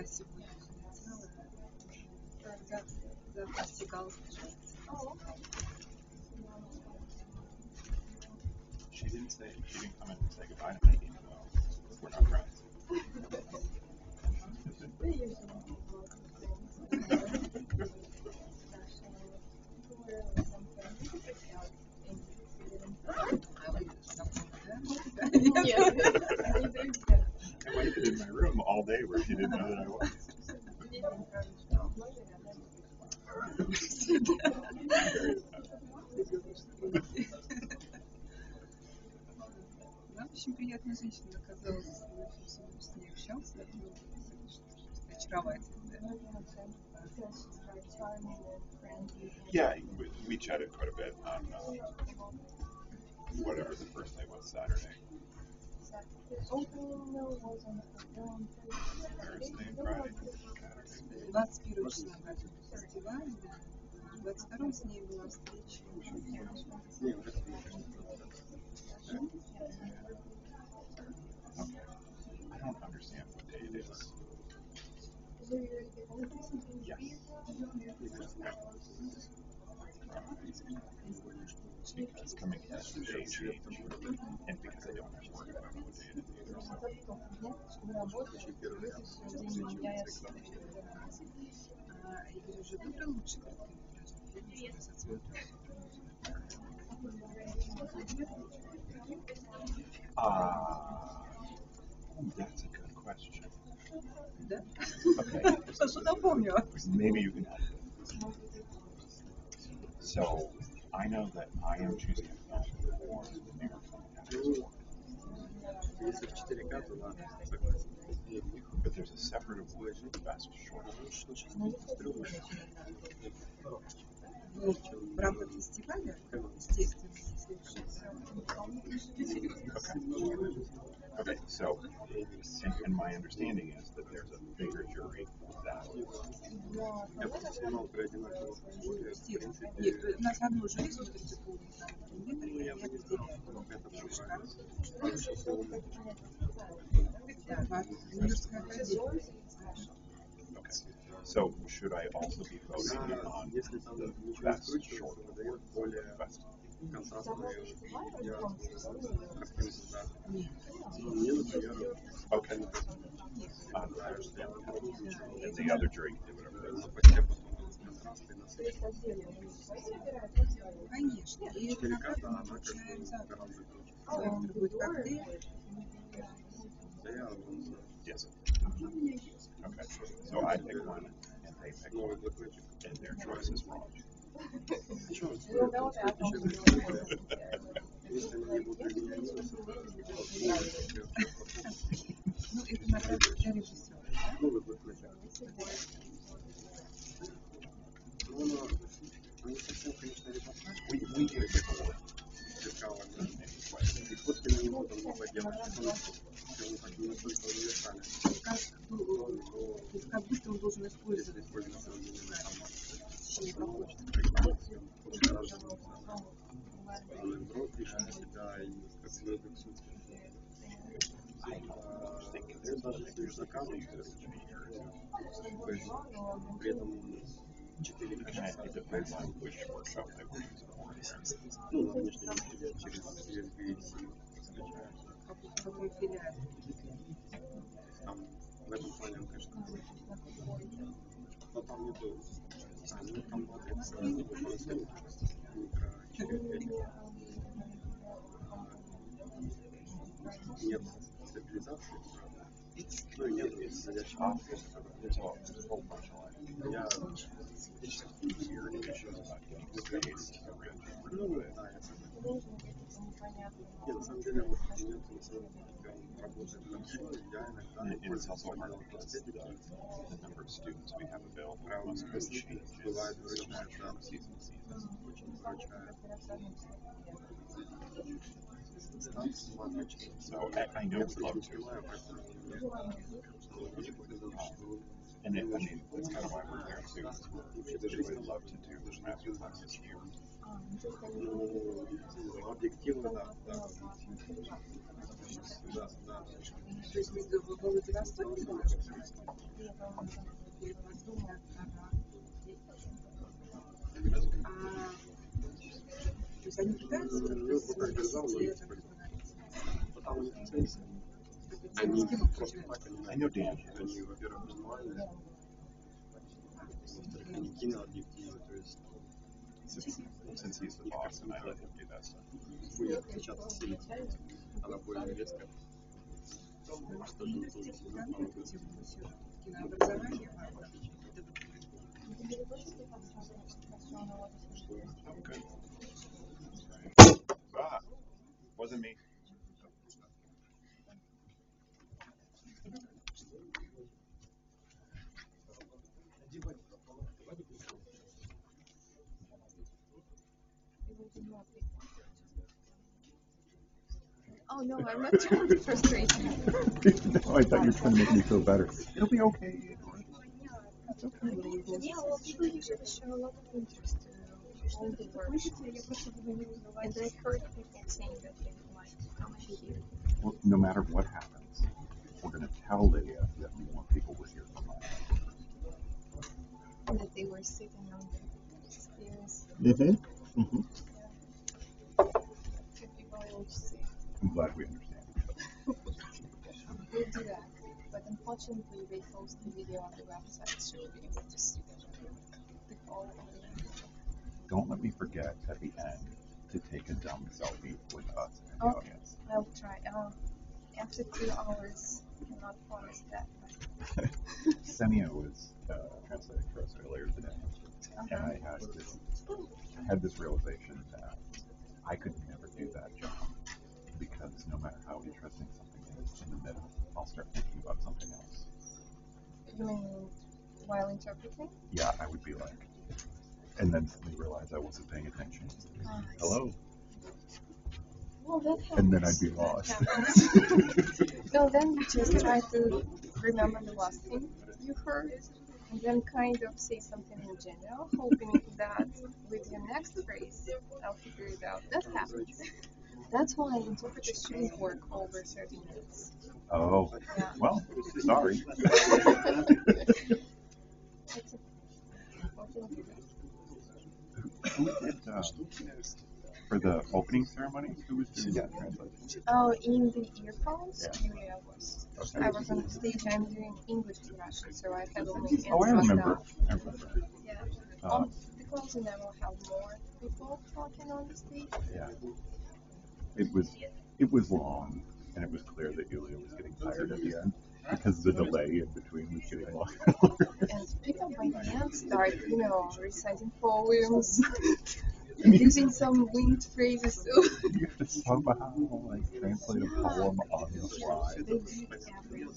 Я сегодня улетела, завтра стекалась. She didn't come in and say goodbye to me, even though we're not friends. I waited in my room all day where she didn't know that I was. Она очень приятная женщина оказалась, с ней общался, очаровательная. Yeah, we chatted quite a bit on whatever the first day was, Saturday. Thursday, Friday, Saturday. 21 числа на фестивале, 22 с ней была встреча. I don't understand what day it is. Yes. Because coming as the day change, and because I don't have to worry about what day it is either. Игорь уже выбрал лучший That's a good question. Да? Okay. Что напомнила? Maybe you can help me. So, I know that I am choosing a film for the New York Film Academy. Если в 4К, то ладно, согласен. But there's a separate award for best short. В рамках фестиваля, естественно, Okay, so, and my understanding is that there's a bigger jury for that. Я просто снимал про одинаковых условиях, в принципе, нет, у нас одно жюри смотрите по метру, я бы не сказал, что это все правильно. Хорошо, словно. да, Нью-Йоркская академия. Okay, so should I also be voting on Если там the ничего не best скручивается, short? выдает более Best. контрастные картины сюда. Нет, Ну, мне, например, Okay. And the other jury can do whatever they на want. почте потом контрасты и насыщенность. конечно. И это 4К, да, мы она как получаем бы завтра. гораздо круче. Завтра будет коктейль. Да я вон за Yes. Okay. So I pick one, and they pick новый one, блокнотик. and their choice is wrong. Что он стоит? Он стоит еще если они не будут регулироваться, Ну, это награда для режиссера, да? новый блокнотик. Ну, оно не совсем, конечно, репортаж. We can pick a one. Цікаво, да? И фотки на него там много девочек. Скажем так, не настолько универсальны. Как быстро он должен использовать Используется в течение проходит. он дров пишет на себя и как звезды в сути. Я даже с заказом, то есть при этом 4 качества. It depends on which workshop they were using. Ну, на внешнем виде через USB-C скачаются. Какой филиал? Там в этом плане он, конечно, но там нету, ну там матрица, нет стабилизации, ну и нет исходящих ответов. There's a whole bunch of like, Я weird issues about getting space in the rim. ну, да, я согласен. Нет, на самом деле, вот инструмент на самом деле прям работает хорошо. Я иногда And it's пользуюсь also hard отдельно because эстетикой. the number of students we have available Прям must очень change бывает выручает, да, from season to season. очень выручает. Станции матричные. So I know Я we'd очень love to. понимаю, как мне очень показалось, что And it, I mean, that's kind of why we're here too. We'd love to do this master-classes here. Объективно, да. Да. То есть между в Владивостоке было? То есть они пытаются как-то свести это, как говорится. Потому что они просто так, I know Dan. они, во-первых, визуальные, во-вторых, они кинообъективы, то есть Since he's the boss and I let him do that stuff. будет отличаться сильно. Она более резкая. Что же Да, кинообразование, Okay. Ah, wasn't me. Oh no, I'm not trying to frustrate you. No, I thought you were trying to make me feel better. It'll be okay. It's okay. Yeah, well, people usually show a lot of interest to all the work. And I heard people saying that they like come here. Well, no matter what happens, we're going to tell Lydia that more people were here from us. And that they were sitting on the stairs. Mm-hmm. Mm-hmm. So people are interested. I'm glad we understand. We'll do that. But unfortunately, they post the video on the website, so we will just see the whole audience. Don't let me forget at the end to take a dumb selfie with us in the Okay. audience. I'll try. After 2 hours, I cannot promise that. Senia was translating for us earlier today, and I had this realization that I could never do that job because no matter how interesting something is, in the middle, I'll start thinking about something else. You mean while interpreting? Yeah, I would be like, and then suddenly realize I wasn't paying attention. Hello? Well, that happens. And then I'd be lost. No, then you just try to remember the last thing you heard, and then kind of say something in general, hoping that with your next phrase, I'll figure it out. That happens. That's why interpreters shouldn't work over 30 minutes. Oh, Yeah. well, sorry. That's a Who did, for the opening ceremonies, who was doing that translation? Oh, in the earphones? Yeah. Julia was. Okay. I was on the stage, I'm doing English to Russian, so I had only Oh, I answers remember. now. I remember. Yeah. On the closing, I will have more people talking on the stage. Yeah. It was long, and it was clear that Yulia was getting tired at the end because the delay in between was getting long. And people by the end start, reciting poems, using some winged phrases. So You have to somehow translate a poem on the fly. they do it every year,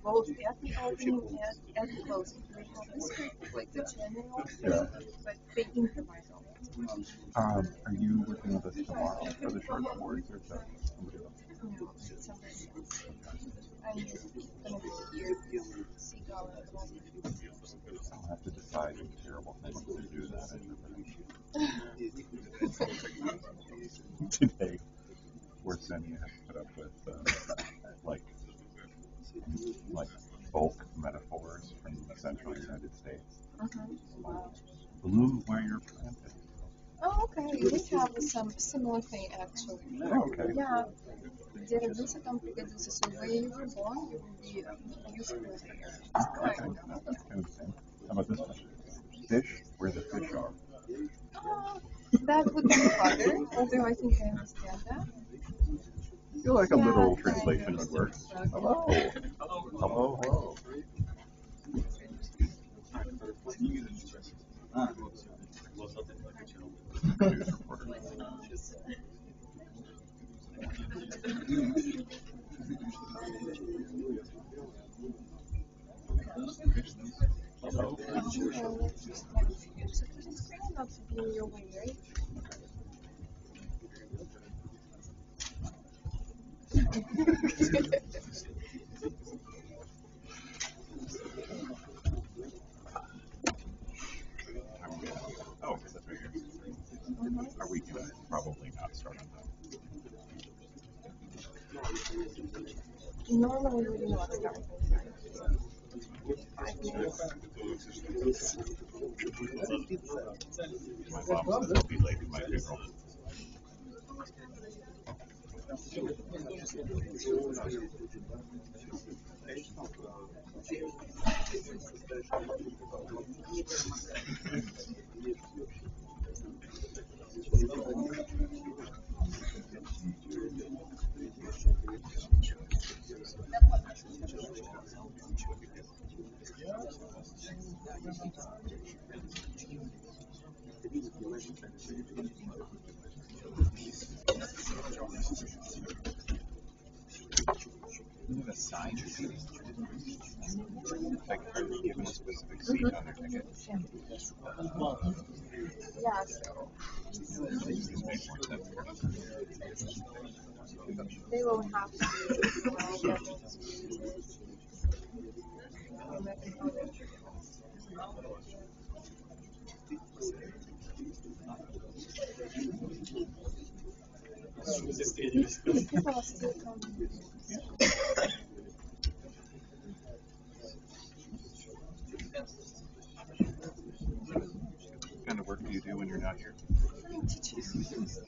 both at the opening and at the closing. They have a script like the general, Yeah. but they improvise on it. Are you working with us tomorrow for the short stories, or is that somebody else? No, it's somebody else. I'm gonna be here, Seagull and Columbia. I'll have to decide a terrible thing to do that interpretation. Today, where Senia has put up with like bulk metaphors from the central United States. Wow. Bloom where you're planted. Oh, okay. We have some similar thing actually. Oh, okay. Yeah. Где родился, там пригодился. So where you were born, you will be useful here. Okay, that's kind of the same. How about this one? Fish where the fish are. That would be harder, although I think I understand that. I feel like a Yeah, literal kind translation of. would work. Hello. Hello, hello. News reporter. Hello. Not to be in your way, right? Normally we do not start on time. 5 minutes. My mom says I'll be late to my funeral. Isn't it a sign you're getting? Like, are they given a specific seat on their ticket? Yeah, so It makes more sense for us. they will have to be able to people are still coming. What kind of work do you do when you're not here? I'm teaching.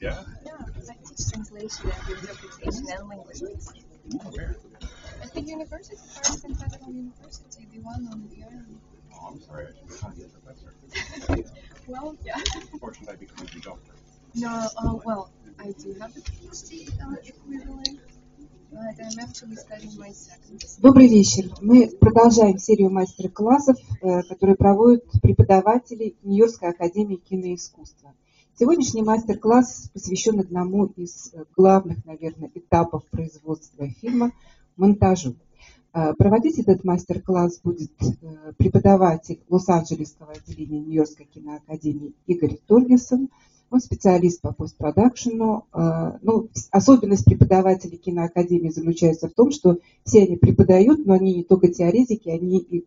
Yeah? Yeah, I teach translation and interpretation and linguistics. Where? At the university, Paris International University, the one on the island. Oh, I'm sorry, I should have called you a professor. Well, yeah. Or should I be calling you doctor? No, well, I do have the PhD equivalent, but I'm actually studying my second. Добрый вечер. Мы продолжаем серию мастер-классов, которые проводят преподаватели Нью-Йоркской академии киноискусства. Сегодняшний мастер-класс посвящен одному из главных, наверное, этапов производства фильма – монтажу. Проводить этот мастер-класс будет преподаватель Лос-Анджелесского отделения Нью-Йоркской киноакадемии Игорь Торгесон. Он специалист по постпродакшену. Особенность преподавателей киноакадемии заключается в том, что все они преподают, но они не только теоретики, они и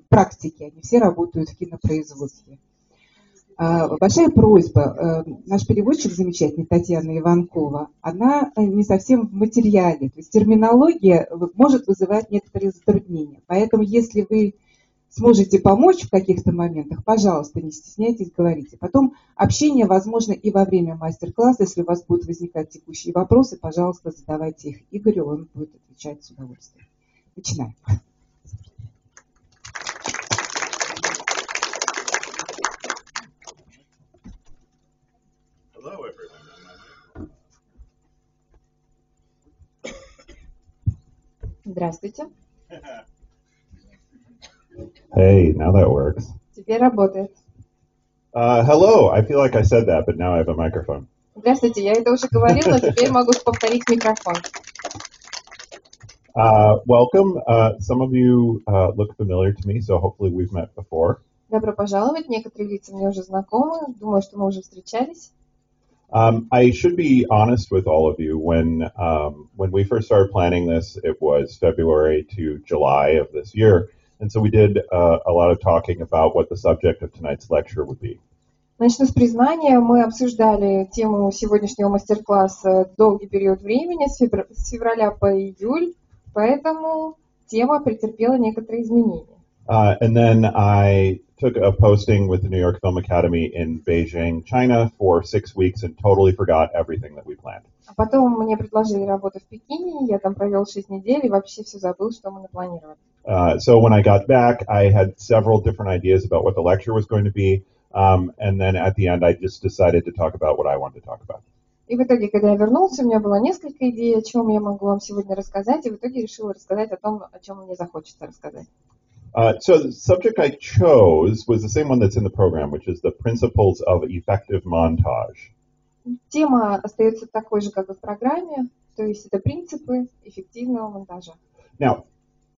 практики, они все работают в кинопроизводстве. Большая просьба, наш переводчик замечательный, Татьяна Иванкова, она не совсем в материале, то есть терминология может вызывать некоторые затруднения. Поэтому если вы сможете помочь в каких-то моментах, пожалуйста, не стесняйтесь, говорите. Потом общение возможно и во время мастер-класса. Если у вас будут возникать текущие вопросы, пожалуйста, задавайте их Игорю, он будет отвечать с удовольствием. Начинаем. Hello, everyone. Здравствуйте. Hey, now that works. Теперь работает. Hello, I feel like I said that, but now I have a microphone. Здравствуйте, я это уже говорила, но теперь могу повторить микрофон. Welcome. Some of you look familiar to me, so hopefully we've met before. Добро пожаловать. Некоторые лица мне уже знакомы. Думаю, что мы уже встречались. I should be honest with all of you. When we first started planning this, it was February to July of this year. And so we did a lot of talking about what the subject of tonight's lecture would be. Начну с признания. Мы обсуждали тему сегодняшнего мастер-класса долгий период времени, с февраля по июль, поэтому тема претерпела некоторые изменения. And then I took a posting with the New York Film Academy in Beijing, China for 6 weeks and totally forgot everything that we planned. А потом мне предложили работу в Пекине, я там провел 6 недель и вообще все забыл, что мы напланировали. So when I got back, I had several different ideas about what the lecture was going to be, and then at the end I just decided to talk about what I wanted to talk about. И в итоге, когда я вернулся, у меня было несколько идей, о чем я могу вам сегодня рассказать, и в итоге решила рассказать о том, о чем мне захочется рассказать. So the subject I chose was the same one that's in the program, which is the principles of effective montage. Тема остается такой же, как и в программе, то есть это принципы эффективного монтажа. Now,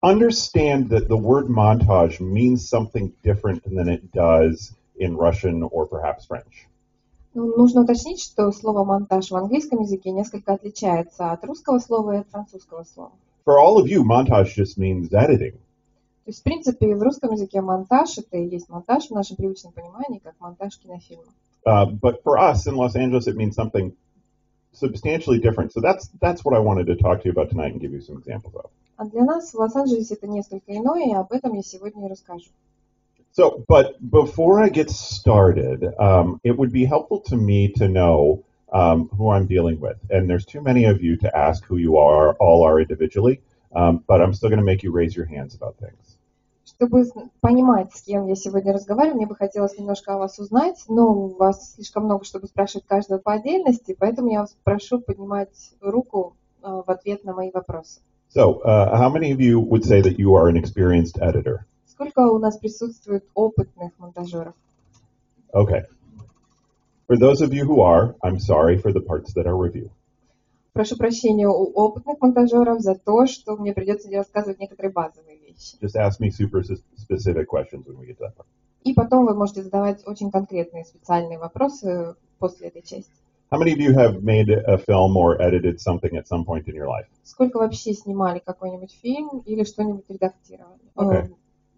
understand that the word montage means something different than it does in Russian or perhaps French. Нужно уточнить, что слово «монтаж» в английском языке несколько отличается от русского слова и от французского слова. For all of you, montage just means editing. То есть, в принципе, в русском языке монтаж – это и есть монтаж в нашем привычном понимании, как монтаж кинофильма. But for us in Los Angeles, it means something substantially different. So that's what I wanted to talk to you about tonight and give you some examples of. А для нас в Лос-Анджелесе это несколько иное, и об этом я сегодня и расскажу. So, but before I get started, it would be helpful to me to know who I'm dealing with. And there's too many of you to ask who you all are individually, but I'm still going to make you raise your hands about things. Чтобы понимать, с кем я сегодня разговариваю, мне бы хотелось немножко о вас узнать, но у вас слишком много, чтобы спрашивать каждого по отдельности, поэтому я вас прошу поднимать руку в ответ на мои вопросы. So, how many of you would say that you are an experienced editor? Сколько у нас присутствует опытных монтажеров? Okay. For those of you who are, I'm sorry for the parts that are review. Прошу прощения у опытных монтажеров за то, что мне придется рассказывать некоторые базовые вещи. Just ask me super specific questions when we get to that part. И потом вы можете задавать очень конкретные специальные вопросы после этой части. How many of you have made a film or edited something at some point in your life? Сколько вообще снимали какой-нибудь фильм или что-нибудь редактировали? Okay.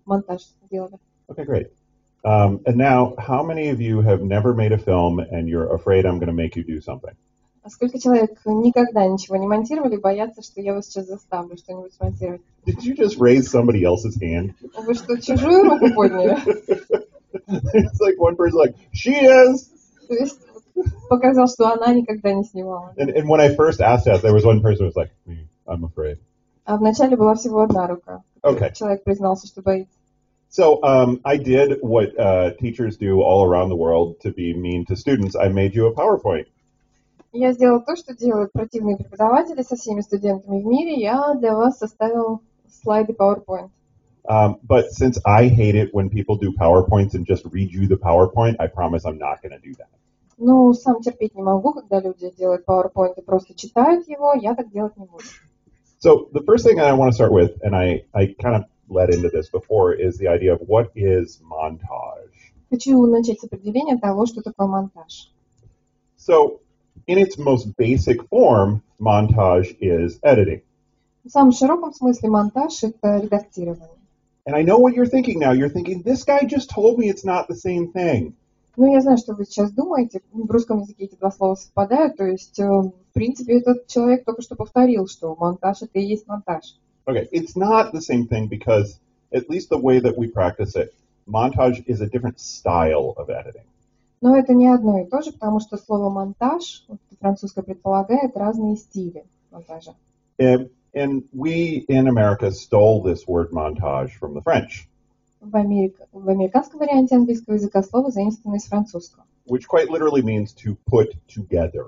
Монтаж делали. Okay, great. And now, how many of you have never made a film and you're afraid I'm going to make you do something? А сколько человек никогда ничего не монтировали, боятся, что я вас сейчас заставлю что-нибудь смонтировать? Did you just raise somebody else's hand? Вы что, чужую руку подняли? It's like one person like, she is! То есть показал, что она никогда не снимала. And when I first asked that, there was one person who was like, me, I'm afraid. А вначале была всего одна рука. Okay. Человек признался, что боится. So I did what teachers do all around the world to be mean to students. I made you a PowerPoint. Я сделал то, что делают противные преподаватели со всеми студентами в мире. Я для вас составил слайды PowerPoint. But since I hate it when people do PowerPoints and just read you the PowerPoint, I promise I'm not going to do that. Ну, сам терпеть не могу, когда люди делают PowerPoint и просто читают его. Я так делать не буду. So the first thing I want to start with, and I kind of led into this before, is the idea of what is montage. Хочу начать с определения того, что такое монтаж. So in its most basic form, montage is editing. В самом широком смысле монтаж – это редактирование. And I know what you're thinking now. You're thinking, this guy just told me it's not the same thing. Ну, я знаю, что вы сейчас думаете. В русском языке эти два слова совпадают. То есть, в принципе, этот человек только что повторил, что монтаж – это и есть монтаж. Okay, it's not the same thing because, at least the way that we practice it, montage is a different style of editing. Но это не одно и то же, потому что слово «монтаж» французское предполагает разные стили монтажа. And we in America stole this word montage from the French. В американском варианте английского языка слово заимствовано из французского. Which quite literally means to put together.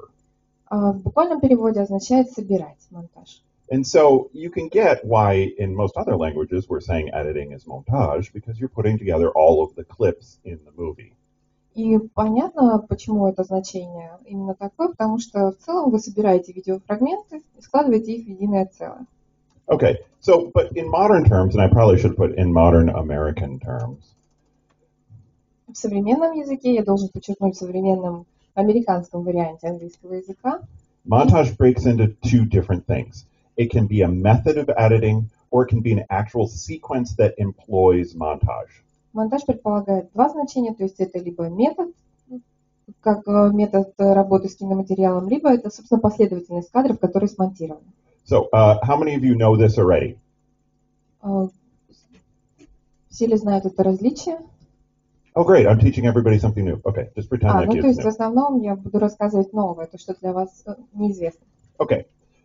А в буквальном переводе означает «собирать», монтаж. And so you can get why in most other languages we're saying editing is montage because you're putting together all of the clips in the movie. И понятно, почему это значение именно такое, потому что в целом вы собираете видеофрагменты и складываете их в единое целое. Okay, so, but in modern terms, and I probably should put in modern American terms. В современном языке, я должен подчеркнуть, в современном американском варианте английского языка, Montage breaks into two different things. It can be a method of editing, or it can be an actual sequence that employs montage. монтаж предполагает два значения, то есть это либо метод, как метод работы с киноматериалом, либо это, собственно, последовательность кадров, которые смонтированы. So, how many of you know this already? Все ли знают это различие? Oh, great, I'm teaching everybody something new. Okay, just pretend like Ну, то it's есть в new. основном я буду рассказывать новое, то, что для вас неизвестно. Okay,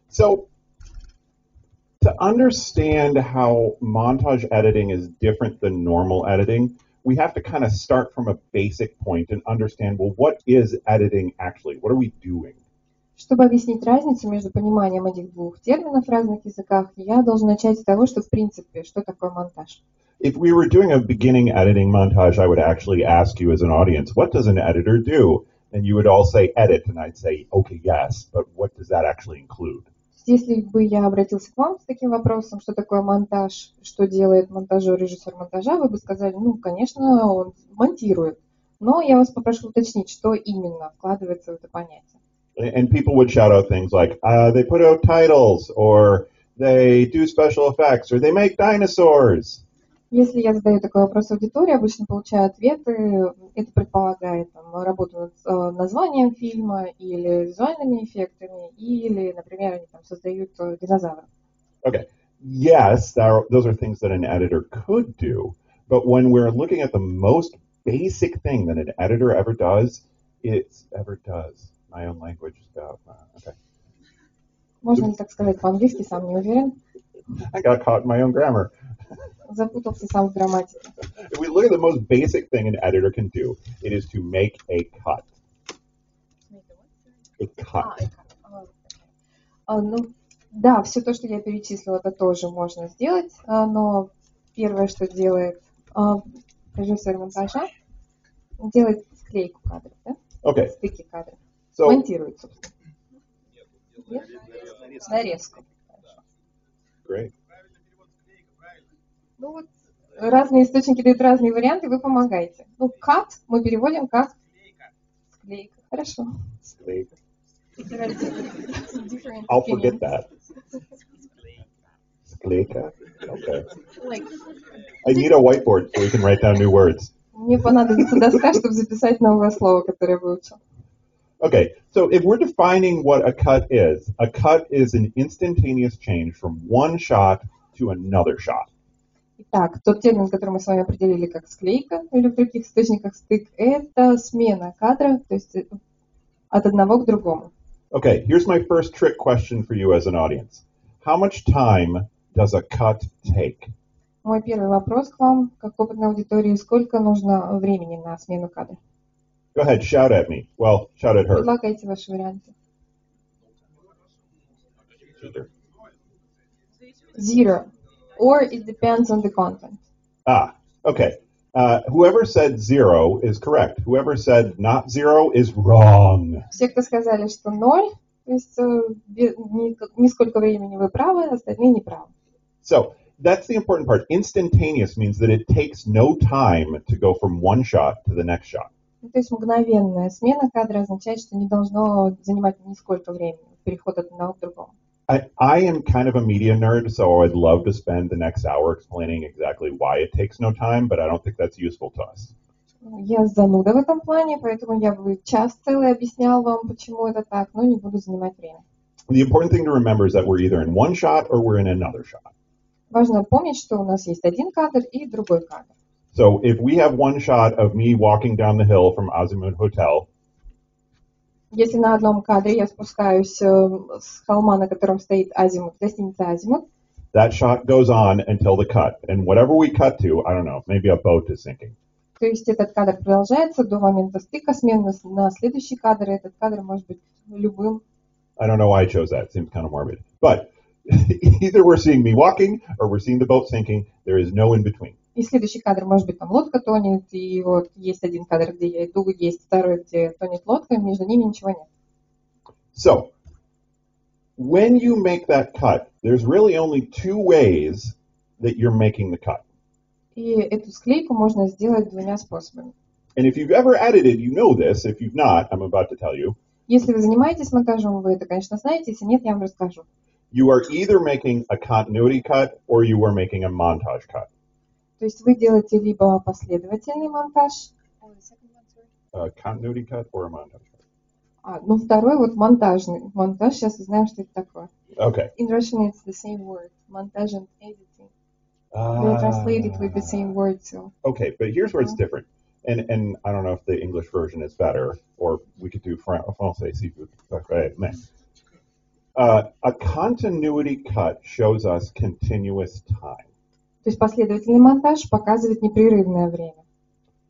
so to understand how montage editing is different than normal editing, we have to kind of start from a basic point and understand, well, what is editing actually? What are we doing? Чтобы объяснить разницу между пониманием этих двух терминов в разных языках, я должен начать с того, что в принципе, что такое монтаж. If we were doing a beginning editing montage, I would actually ask you as an audience, what does an editor do? And you would all say edit, and I'd say, okay, yes, but what does that actually include? Если бы я обратился к вам с таким вопросом, что такое монтаж, что делает монтажер, режиссер монтажа, вы бы сказали, ну, конечно, он монтирует. Но я вас попрошу уточнить, что именно вкладывается в это понятие. And people would shout out things like, they put out titles, or they do special effects, or they make dinosaurs. Если я задаю такой вопрос аудитории, обычно получаю ответы. Это предполагает работу над названием фильма или визуальными эффектами, или, например, они создают динозавра. Okay. Yes, those are things that an editor could do, but when we're looking at the most basic thing that an editor ever does, my own language stuff. Okay. Можно ли так сказать по-английски, сам не уверен. I got caught in my own grammar. Запутался сам в грамматике. If we look at the most basic thing an editor can do, it is to make a cut. A cut. Да, все то, что я перечислила, это тоже можно сделать, но первое, что делает режиссер монтажа, делает склейку кадров, да? Okay. Стыки кадров. So, Монтирует, собственно. Нарезку. great. Ну вот, разные источники дают разные варианты, вы помогаете. Ну, cut мы переводим как склейка. Хорошо. Sklejka. I'll forget that. Sklejka? Okay. I need a whiteboard so we can write down new words. Мне понадобится доска, чтобы записать новое слово, которое выучил. Okay, so if we're defining what a cut is an instantaneous change from one shot to another shot. Итак, тот термин, который мы с вами определили как склейка, или в других источниках стык, это смена кадра, то есть от одного к другому. Okay, here's my first trick question for you as an audience. How much time does a cut take? Мой первый вопрос к вам, как опытной аудитории, сколько нужно времени на смену кадра? Go ahead, shout at me. Well, shout at her. Предлагайте ваши варианты. Zero. Or it depends on the content. Okay. Whoever said zero is correct. Whoever said not zero is wrong. Все, кто сказали, что ноль, то есть нисколько времени вы правы, остальные не правы. So, that's the important part. Instantaneous means that it takes no time to go from one shot to the next shot. То есть мгновенная смена кадра означает, что не должно занимать нисколько времени, переход от одного к другому. I am kind of a media nerd, so I'd love to spend the next hour explaining exactly why it takes no time, but I don't think that's useful to us. Я зануда в этом плане, поэтому я бы час целый объяснял вам, почему это так, но не буду занимать время. The important thing to remember is that we're either in one shot or we're in another shot. Важно помнить, что у нас есть один кадр и другой кадр. So if we have one shot of me walking down the hill from Azimut Hotel, если на одном кадре я спускаюсь с холма, на котором стоит Азимут, гостиница Азимут, that shot goes on until the cut. And whatever we cut to, I don't know, maybe a boat is sinking. То есть этот кадр продолжается до момента стыка смены на следующий кадр, и этот кадр может быть любым. I don't know why I chose that. It seems kind of morbid. But either we're seeing me walking or we're seeing the boat sinking. There is no in between. И следующий кадр может быть там лодка тонет, и вот есть один кадр, где я иду, есть второй, где тонет лодка, и между ними ничего нет. So, when you make that cut, there's really only two ways that you're making the cut. И эту склейку можно сделать двумя способами. And if you've ever edited, you know this. If you've not, I'm about to tell you. Если вы занимаетесь монтажом, вы это, конечно, знаете. Если нет, я вам расскажу. You are either making a continuity cut or you are making a montage cut. То есть вы делаете либо последовательный монтаж. A continuity cut or a montage cut? Ну, второй вот монтажный. Монтаж, сейчас узнаем, что это такое. Okay. In Russian it's the same word. Montage and editing. They're translated with the same word, so. Okay, but here's where it's different. And I don't know if the English version is better, or we could do français si vous préférez. A continuity cut shows us continuous time. То есть последовательный монтаж показывает непрерывное время.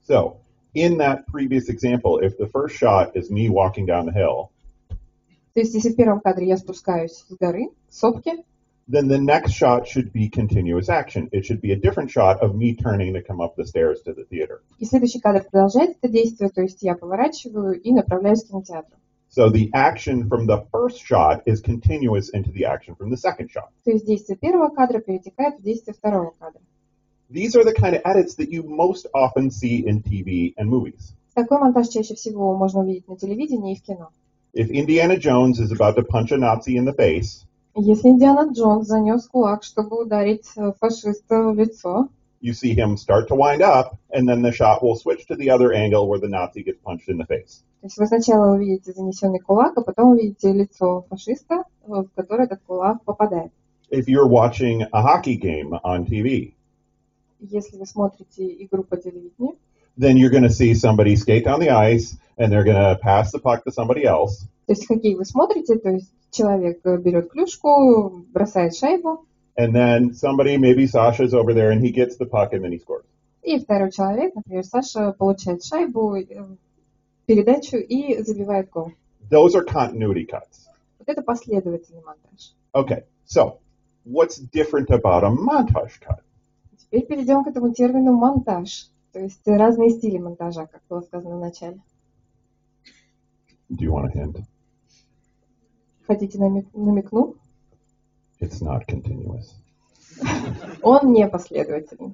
So, in that previous example, if the first shot is me walking down the hill, то есть если в первом кадре я спускаюсь с горы, с сопки, then the next shot should be continuous action. It should be a different shot of me turning to come up the stairs to the theater. И следующий кадр продолжает это действие, то есть я поворачиваю и направляюсь к кинотеатру. So the action from the first shot is continuous into the action from the second shot. То есть действие первого кадра перетекает в действие второго кадра. These are the kind of edits that you most often see in TV and movies. Такой монтаж чаще всего можно увидеть на телевидении и в кино. If Indiana Jones is about to punch a Nazi in the face, Если Индиана Джонс занес кулак, чтобы ударить фашиста в лицо, you see him start to wind up, and then the shot will switch to the other angle where the Nazi gets punched in the face. То есть вы сначала увидите занесенный кулак, а потом увидите лицо фашиста, в которое этот кулак попадает. If you're watching a hockey game on TV, Если вы смотрите игру по телевидению, then you're going to see somebody skate down the ice, and they're going to pass the puck to somebody else. то есть хоккей вы смотрите, то есть человек берет клюшку, бросает шайбу, And then somebody, maybe Sasha's over there, and he gets the puck, and then he scores. и второй человек, например, Саша, получает шайбу, передачу и забивает гол. Those are continuity cuts. Вот это последовательный монтаж. Okay, so what's different about a montage cut? Теперь перейдем к этому термину монтаж, то есть разные стили монтажа, как было сказано в начале. Do you want a hint? Хотите намекну? It's not continuous. Он не последовательный.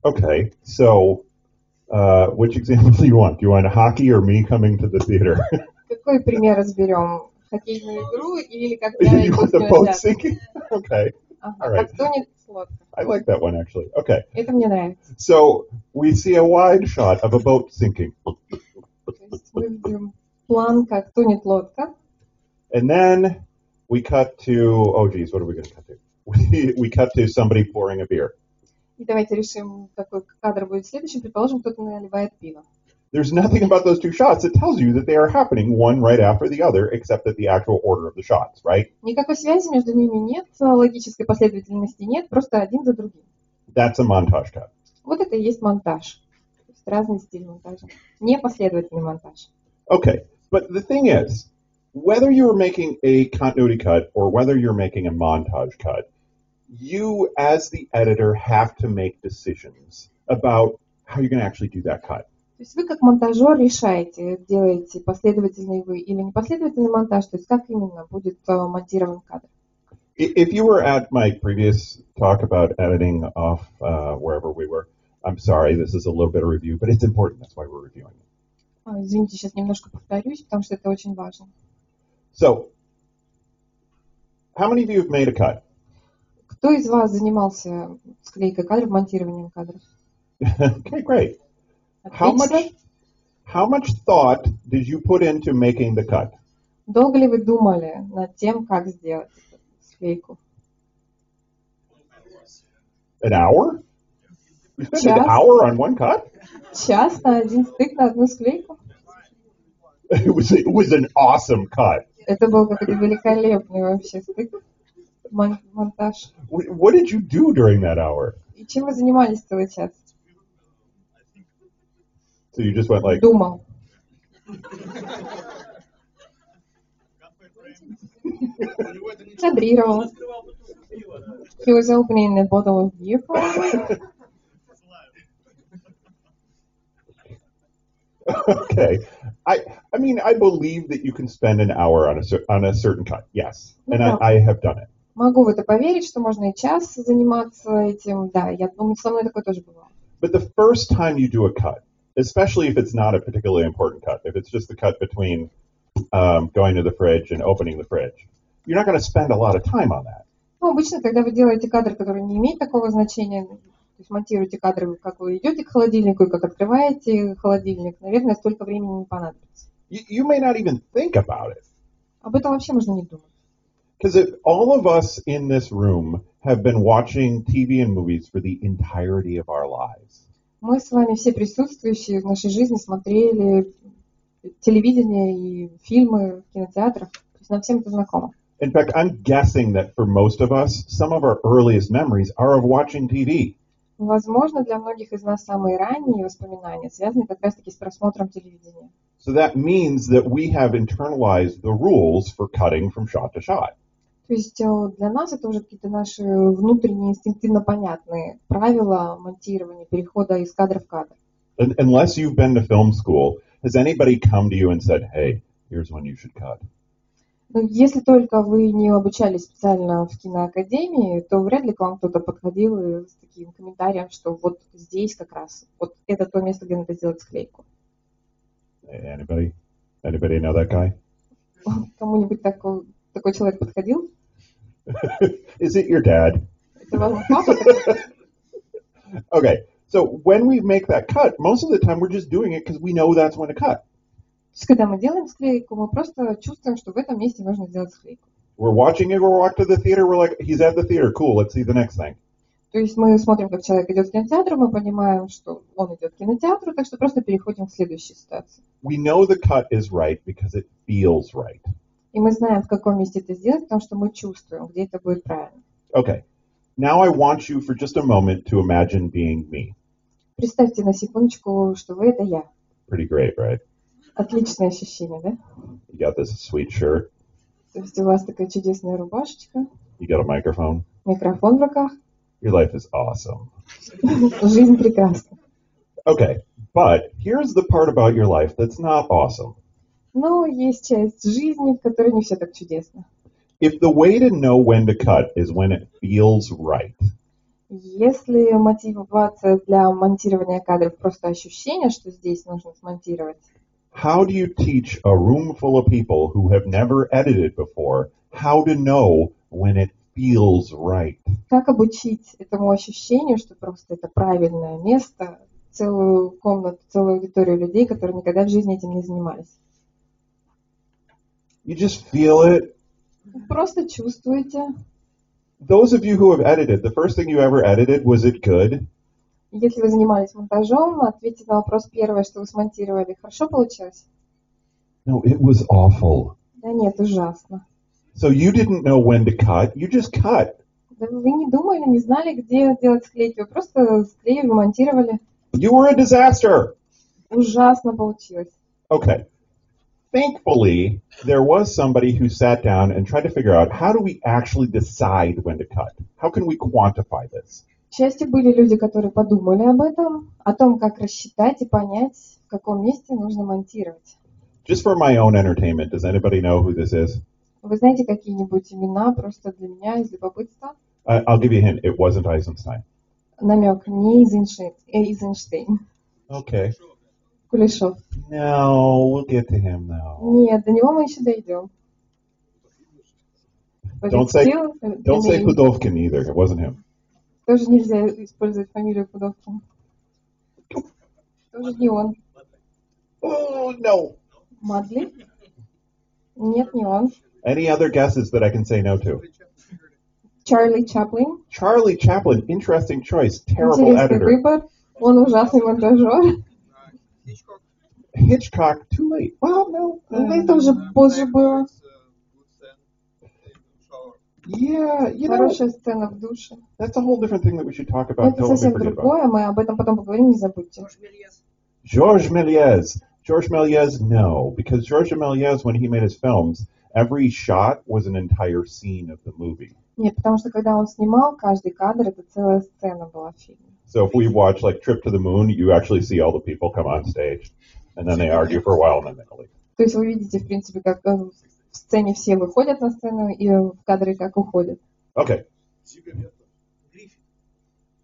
Okay, so which example do you want? Do you want hockey or me coming to the theater? Какой пример разберем? Хоккейную игру или когда You want the идут boat на sinking? Okay, Ага, all right. как тонет лодка. I like that one actually. Okay, Это мне нравится. so we see a wide shot of a boat sinking. То есть мы видим план, как тонет лодка. And then we cut to, oh geez, what are we going to cut to? We cut to somebody pouring a beer. И давайте решим, какой кадр будет следующим. Предположим, кто-то наливает пиво. There's nothing about those two shots that tells you that they are happening one right after the other, except that the actual order of the shots, right? Никакой связи между ними нет, логической последовательности нет, просто один за другим. That's a montage cut. Вот это и есть монтаж. То есть разный стиль монтажа. Непоследовательный монтаж. Okay, but the thing is, whether you're making a continuity cut or whether you're making a montage cut, you as the editor have to make decisions about how you're going to actually do that cut. То есть вы как монтажер решаете, делаете последовательный вы или непоследовательный монтаж, то есть как именно будет монтирован кадр. If you were at my previous talk about editing off wherever we were, I'm sorry, this is a little bit of review, but it's important. That's why we're reviewing it. Извините, сейчас немножко повторюсь, потому что это очень важно. So, how many of you have made a cut? Кто из вас занимался склейкой кадров, монтированием кадров? Okay, great. Отлично. How much thought did you put into making the cut? Долго ли вы думали над тем, как сделать эту склейку? An hour? You spent an Час. hour on one cut? Час на один стык, на одну склейку? It was an awesome cut. Это был какой-то великолепный вообще стык, монтаж. What did you do during that hour? И чем вы занимались целый час? So you just went like, Думал. Кадрировал. He was opening a bottle of beer. okay. I mean, I believe that you can spend an hour on a certain cut. Yes. And I have done it. Могу в это поверить, что можно и час заниматься этим. Да, я думаю, со мной такое тоже бывало. But the first time you do a cut, especially if it's not a particularly important cut, if it's just the cut between going to the fridge and opening the fridge, you're not going to spend a lot of time on that. Ну, обычно, когда вы делаете кадр, который не имеет такого значения, то есть монтируете кадры, как вы идете к холодильнику и как открываете холодильник, наверное, столько времени не понадобится. You may not even think about it. Об этом вообще можно не думать. Because all of us in this room have been watching TV and movies for the entirety of our lives. Мы с вами все присутствующие в нашей жизни смотрели телевидение и фильмы в кинотеатрах. То есть нам всем это знакомо. In fact, I'm guessing that for most of us, some of our earliest memories are of watching TV. Возможно, для многих из нас самые ранние воспоминания связаны как раз-таки с просмотром телевидения. So that means that we have internalized the rules for cutting from shot to shot. То есть для нас это уже какие-то наши внутренние, инстинктивно понятные правила монтирования, перехода из кадра в кадр. Unless you've been to film school, has anybody come to you and said, hey, here's when you should cut? Но если только вы не обучались специально в киноакадемии, то вряд ли к вам кто-то подходил с таким комментарием, что вот здесь как раз, вот это то место, где надо сделать склейку. Anybody know that guy? Кому-нибудь такой человек подходил? Is it your dad? Это вам папа? Okay, so when we make that cut, most of the time we're just doing it because we know that's when to cut. То есть, когда мы делаем склейку, мы просто чувствуем, что в этом месте нужно сделать склейку. We're watching Igor walk to the theater, we're like, he's at the theater, cool, let's see the next thing. То есть мы смотрим, как человек идет в кинотеатр, мы понимаем, что он идет к кинотеатру, так что просто переходим к следующей ситуации. We know the cut is right because it feels right. И мы знаем, в каком месте это сделать, потому что мы чувствуем, где это будет правильно. Okay, now I want you for just a moment to imagine being me. Представьте на секундочку, что вы — это я. Pretty great, right? Отличное ощущение, да? You got this sweet shirt, То есть у вас такая чудесная рубашечка, you got a microphone, микрофон в руках. your life is awesome. Жизнь прекрасна. Okay, but here's the part about your life that's not awesome. Но есть часть жизни, в которой не все так чудесно. If the way to know when to cut is when it feels right, Если мотивация для монтирования кадров просто ощущение, что здесь нужно смонтировать, how do you teach a room full of people who have never edited before how to know when it feels right? как обучить этому ощущению, что просто это правильное место, целую комнату, целую аудиторию людей, которые никогда в жизни этим не занимались? You just feel it. Просто чувствуете. Those of you who have edited, the first thing you ever edited, was it good? Если вы занимались монтажом, ответьте на вопрос первое, что вы смонтировали. Хорошо получилось? No, it was awful. Да нет, ужасно. So you didn't know when to cut, you just cut. Да вы не думали, не знали, где делать склейки. Вы просто склеили, монтировали. You were a disaster. Ужасно получилось. Okay. Thankfully, there was somebody who sat down and tried to figure out how do we actually decide when to cut? How can we quantify this? К счастью, были люди, которые подумали об этом, о том, как рассчитать и понять, в каком месте нужно монтировать. Just for my own entertainment, does anybody know who this is? Вы знаете какие-нибудь имена просто для меня из любопытства? I'll give you a hint. It wasn't Eisenstein. Намек не Эйзенштейн. Okay. Кулешов. No, we'll get to him now. Нет, до него мы еще дойдем. Don't say Pudovkin either. It wasn't him. Тоже нельзя использовать фамилию Пудовкин. Тоже не он. Oh, no. Мадли? Нет, не он. Any other guesses that I can say no to? Чарли Чаплин. Charlie Chaplin, interesting choice. Terrible Интересный editor. выбор. Он ужасный монтажер. Hitchcock, too late. Well, no. Это уже позже было. Yeah, you know, Хорошая сцена в душе. that's a whole different thing that we should talk Но about. это Don't we совсем forget about. другое, мы об этом потом поговорим, не забудьте. Georges Méliès. Georges Méliès, no. Because Georges Méliès, when he made his films, every shot was an entire scene of the movie. Нет, потому что когда он снимал, каждый кадр — это целая сцена была в фильме. So if we watch like Trip to the Moon, you actually see all the people come on stage, and then they argue for a while, and then they leave. То есть вы видите, в принципе, как в сцене все выходят на сцену, и в кадре как уходят. Okay.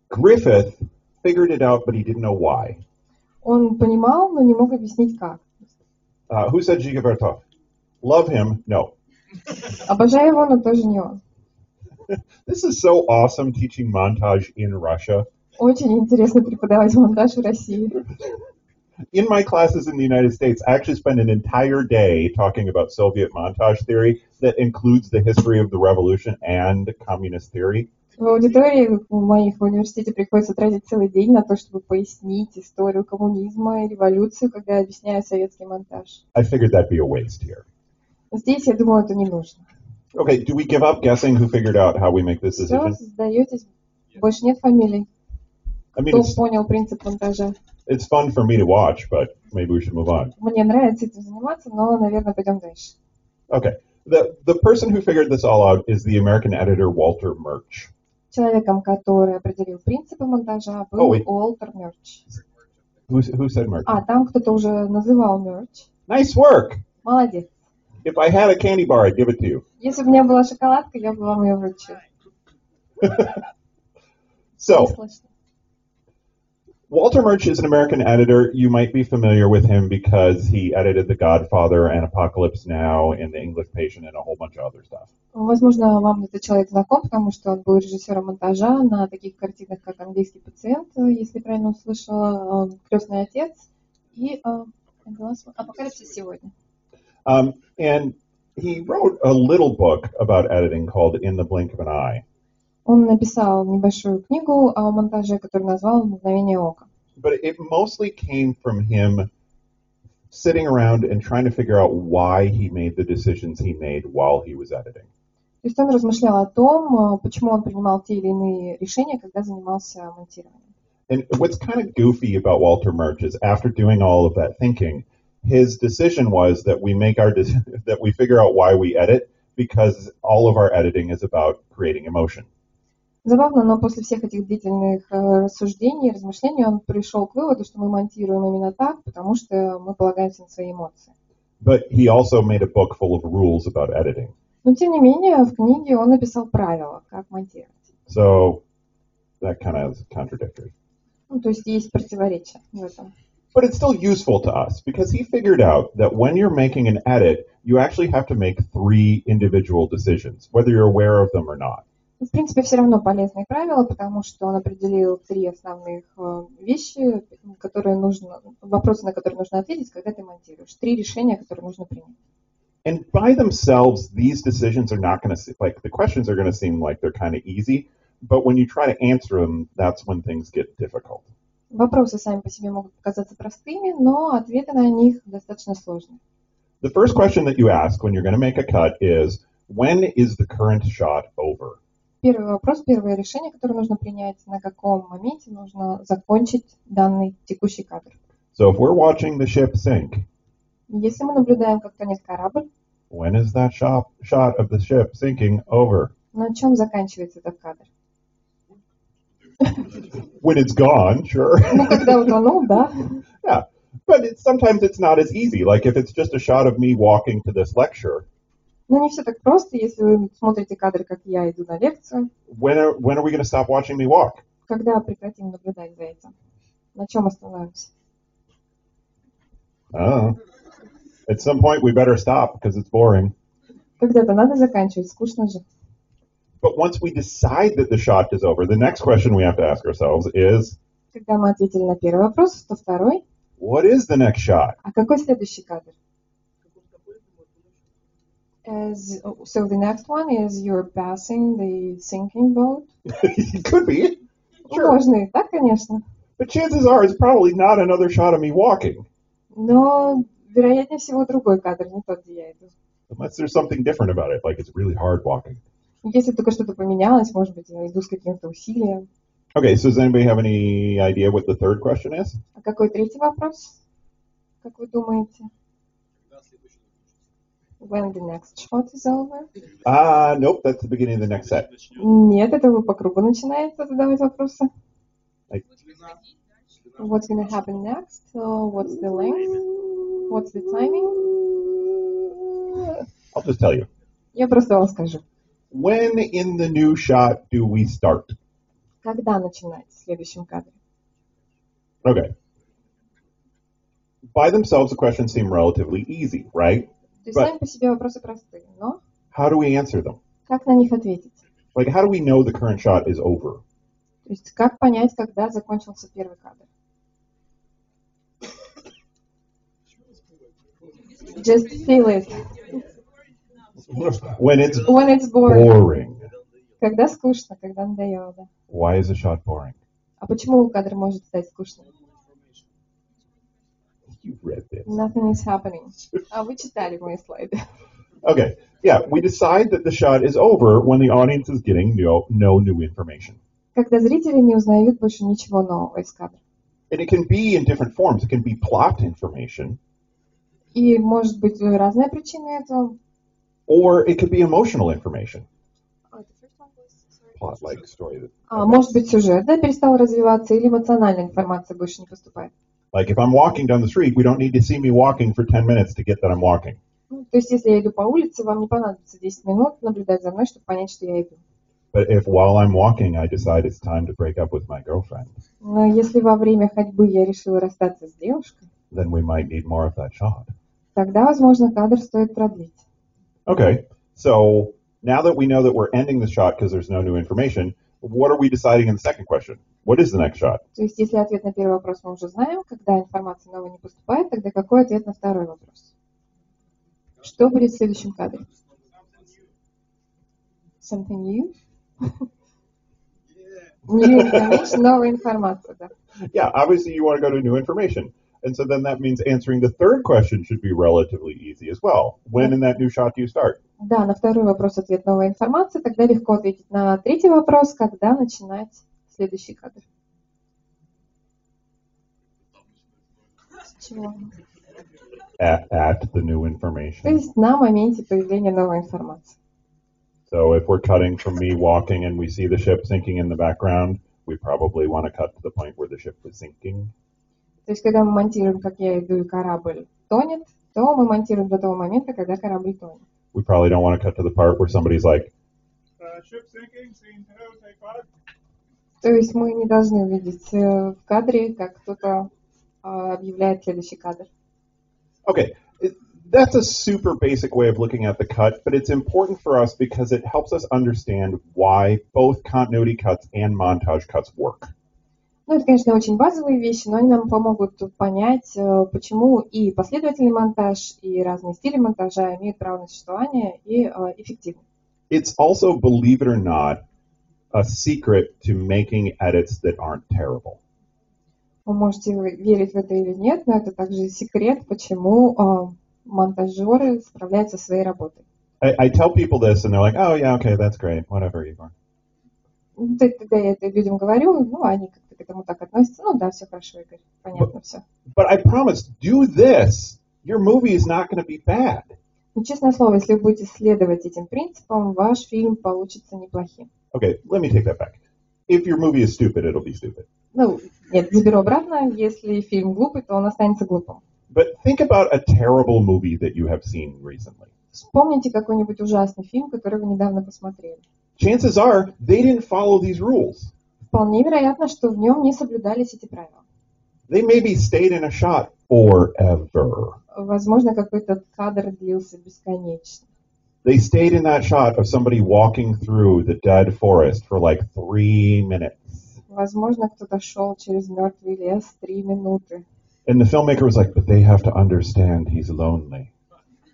Griffith figured it out, but he didn't know why. Он понимал, но не мог объяснить как. Who said Giga Vertov? Love him? No. Обожаю его, но тоже не он. This is so awesome teaching montage in Russia. Очень интересно преподавать монтаж в России. In my classes in the United States, I actually spend an entire day talking about Soviet montage theory that includes the history of the revolution and communist theory. В аудитории у моих в университете приходится тратить целый день на то, чтобы пояснить историю коммунизма и революцию, когда я объясняю советский монтаж. I figured that'd be a waste here. Здесь, я думаю, это не нужно. Okay, do we give up guessing who figured out how we make this Все, decision? сдаетесь. Больше нет фамилий. I mean, Кто it's, понял принцип монтажа? it's fun for me to watch, but maybe we should move on. Мне нравится этим заниматься, но, наверное, пойдем дальше. Okay, the person who figured this all out is the American editor Walter Murch. Человеком, который определил принципы монтажа, был Уолтер Мёрч. Who said Murch? А, там кто-то уже называл Мёрч. Nice work! Молодец. If I had a candy bar, I'd give it to you. Если бы у меня была шоколадка, я бы вам ее вручила. So, Не слышно. Walter Murch is an American editor. You might be familiar with him because he edited The Godfather and Apocalypse Now and The English Patient and a whole bunch of other stuff. Возможно, вам этот человек знаком, потому что он был режиссером монтажа на таких картинах, как «Английский пациент», если правильно услышала, «Крестный отец» и «Апокалипсис сегодня». And he wrote a little book about editing called In the Blink of an Eye. Он написал небольшую книгу о монтаже, которую назвал «Мгновение ока». But it mostly came from him sitting around and trying to figure out why he made the decisions he made while he was editing. То есть он размышлял о том, почему он принимал те или иные решения, когда занимался монтированием. And what's kind of goofy about Walter Murch is after doing all of that thinking, his decision was that that we figure out why we edit because all of our editing is about creating emotion. Забавно, но после всех этих длительных рассуждений, размышлений он пришел к выводу, что мы монтируем именно так, потому что мы полагаемся на свои эмоции. But he also made a book full of rules about editing. Но тем не менее, в книге он написал правила, как монтировать. So that kind of is contradictory. Ну, то есть есть противоречия в этом. But it's still useful to us because he figured out that when you're making an edit, you actually have to make 3 individual decisions, whether you're aware of them or not. В принципе, все равно полезные правила, потому что он определил 3 основных вещи, вопросы, на которые нужно ответить, когда ты монтируешь. 3 решения, которые нужно принять. And by themselves, these decisions are not going to, like, the questions are going to seem like they're kind of easy, but when you try to answer them, that's when things get difficult. Вопросы сами по себе могут показаться простыми, но ответы на них достаточно сложные. The first question that you ask when you're going to make a cut is, when is the current shot over? Первый вопрос, первое решение, которое нужно принять, на каком моменте нужно закончить данный текущий кадр. So if we're watching the ship sink, Если мы наблюдаем, как тонет корабль, when is that shot of the ship sinking over? на чем заканчивается этот кадр? When it's gone, sure. Ну, когда утонул, да. Yeah, but sometimes it's not as easy. Like if it's just a shot of me walking to this lecture, Но не все так просто, если вы смотрите кадры, как я иду на лекцию. when are we going to stop watching me walk? Когда прекратим наблюдать за этим? На чем остановимся? At some point we better stop because it's boring. Когда-то надо заканчивать, скучно же. But once we decide that the shot is over, the next question we have to ask ourselves is, Когда мы ответили на первый вопрос, то второй. what is the next shot? А какой следующий кадр? So the next one is you're passing the sinking boat. It could be. Sure. Можно и так, конечно. But chances are it's probably not another shot of me walking. Но, вероятнее всего, другой кадр, не тот, где я иду. Unless there's something different about it, like it's really hard walking. Если только что-то поменялось, может быть, я иду с каким-то усилием. Okay, so does anybody have any idea what the third question is? А какой третий вопрос? Как вы думаете? When the next shot is over? Nope, that's the beginning of the next set. Нет, это вы по кругу начинаете задавать вопросы. Like, What's going to happen next? What's the length? What's the timing? I'll just tell you. Я просто вам скажу. When in the new shot do we start? Когда начинать в следующем кадре? Okay. By themselves, the questions seem relatively easy, right? То есть сами по себе вопросы простые, но How do we answer them? как на них ответить? Like, how do we know the current shot is over? То есть как понять, когда закончился первый кадр? Just feel it. When it's When it's boring. boring. Когда скучно, когда надоело, да. Why is a shot boring? А почему кадр может стать скучным? You've read this. Nothing is happening. А вы читали мои слайды. Okay, yeah, we decide that the shot is over when the audience is getting no new information. Когда зрители не узнают больше ничего нового из кадра. And it can be in different forms. It can be plot information, И может быть разные причины этого. or it could be emotional information. Plot, like story. Может быть сюжет, да, перестал развиваться, или эмоциональная информация больше не поступает. Like if I'm walking down the street, we don't need to see me walking for 10 minutes to get that I'm walking. То есть если я иду по улице, вам не понадобится 10 минут наблюдать за мной, чтобы понять, что я иду. But if while I'm walking I decide it's time to break up with my girlfriend, Но если во время ходьбы я решила расстаться с девушкой, then we might need more of that shot. тогда, возможно, кадр стоит продлить. Okay, so now that we know that we're ending the shot because there's no new information, what are we deciding in the second question? What is the next shot? То есть, если ответ на первый вопрос мы уже знаем, когда информация новая не поступает, тогда какой ответ на второй вопрос? Что будет в следующем кадре? Something new? New information, новая информация, да. Yeah, obviously you want to go to new information. And so then that means answering the third question should be relatively easy as well. When in that new shot do you start? Да, на второй вопрос ответ новая информация, тогда легко ответить на третий вопрос, когда начинать следующий кадр. С чего? At the new То information. есть на моменте появления новой информации. So if we're cutting from me walking and we see the ship sinking in the background, we probably want to cut to the point where the ship is sinking. То есть когда мы монтируем, как я иду, и корабль тонет, то мы монтируем до того момента, когда корабль тонет. We probably don't want to cut to the part where somebody's like, Ship sinking, scene 2, take 5. То есть мы не должны увидеть в кадре, как кто-то объявляет следующий кадр. okay, that's a super basic way of looking at the cut, but it's important for us because it helps us understand why both continuity cuts and montage cuts work. Ну, это, конечно, очень базовые вещи, но они нам помогут понять, почему и последовательный монтаж, и разные стили монтажа имеют право на существование и эффективны. It's also, believe it or not, a secret to making edits that aren't terrible. Вы можете верить в это или нет, но это также секрет, почему монтажеры справляются со своей работой. I tell people this and they're like, oh yeah, okay, that's great, whatever, Igor. Когда я это людям говорю, ну, они как-то к этому так относятся. Ну да, все хорошо, Игорь, понятно все. But I promise, do this, your movie is not going to be bad. Но, честное слово, если вы будете следовать этим принципам, ваш фильм получится неплохим. Okay, let me take that back. If your movie is stupid, it'll be stupid. Ну, нет, заберу обратно. Если фильм глупый, то он останется глупым. But think about a terrible movie that you have seen recently. Вспомните какой-нибудь ужасный фильм, который вы недавно посмотрели. Chances are they didn't follow these rules. Вполне вероятно, что в нем не соблюдались эти правила. They maybe stayed in a shot forever. Возможно, какой-то кадр длился бесконечно. They stayed in that shot of somebody walking through the dead forest for like 3 minutes. Возможно, кто-то шел через мертвый лес 3 минуты. And the filmmaker was like, but they have to understand he's lonely.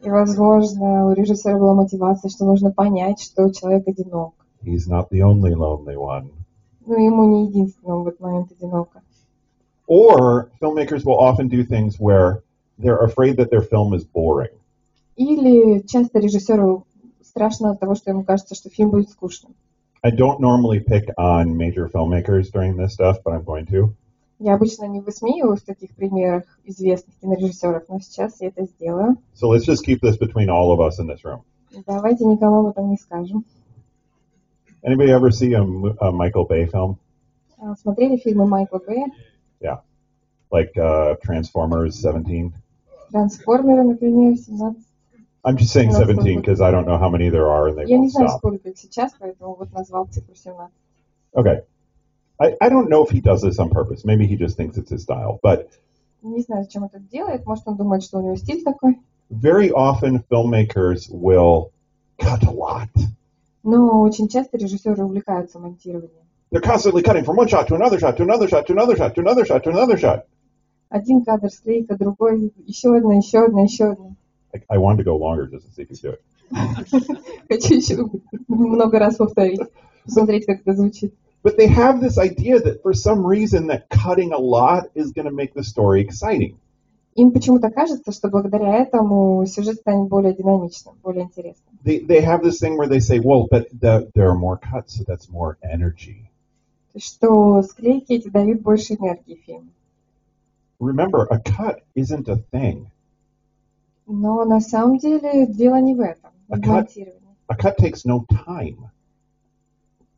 И, возможно, у режиссера была мотивация, что нужно понять, что человек одинок. He's not the only lonely one. Ну, ему не единственному в этот момент одиноко. Or filmmakers will often do things where they're afraid that their film is boring. Или часто режиссеру страшно от того, что ему кажется, что фильм будет скучным. I don't normally pick on major filmmakers during this stuff, but I'm going to. Я обычно не высмеиваю в таких примерах известных кинорежиссеров, но сейчас я это сделаю. So let's just keep this between all of us in this room. Давайте никому об этом не скажем. Anybody ever see a Michael Bay film? Смотрели фильмы Майкла Бэя? Yeah. Like Transformers 17? Трансформеры, например, 17. I'm just saying 17 because I don't know how many there are and they Я не won't знаю, stop. сколько их сейчас, поэтому вот назвал цифру 17. Okay. I don't know if he does this on purpose. Maybe he just thinks it's his style. But Не знаю, зачем он это делает. Может, он думает, что у него стиль такой. very often filmmakers will cut a lot. Но очень часто режиссеры увлекаются монтированием. They're constantly cutting from one shot to another shot to another shot to another shot to another shot to another shot. Один кадр, склейка, другой, еще одна, еще одна, еще одна. I wanted to go longer just to see if you do it. Хочу еще много раз повторить, посмотреть, как это звучит. But they have this idea that for some reason that cutting a lot is going to make the story exciting. Им почему-то кажется, что благодаря этому сюжет станет более динамичным, более интересным. They have this thing where they say, well, but there are more cuts, so that's more energy. Что склейки эти дают больше энергии фильму. Remember, a cut isn't a thing. Но на самом деле дело не в этом, в монтировании. A cut takes no time.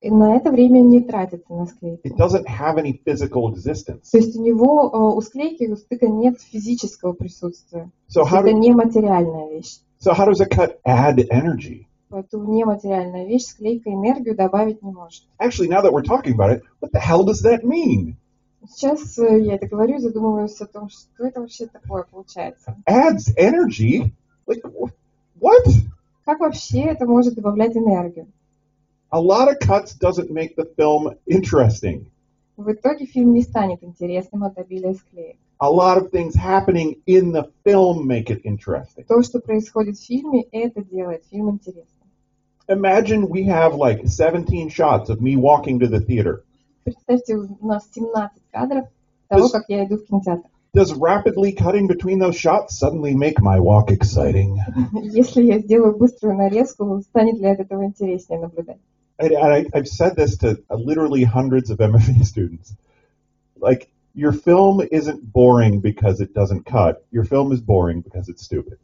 И на это время не тратится на склейку. It doesn't have any physical existence. То есть у него, у склейки, у стыка нет физического присутствия. So Это не материальная вещь. how does a cut add energy? Поэтому нематериальная вещь, склейка, энергию добавить не может. Actually, now that we're talking about it, what the hell does that mean? Сейчас я это говорю и задумываюсь о том, что это вообще такое получается. Adds energy? Like, what? Как вообще это может добавлять энергию? A lot of cuts doesn't make the film interesting. В итоге фильм не станет интересным от обилия склеек. A lot of things happening in the film make it interesting. То, что происходит в фильме, это делает фильм интересным. Imagine we have like 17 shots of me walking to the theater. Представьте, у нас 17 кадров того, как я иду в кинотеатр. Does rapidly cutting between those shots suddenly make my walk exciting? Если я сделаю быструю нарезку, станет ли от этого интереснее наблюдать? I've said this to literally hundreds of MFA students. Like, your film isn't boring because it doesn't cut. Your film is boring because it's stupid.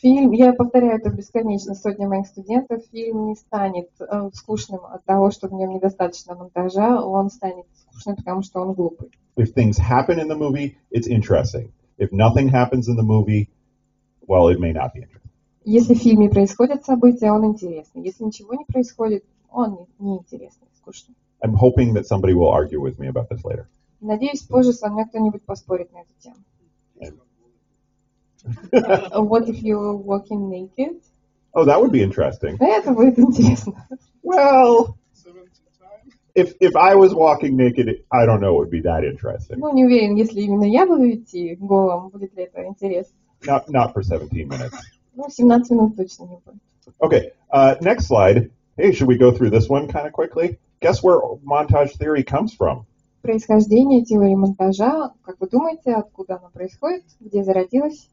Фильм, я повторяю это бесконечно сотни моих студентов, фильм не станет скучным от того, что в нем недостаточно монтажа, он станет скучным, потому что он глупый. If things happen in the movie, it's interesting. If nothing happens in the movie, well, it may not be interesting. Если в фильме происходят события, он интересный. Если ничего не происходит, он неинтересный, скучный. I'm hoping that somebody will argue with me about this later. Надеюсь, позже со мной кто-нибудь поспорит на эту тему. What if you're walking naked? Oh, that would be interesting. Это будет интересно. Well, if I was walking naked, I don't know it would be that interesting. Ну, не уверен, если именно я буду идти голым, будет ли это интересно. Not for 17 minutes. Ну, 17 минут точно не будет. Okay, next slide. Hey, should we go through this one kind of quickly? Guess where montage theory comes from? Происхождение теории монтажа, как вы думаете, откуда оно происходит, где зародилась?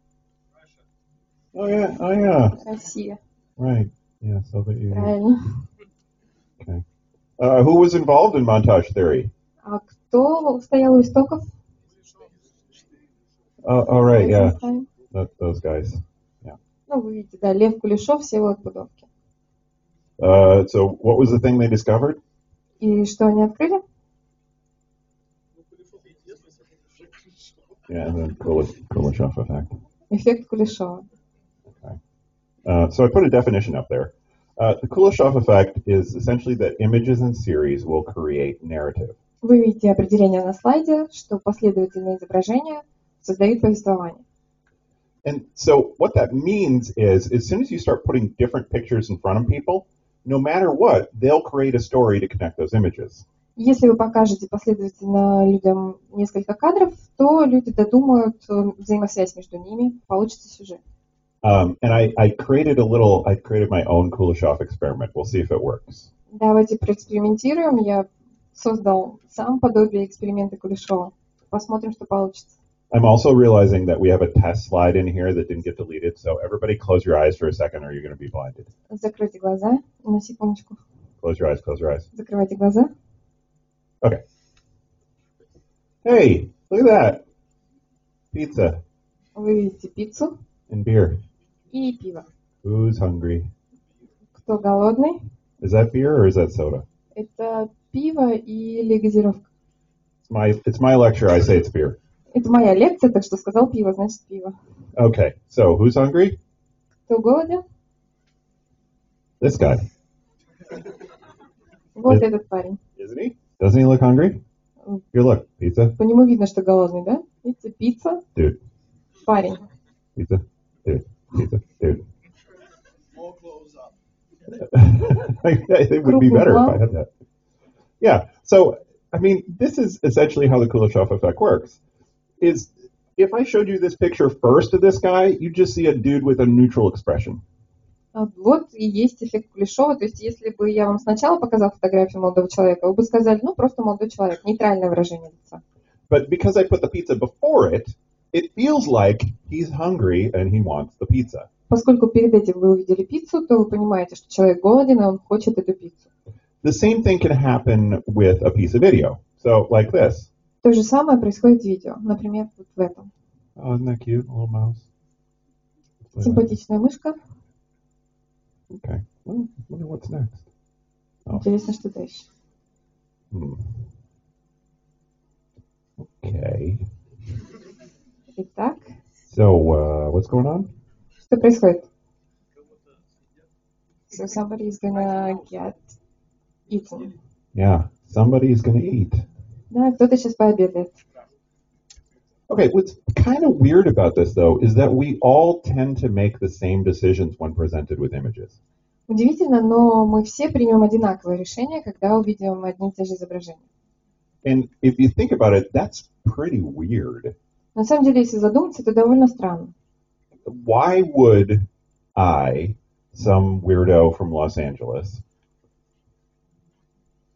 Oh yeah. Россия. Right. Yeah, Soviet Union. Правильно. Okay. Who was involved in montage theory? А кто стоял у истоков? All right, yeah. Знаем. Those guys. Yeah. Ну, вы видите, да, Лев Кулешов, Всеволод Пудовкин. So what was the thing they discovered? И что они открыли? Yeah, and then Kuleshov effect. Эффект Кулешова. So I put a definition up there. The Kuleshov effect is essentially that images in series will create narrative. Вы видите определение на слайде, что последовательные изображения создают повествование. And so what that means is, as soon as you start putting different pictures in front of people, no matter what, they'll create a story to connect those images. Если вы покажете последовательно людям несколько кадров, то люди додумают взаимосвязь между ними, получится сюжет. And I created my own Kuleshov experiment. We'll see if it works. Давайте проэкспериментируем. Я создал сам подобие эксперимента Кулешова. Посмотрим, что получится. I'm also realizing that we have a test slide in here that didn't get deleted, so everybody close your eyes for a second or you're going to be blinded. Закройте глаза на секундочку. Close your eyes. Закрывайте глаза. Okay. Hey, look at that. Pizza Вы видите пиццу and beer. и пиво. Who's hungry? Кто голодный? Is that beer or is that soda? Это пиво или газировка. It's my lecture. I say it's beer. Это моя лекция, так что сказал пиво, значит пиво. Okay, so who's hungry? Кто голоден? This guy. Вот этот парень. Isn't he? Doesn't he look hungry? Here, look. Pizza. По нему видно, что голодный, да? Видите, пицца, Dude. парень. Pizza. Dude. Pizza. Dude. More close up. It would be better if I had that. Yeah. So, I mean, this is essentially how the Kuleshov effect works. Is if I showed you this picture first of this guy, you just see a dude with a neutral expression. Вот и есть эффект Кулешова. То есть, если бы я вам сначала показал фотографию молодого человека, вы бы сказали, ну, просто молодой человек, нейтральное выражение лица. But because I put the pizza before it, it feels like he's hungry and he wants the pizza. Поскольку перед этим вы увидели пиццу, то вы понимаете, что человек голоден, и он хочет эту пиццу. The same thing can happen with a piece of video. So, like this. То же самое происходит в видео. Например, вот в этом. Oh, isn't that cute? A little mouse. Симпатичная мышка. Okay. Well, I wonder what's next. Oh. Интересно, что дальше. Okay. Итак, So, what's going on? что происходит? So somebody is gonna get eaten. Yeah, somebody's going to eat. Да, кто-то сейчас пообедает. Okay, what's kind of weird about this, though, is that we all tend to make the same decisions when presented with images. Удивительно, но мы все примем одинаковое решение, когда увидим одни и те же изображения. And if you think about it, that's pretty weird. На самом деле, если задуматься, это довольно странно. Why would I, some weirdo from Los Angeles,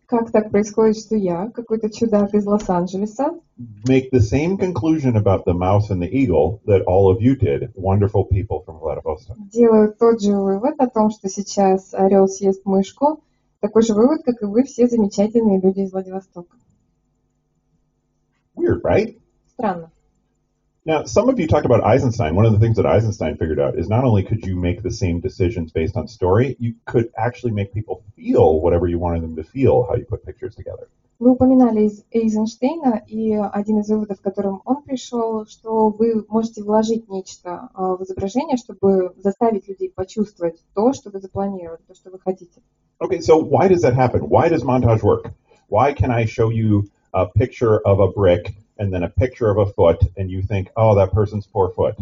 Как так происходит, что я, какой-то чудак из Лос-Анджелеса, make the same conclusion about the mouse and the eagle that all of you did, wonderful people from Vladivostok? делаю тот же вывод о том, что сейчас орел съест мышку, такой же вывод, как и вы, все замечательные люди из Владивостока. Weird, right? Странно. Now, some of you talked about Eisenstein. One of the things that Eisenstein figured out is not only could you make the same decisions based on story, you could actually make people feel whatever you wanted them to feel, how you put pictures together. Вы упоминали Эйзенштейна, и один из выводов, к которым он пришел, что вы можете вложить нечто в изображение, чтобы заставить людей почувствовать то, что вы запланировали, то, что вы хотите. Okay, so why does that happen? Why does montage work? Why can I show you a picture of a brick and then a picture of a foot, and you think, oh, that person's poor foot?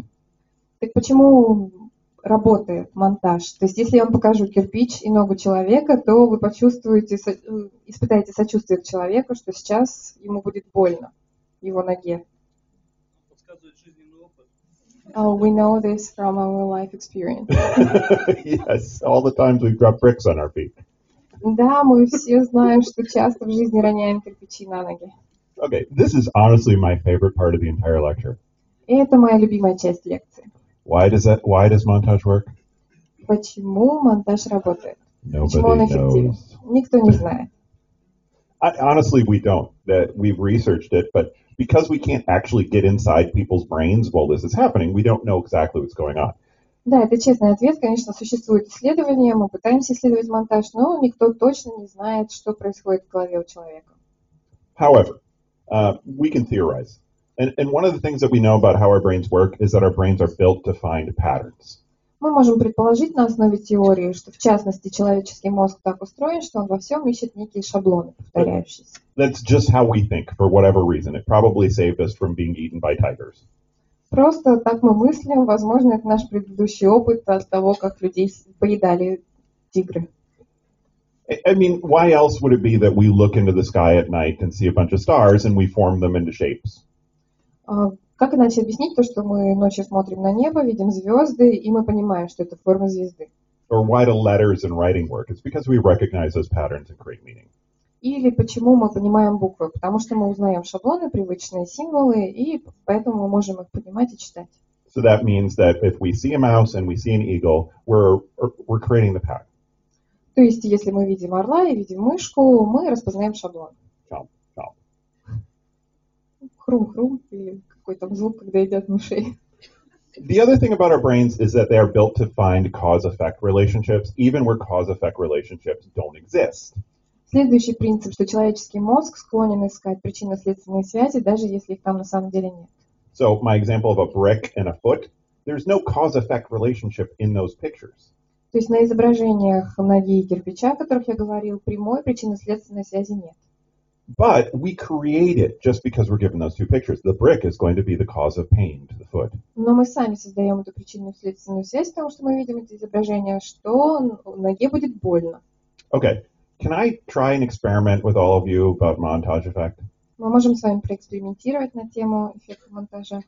Так почему работает монтаж? То есть, если я вам покажу кирпич и ногу человека, то вы почувствуете, испытаете сочувствие к человеку, что сейчас ему будет больно в его ноге. Подсказывает жизненный опыт. We know this from our life experience. Yes, all the times we've dropped bricks on our feet. Да, мы все знаем, что часто в жизни роняем кирпичи на ноги. Okay, this is honestly my favorite part of the entire lecture. И это моя любимая часть лекции. Why does montage work? Почему монтаж работает? Почему он Nobody эффективен? knows. Никто не знает. Honestly, we don't. That we've researched it, but because we can't actually get inside people's brains while this is happening, we don't know exactly what's going on. Да, это честный ответ. Конечно, существует исследование, мы пытаемся исследовать монтаж, но никто точно не знает, что происходит в голове у человека. However, we can theorize. And one of the things that we know about how our brains work is that our brains are built to find patterns. Мы можем предположить на основе теории, что в частности человеческий мозг так устроен, что он во всем ищет некие шаблоны, повторяющиеся. That's just how we think, for whatever reason. It probably saved us from being eaten by tigers. Просто так мы мыслим, возможно, это наш предыдущий опыт от того, как людей поедали тигры. I mean, why else would it be that we look into the sky at night and see a bunch of stars and we form them into shapes? Как иначе объяснить то, что мы ночью смотрим на небо, видим звезды, и мы понимаем, что это форма звезды? Or why do letters and writing work? It's because we recognize those patterns and create meaning. Или почему мы понимаем буквы? Потому что мы узнаем шаблоны, привычные символы, и поэтому мы можем их понимать и читать. So that means that if we see a mouse and we see an eagle, we're creating the pattern. То есть, если мы видим орла и видим мышку, мы распознаем шаблон. Chomp, chomp. Хрум-хрум, или какой там звук, когда едят мышей. The other thing about our brains is that they are built to find cause-effect relationships, even where cause-effect relationships don't exist. Следующий принцип, что человеческий мозг склонен искать причинно-следственные связи, даже если их там на самом деле нет. So my example of a brick and a foot, there's no cause-effect relationship in those pictures. То есть на изображениях ноги и кирпича, о которых я говорил, прямой причинно-следственной связи нет. But we create it just because we're given those two pictures. The brick is going to be the cause of pain to the foot. Но мы сами создаем эту причинно-следственную связь, потому что мы видим эти изображения, что ноге будет больно. Okay, can I try an experiment with all of you about montage effect? Мы можем с вами проэкспериментировать на тему эффекта монтажа.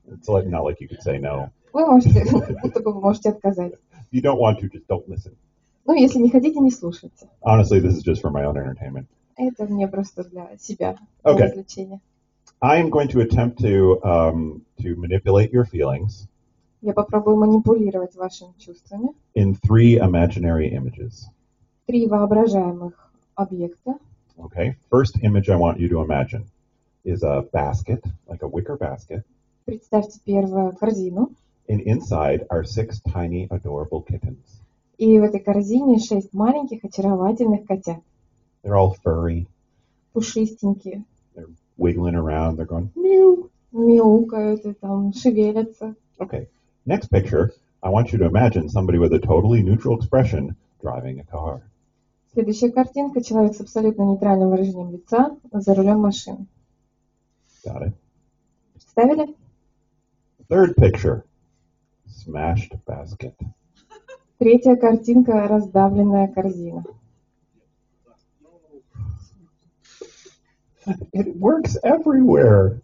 It's like, not like you could say no. Вы можете, будто бы вы можете отказать. If you don't want to, just don't listen. Ну, если не хотите, не слушайте. Honestly, this is just for my own entertainment. Это мне просто для себя, Okay. для развлечения. I am going to attempt to manipulate your feelings Я попробую манипулировать вашими чувствами. in 3 imaginary images. 3 воображаемых объекта. Okay, first image I want you to imagine is a basket, like a wicker basket, Представьте первую корзину. and inside are 6 tiny, adorable kittens. И в этой корзине 6 маленьких очаровательных котят. They're all furry, Пушистенькие. they're wiggling around, they're going, Мяу. Мяукают и там шевелятся. okay. Next picture, I want you to imagine somebody with a totally neutral expression driving a car. Следующая картинка. Человек с абсолютно нейтральным выражением лица за рулем машины. Got it? Представили? Third picture. Smashed basket. Третья картинка. Раздавленная корзина. It works everywhere.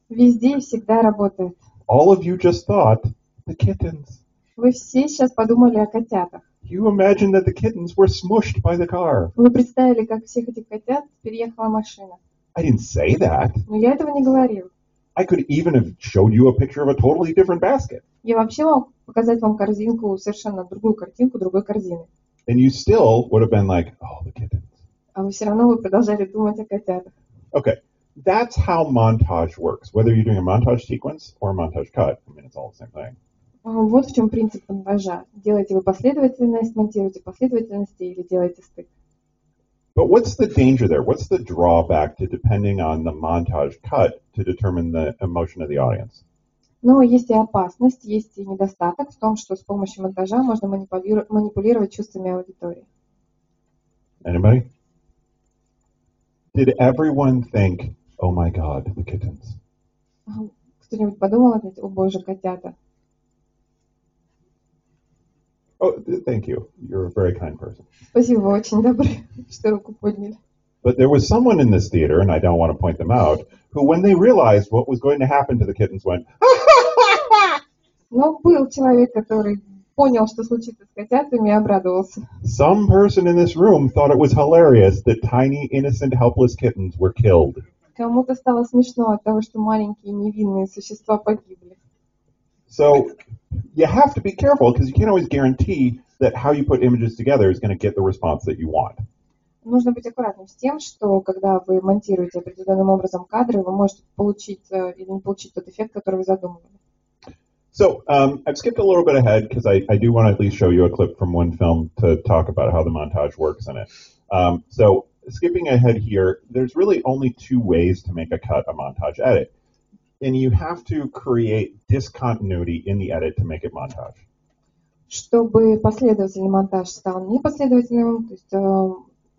Везде и всегда работает. All of you just thought the kittens. Вы все сейчас подумали о котятах. You imagine that the kittens were smushed by the car. Вы представили, как всех этих котят переехала машина. I didn't say that. Но я этого не говорил. I could even have showed you a picture of a totally different basket. Я вообще мог показать вам картинку, совершенно другую картинку другой корзины. And you still would have been like, oh, the kittens. А вы все равно вы продолжали думать о котятах. Okay, that's how montage works. Whether you're doing a montage sequence or a montage cut, I mean, it's all the same thing. Вот в чем принцип монтажа. Делаете вы последовательность, монтируете последовательности или делаете стык. But what's the danger there? What's the drawback to depending on the montage cut to determine the emotion of the audience? Но есть и опасность, есть и недостаток в том, что с помощью монтажа можно манипулировать чувствами аудитории. Anybody? Did everyone think, oh my God, the kittens? Кто-нибудь подумал опять, о боже, котята? Oh, thank you. You're a very kind person. Спасибо, вы очень добры, что руку подняли. But there was someone in this theater, and I don't want to point them out, who when they realized what was going to happen to the kittens went, Но был человек, который понял, что случится с котятами, и обрадовался. some person in this room thought it was hilarious that tiny, innocent, helpless kittens were killed. Кому-то стало смешно от того, что маленькие невинные существа погибли. So you have to be careful because you can't always guarantee that how you put images together is going to get the response that you want. Нужно быть аккуратным с тем, что когда вы монтируете определенным образом кадры, вы можете получить или не получить тот эффект, который вы задумывали. So I've skipped a little bit ahead because I do want to at least show you a clip from one film to talk about how the montage works in it. So skipping ahead here, there's really only two ways to make a cut, a montage edit. And you have to create discontinuity in the edit to make it montage. Чтобы последовательный монтаж стал непоследовательным, то есть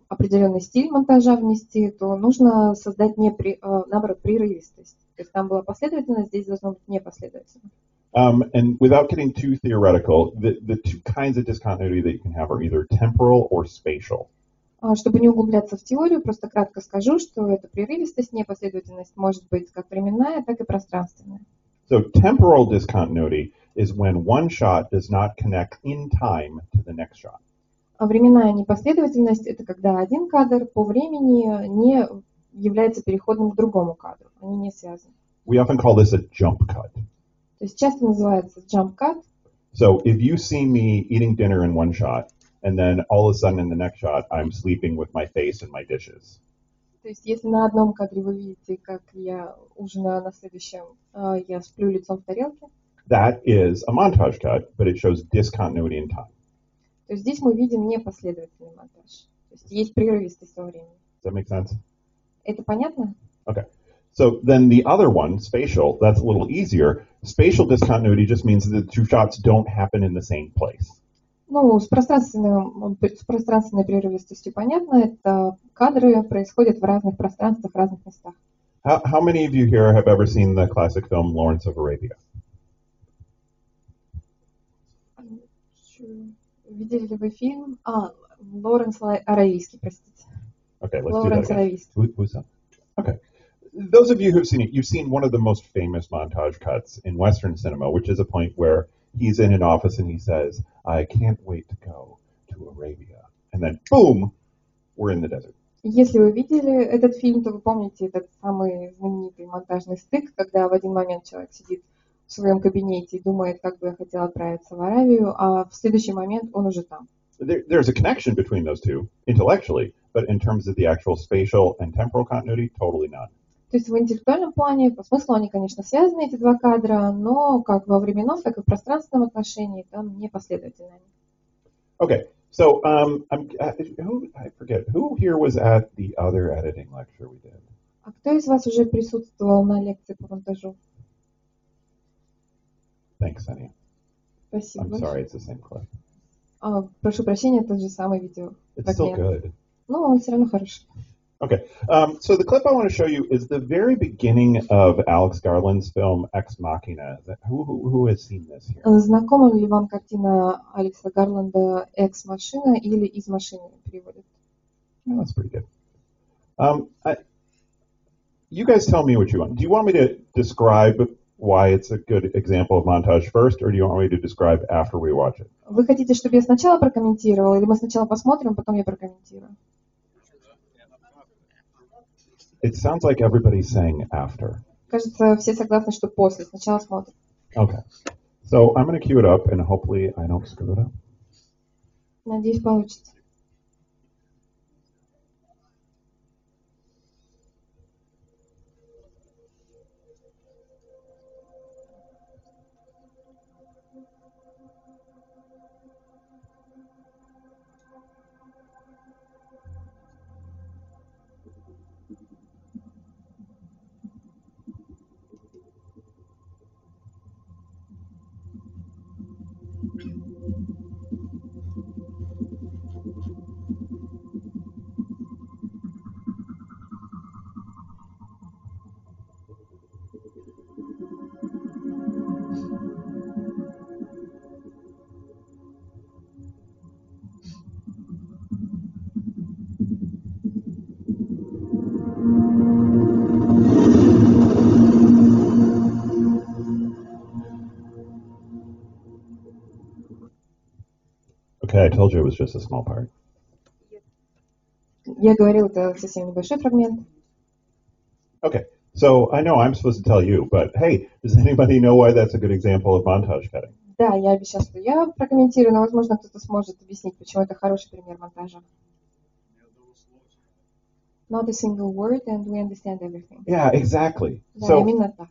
определенный стиль монтажа внести, то нужно создать наоборот, прерывистость. То есть там была последовательность, здесь должно быть непоследовательно. And without getting too theoretical, the two kinds of discontinuity that you can have are either temporal or spatial. Чтобы не углубляться в теорию, просто кратко скажу, что эта прерывистость, непоследовательность может быть как временная, так и пространственная. So temporal discontinuity is when one shot does not connect in time to the next shot. А временная непоследовательность – это когда один кадр по времени не является переходом к другому кадру. Они не связаны. We often call this a jump cut. То есть часто называется jump cut. So if you see me eating dinner in one shot, and then all of a sudden in the next shot, I'm sleeping with my face in my dishes. То есть если на одном кадре вы видите, как я ужинаю, а на следующем я сплю лицом в тарелке, That is a montage cut, but it shows discontinuity in time. то есть здесь мы видим непоследовательный монтаж. То есть есть прерывистость во времени. Does that make sense? Это понятно? Okay. So then the other one, spatial, that's a little easier. Spatial discontinuity just means that the two shots don't happen in the same place. Ну, с пространственной прерывистостью понятно. Это кадры происходят в разных пространствах, в разных местах. How many of you here have ever seen the classic film Lawrence of Arabia? Видели ли вы фильм? Лоренс Аравийский, простите. Okay, let's do that Лоренс again. Аравийский. Who's that? Okay. Those of you who've seen it, you've seen one of the most famous montage cuts in Western cinema, which is a point where he's in an office and he says, I can't wait to go to Arabia. And then, boom, we're in the desert. Если вы видели этот фильм, то вы помните этот самый знаменитый монтажный стык, когда в один момент человек сидит в своем кабинете и думает, как бы я хотел отправиться в Аравию, а в следующий момент он уже там. There's a connection between those two intellectually, but in terms of the actual spatial and temporal continuity, totally none. То есть в интеллектуальном плане, по смыслу они, конечно, связаны, эти два кадра, но как во временном, так и в пространственном отношении там непоследовательно. Okay, so I forget, who here was at the other editing lecture we did? А кто из вас уже присутствовал на лекции по монтажу? Thanks, Sonia. Спасибо I'm большое. sorry, it's the same clip. Прошу прощения, тот же самый видео. It's still good. Но он все равно хороший. Okay, so the clip I want to show you is the very beginning of Alex Garland's film Ex Machina. Who has seen this here? Знакома ли вам картина Алекса Гарланда «Экс машина» или «Из машины» переводят? Oh, that's pretty good. You guys tell me what you want. Do you want me to describe why it's a good example of montage first, or do you want me to describe after we watch it? Вы хотите, чтобы я сначала прокомментировала, или мы сначала посмотрим, потом я прокомментирую? It sounds like everybody's saying after. Кажется, все согласны, что после. Сначала смотрим. Okay. So I'm going to cue it up, and hopefully I don't screw it up. Надеюсь, получится. Okay, I told you it was just a small part. Я говорил, это совсем небольшой фрагмент. Okay, so I know I'm supposed to tell you, but hey, does anybody know why that's a good example of montage cutting? Да, я обещала, что я прокомментирую, но, возможно, кто-то сможет объяснить, почему это хороший пример монтажа. Not a single word, and we understand everything. Yeah, exactly. Да, So, именно так.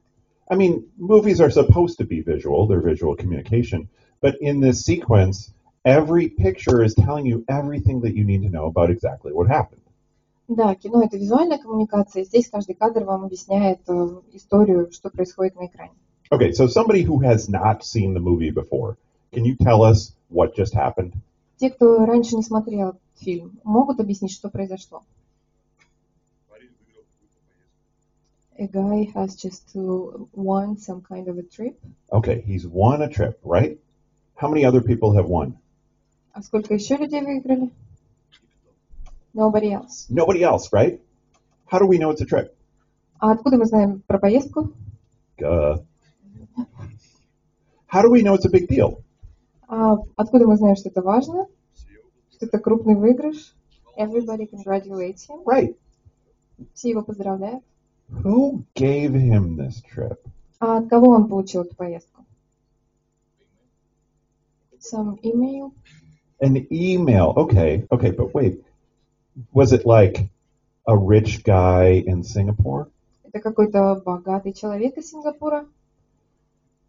I mean, movies are supposed to be visual, they're visual communication, but in this sequence, every picture is telling you everything that you need to know about exactly what happened. Да, кино — это визуальная коммуникация. Здесь каждый кадр вам объясняет историю, что происходит на экране. Okay, so somebody who has not seen the movie before, can you tell us what just happened? Те, кто раньше не смотрел фильм, могут объяснить, что произошло? A guy has just won some kind of a trip. Okay, he's won a trip, right? How many other people have won? А сколько еще людей выиграли? Nobody else. Nobody else, right? How do we know it's a trip? А откуда мы знаем про поездку? How do we know it's a big deal? А откуда мы знаем, что это важно? Что это крупный выигрыш? Everybody congratulates him. Right. Все его поздравляют. Who gave him this trip? А от кого он получил эту поездку? Some email. An email. Okay, but wait. Was it like a rich guy in Singapore? Это какой-то богатый человек из Сингапура?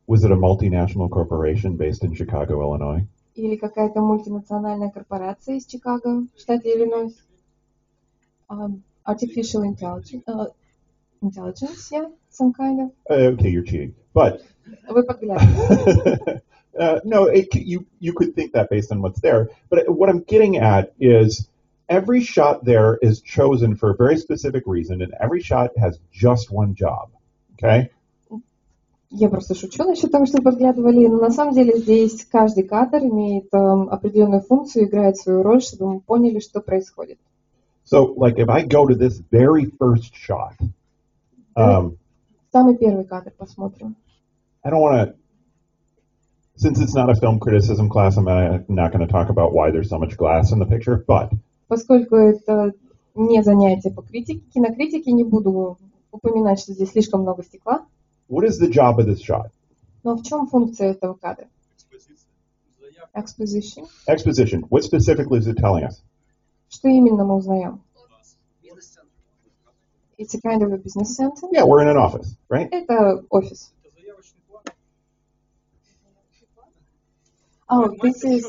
Was it a multinational corporation based in Chicago, Illinois? Или какая-то мультинациональная корпорация из Чикаго, в штате Иллинойс? Artificial intelligence, yeah, some kind of. Okay, you're cheating. But Вы подглядываете. no, you could think that based on what's there. But what I'm getting at is every shot there is chosen for a very specific reason, and every shot has just one job. Okay? Я просто шучу насчет того, что вы подглядывали, но на самом деле здесь каждый кадр имеет определенную функцию, играет свою роль, чтобы мы поняли, что происходит. So, like, if I go to this very first shot, Самый первый кадр посмотрим. I don't want to, since it's not a film criticism class, I'm not going to talk about why there's so much glass in the picture, but Поскольку это не занятие по критике, кинокритике, не буду упоминать, что здесь слишком много стекла. what is the job of this shot? Но в чем функция этого кадра? Exposition. Exposition. What specifically is it telling us? Что именно мы узнаем? It's a kind of a business center. Yeah, we're in an office, right? Это офис. Oh, this is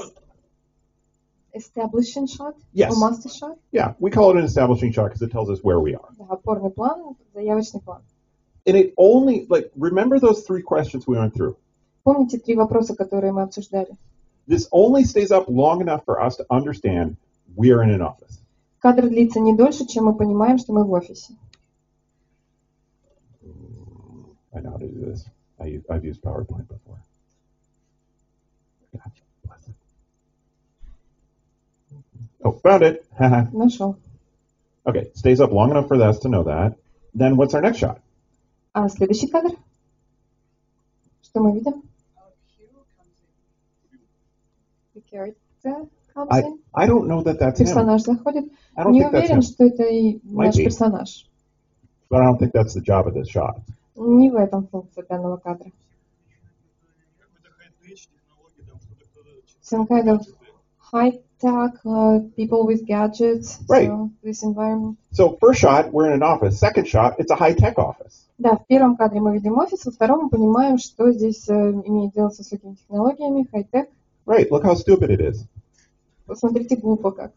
establishing shot? Yes. Or master shot? Yeah, we call it an establishing shot because it tells us where we are. Да, опорный план, заявочный план. And it only, like, remember those three questions we went through? Помните 3 вопроса, которые мы обсуждали? This only stays up long enough for us to understand we are in an office. Кадр длится не дольше, чем мы понимаем, что мы в офисе. I know how to do this. I've used PowerPoint before. Gotcha. Bless it. Oh, found it. Нашел. Okay, stays up long enough for us to know that. Then what's our next shot? А следующий кадр? Что мы видим? The character comes in. I don't know that that's him. Персонаж заходит. I don't Не think that's уверен, him. что это и наш be. персонаж. But I don't think that's the job of this shot. Не в этом функция данного кадра. Some kind of high-tech, people with gadgets, Right. so this environment. So first shot, we're in an office. Second shot, it's a high-tech office. Да, в первом кадре мы видим офис, во втором мы понимаем, что здесь имеет дело с высокими технологиями, хай-тек. Right, look how stupid it is. Посмотрите, глупо как.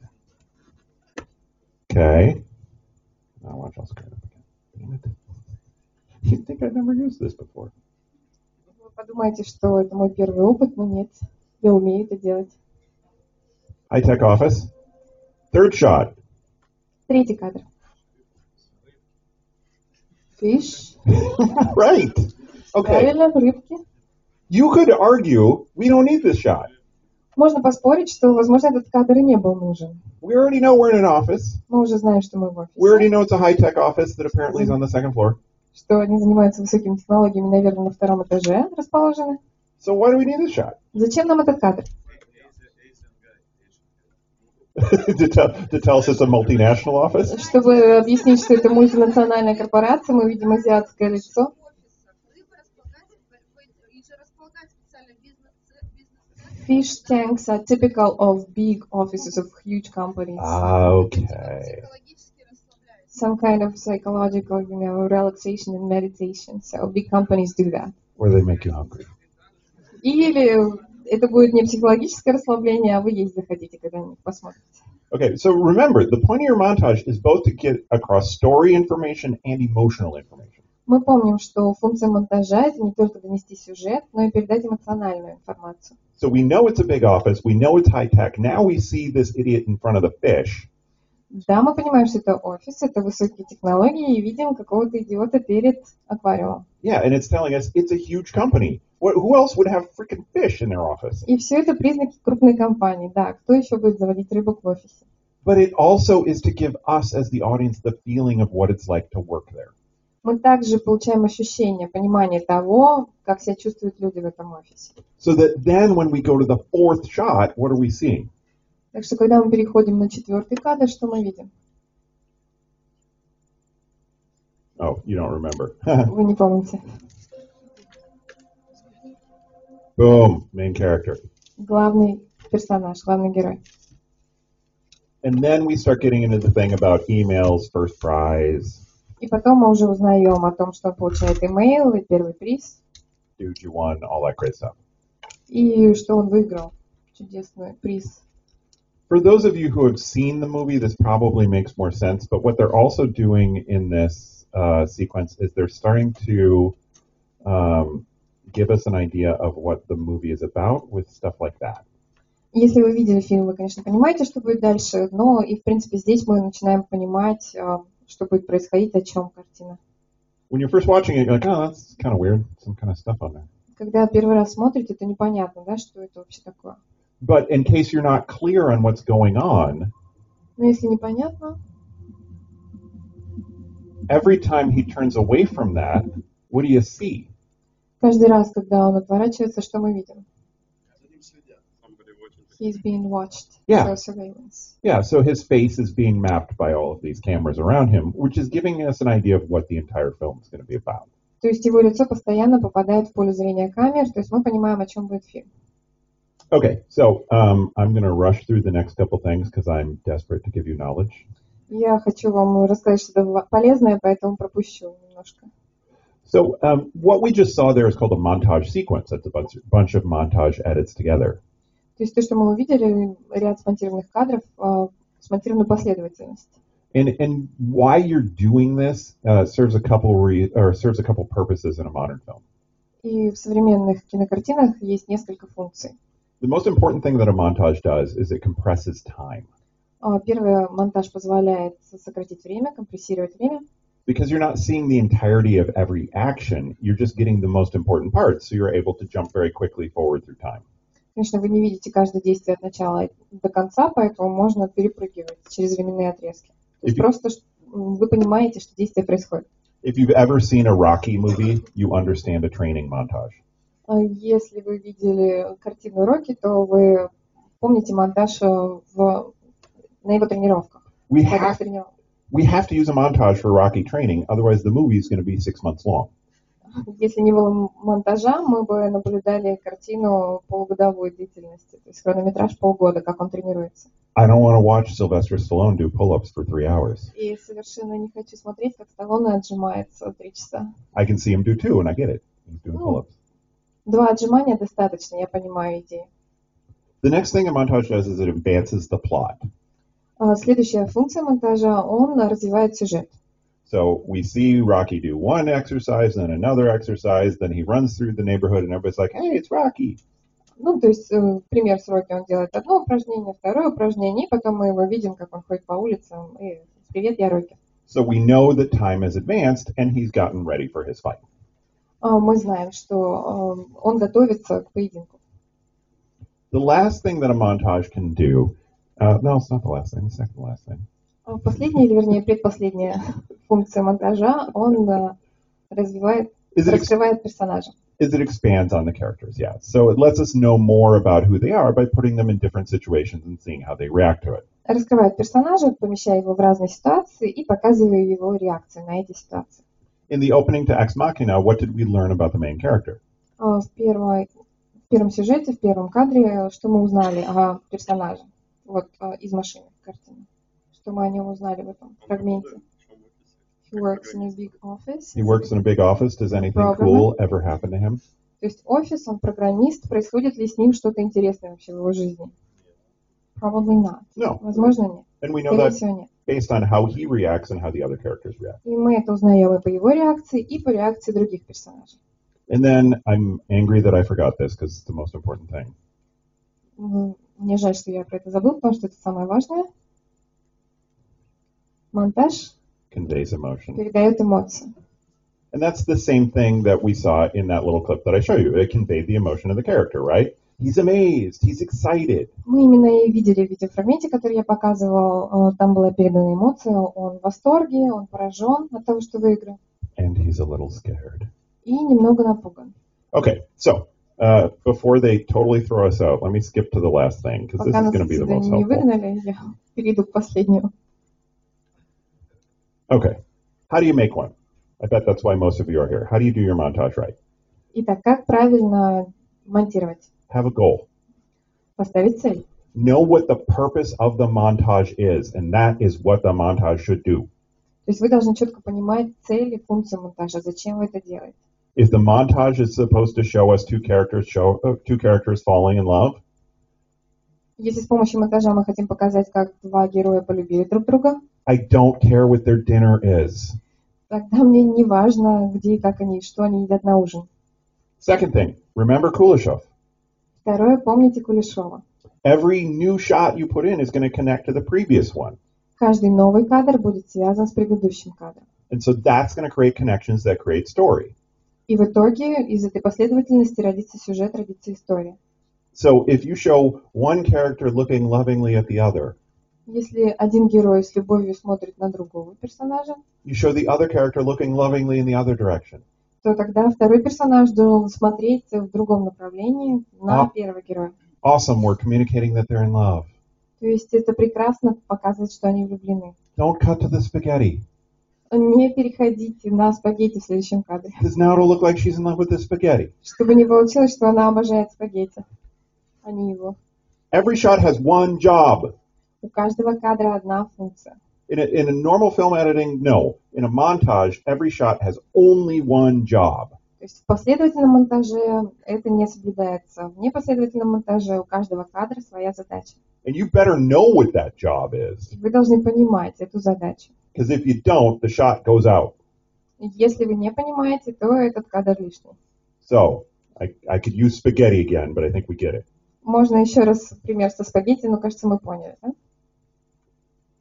Okay. Now watch, I'll screw it up again. Damn it. You'd think I'd never used this before. Вы подумаете, что это мой первый опыт, но нет, я умею это делать. High-tech office. Third shot. Третий кадр. Fish. Right. Okay. Правильно, рыбки. You could argue we don't need this shot. Можно поспорить, что, возможно, этот кадр и не был нужен. We already know we're in an office. Мы уже знаем, что мы в офисе. We already know it's a high-tech office that apparently is on the second floor. Что они занимаются высокими технологиями, наверное, на втором этаже расположены. So why do we need this shot? Зачем нам этот кадр? to tell us it's a multinational office? Чтобы объяснить, что это мультинациональная корпорация, мы видим азиатское лицо. Fish tanks are typical of big offices of huge companies. Okay. Some kind of psychological, relaxation and meditation. So big companies do that. Or they make you hungry. Или это будет не психологическое расслабление, а вы есть захотите, когда-нибудь посмотрите. Okay, so remember, the point of your montage is both to get across story information and emotional information. Мы помним, что функция монтажа — это не только донести сюжет, но и передать эмоциональную информацию. So we know it's a big office, we know it's high tech. Now we see this idiot in front of the fish. Да, мы понимаем, что это офис, это высокие технологии, и видим какого-то идиота перед аквариумом. Yeah, and it's telling us it's a huge company. Who else would have freaking fish in their office? И все это признаки крупной компании. Да, кто еще будет заводить рыбок в офисе? But it also is to give us as the audience the feeling of what it's like to work there. Мы также получаем ощущение, понимание того, как себя чувствуют люди в этом офисе. So that then when we go to the fourth shot, what are we seeing? Так что, когда мы переходим на четвертый кадр, что мы видим? Oh, you don't remember. Вы не помните. Boom, main character. Главный персонаж, главный герой. And then we start getting into the thing about emails, first prize. И потом мы уже узнаем о том, что он получает имейл и первый приз, Dude, you won, all that great stuff. и что он выиграл чудесный приз. For those of you who have seen the movie, this probably makes more sense, but what they're also doing in this sequence is they're starting to give us an idea of what the movie is about with stuff like that. Если вы видели фильм, вы, конечно, понимаете, что будет дальше, но и, в принципе, здесь мы начинаем понимать, что будет происходить, о чем картина. When you're first watching it, you're like, oh, that's kind of weird, some kind of stuff on there. Когда первый раз смотрите, это непонятно, да, что это вообще такое. But in case you're not clear on what's going on, Но если непонятно, every time he turns away from that, what do you see? каждый раз, когда он отворачивается, что мы видим? He's being watched. Yeah. For surveillance. Yeah, so his face is being mapped by all of these cameras around him, which is giving us an idea of what the entire film is going to be about. То есть его лицо постоянно попадает в поле зрения камер, то есть мы понимаем, о чем будет фильм. Okay, so I'm going to rush through the next couple things because I'm desperate to give you knowledge. Я хочу вам рассказать что-то полезное, поэтому пропущу немножко. So what we just saw there is called a montage sequence. That's a bunch of montage edits together. То есть то, что мы увидели, ряд смонтированных кадров, смонтированную последовательность. And why you're doing this serves a couple purposes in a modern film. И в современных кинокартинах есть несколько функций. The most important thing that a montage does is it compresses time. Первый, монтаж позволяет сократить время, компрессировать время. Because you're not seeing the entirety of every action, you're just getting the most important parts, so you're able to jump very quickly forward through time. Конечно, вы не видите каждое действие от начала до конца, поэтому можно перепрыгивать через временные отрезки. То есть просто вы понимаете, что действие происходит. If you've ever seen a Rocky movie, you understand a training montage. Если вы видели картину Рокки, то вы помните монтаж на его тренировках. We have to use a montage for Rocky training, otherwise the movie is going to be 6 months long. Если не было монтажа, мы бы наблюдали картину полугодовой длительности, то есть хронометраж полгода, как он тренируется. I don't want to watch Sylvester Stallone do pull-ups for 3 hours. И совершенно не хочу смотреть, как Сталлоне отжимается 3 часа. I can see him do 2, and I get it. He's doing pull-ups. 2 отжимания достаточно, я понимаю идею. The next thing a montage does is it advances the plot. Следующая функция монтажа, он развивает сюжет. So we see Rocky do one exercise, then another exercise, then he runs through the neighborhood, and everybody's like, hey, it's Rocky. Ну, то есть, пример с Рокки, он делает одно упражнение, второе упражнение, и потом мы его видим, как он ходит по улицам, и «Привет, я Рокки». So we know that time has advanced, and he's gotten ready for his fight. Мы знаем, что он готовится к поединку. The last thing that a montage can do, no, it's not the last thing, the second to last thing. Последняя, или вернее предпоследняя функция монтажа, он раскрывает персонажа. Is it expands on the characters, yeah. So it lets us know more about who they are by putting them in different situations and seeing how they react to it. Раскрывает персонажа, помещая его в разные ситуации и показывая его реакцию на эти ситуации. In the opening to Ex Machina, what did we learn about the main character? В первом сюжете, в первом кадре, что мы узнали о персонаже, вот из машины картины. Что мы о нем узнали в этом фрагменте. He works in a big office. He works in a big office. Does anything cool ever happen to him? То есть офис, он программист. Происходит ли с ним что-то интересное вообще в его жизни? Probably not. No. Возможно, нет. And we know that based on how he reacts and how the other characters react. И мы это узнаем и по его реакции, и по реакции других персонажей. And then I'm angry that I forgot this because it's the most important thing. Мне жаль, что я про это забыл, потому что это самое важное. Монтаж conveys emotion. Передает эмоции. And that's the same thing that we saw in that little clip that I showed you. It conveyed the emotion of the character, right? He's amazed, he's excited. Мы именно и видели в видеофрагменте, который я показывал, там была передана эмоция, он в восторге, он поражен от того, что выиграл. And he's a little scared. И немного напуган. Okay, so before they totally throw us out, let me skip to the last thing because this is going to be the most helpful. Пока нас не выгнали, я перейду к последнему. Okay, how do you make one? I bet that's why most of you are here. How do you do your montage right? Итак, как правильно монтировать? Have a goal. Поставить цель. Know what the purpose of the montage is, and that is what the montage should do. То есть вы должны четко понимать цель и функцию монтажа, зачем вы это делаете. If the montage is supposed to show us two characters falling in love, если с помощью монтажа мы хотим показать, как два героя полюбили друг друга, I don't care what their dinner is. Тогда мне не важно, где и как они, что они едят на ужин. Second thing, remember Kuleshov. Второе, помните Кулешова. Every new shot you put in is going to connect to the previous one. Каждый новый кадр будет связан с предыдущим кадром. And so that's going to create connections that create story. И в итоге из этой последовательности родится сюжет, родится история. So if you show one character looking lovingly at the other, если один герой с любовью смотрит на другого персонажа, you show the other character looking lovingly in the other direction. То тогда второй персонаж должен смотреть в другом направлении на первого героя. Awesome, we're communicating that they're in love. То есть это прекрасно показывает, что они влюблены. Don't cut to the spaghetti. Не переходите на спагетти в следующем кадре. Because now it'll look like she's in love with the spaghetti. Чтобы не получилось, что она обожает спагетти, а не его. Every shot has one job. У каждого кадра одна функция. In a normal film editing, no. In a montage, every shot has only one job. То есть в последовательном монтаже это не соблюдается. В непоследовательном монтаже у каждого кадра своя задача. And you better know what that job is. И вы должны понимать эту задачу. Because if you don't, the shot goes out. Если вы не понимаете, то этот кадр лишний. So, I could use spaghetti again, but I think we get it. Можно еще раз пример со спагетти, но кажется, мы поняли, да?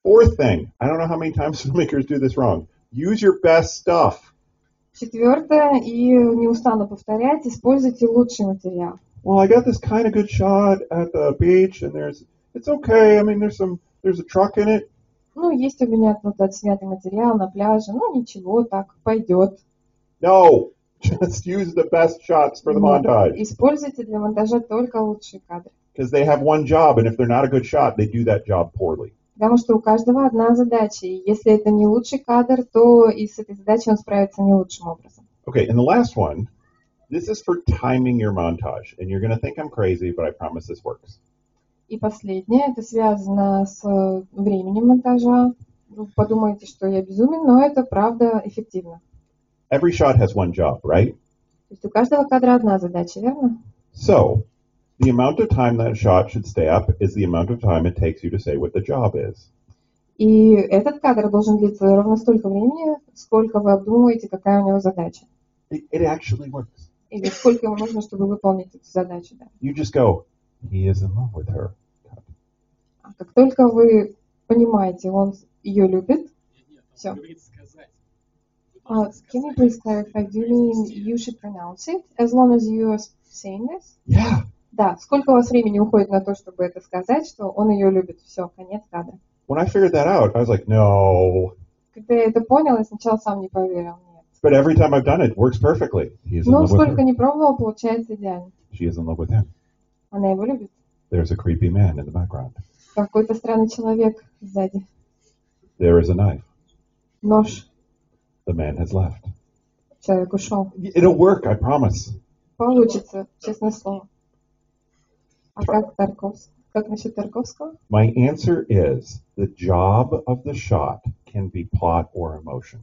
Fourth thing, I don't know how many times filmmakers do this wrong. Use your best stuff. Четвертое, и не устану повторять, используйте лучший материал. Well, I got this kind of good shot at the beach, and it's okay. I mean, there's a truck in it. Ну, есть у меня тут отснятый материал на пляже, ну, ничего, так, пойдет. No, just use the best shots for the montage. Используйте для монтажа только лучшие кадры. Because they have one job, and if they're not a good shot, they do that job poorly. Потому что у каждого одна задача, и если это не лучший кадр, то и с этой задачей он справится не лучшим образом. Okay, and the last one, this is for timing your montage, and you're going to think I'm crazy, but I promise this works. И последнее, это связано с временем монтажа. Вы подумаете, что я безумен, но это правда эффективно. Every shot has one job, right? То есть у каждого кадра одна задача, верно? So, the amount of time that shot should stay up is the amount of time it takes you to say what the job is. И этот кадр должен длиться ровно столько времени, сколько вы обдумываете, какая у него задача. It actually works. Или сколько ему нужно, чтобы выполнить эту задачу. Да. You just go, he is in love with her. А как только вы понимаете, он ее любит, все. Can you please clarify? Do you mean you should pronounce it as long as you are saying this? Yeah. Да. Сколько у вас времени уходит на то, чтобы это сказать, что он ее любит? Все, конец кадра. When I figured that out, I was like, no. Когда я это понял, я сначала сам не поверил. Нет. But every time I've done it, it works perfectly. He is in Но love with сколько her. не пробовал, получается идеально. She is in love with him. Она его любит. There's a creepy man in the background. Какой-то странный человек сзади. There is a knife. Нож. The man has left. Человек ушел. It'll work, I promise. Получится, честное слово. А как Тарковский? Как насчет Тарковского? My answer is the job of the shot can be plot or emotion.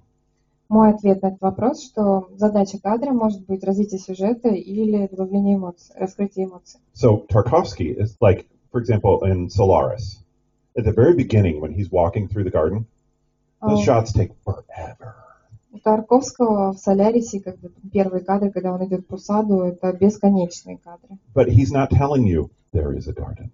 Мой ответ на этот вопрос, что задача кадра может быть развитие сюжета или добавление эмоций, раскрытие эмоций. So Tarkovsky is like, for example, in Solaris, at the very beginning when he's walking through the garden, those shots take forever. У Тарковского в Солярисе, когда первые кадры, когда он идет по саду, это бесконечные кадры. But he's not telling you there is a garden.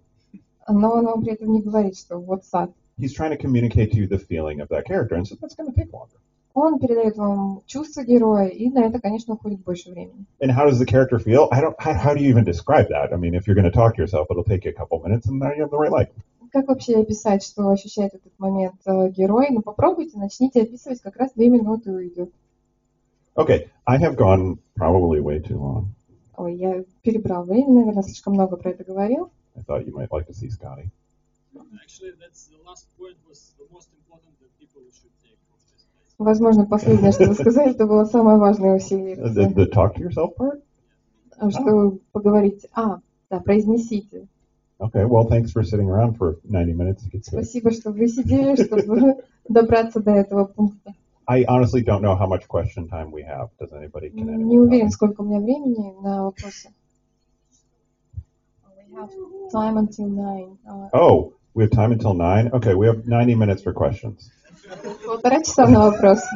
Но он вам при этом не говорит, что вот сад. He's trying to communicate to you the feeling of that character, and so that's going to take longer. Он передает вам чувство героя, и на это, конечно, уходит больше времени. And how does the character feel? How do you even describe that? I mean, if you're going to talk to yourself, it'll take you a couple minutes, and now you have the right light. Как вообще описать, что ощущает этот момент герой? Ну, попробуйте, начните описывать, как раз 2 минуты уйдет. Okay, I have gone probably way too long. Ой, я перебрал время, наверное, слишком много про это говорил. I thought you might like to see Scotty. Actually, that's the last point was the most important that people should take from this place. Возможно, последнее, что вы сказали, это было самое важное усилие. The talk to yourself part? Что поговорить. Да, произнесите. Okay, well, thanks for sitting around for 90 minutes to get to it. Спасибо, что вы сидели, чтобы добраться до этого пункта. I honestly don't know how much question time we have. Does anybody? Can anyone Не уверен, tell me? сколько у меня времени на вопросы. We have time until 9. Oh, we have time until 9? Okay, we have 90 minutes for questions. 1,5 часа на вопросы.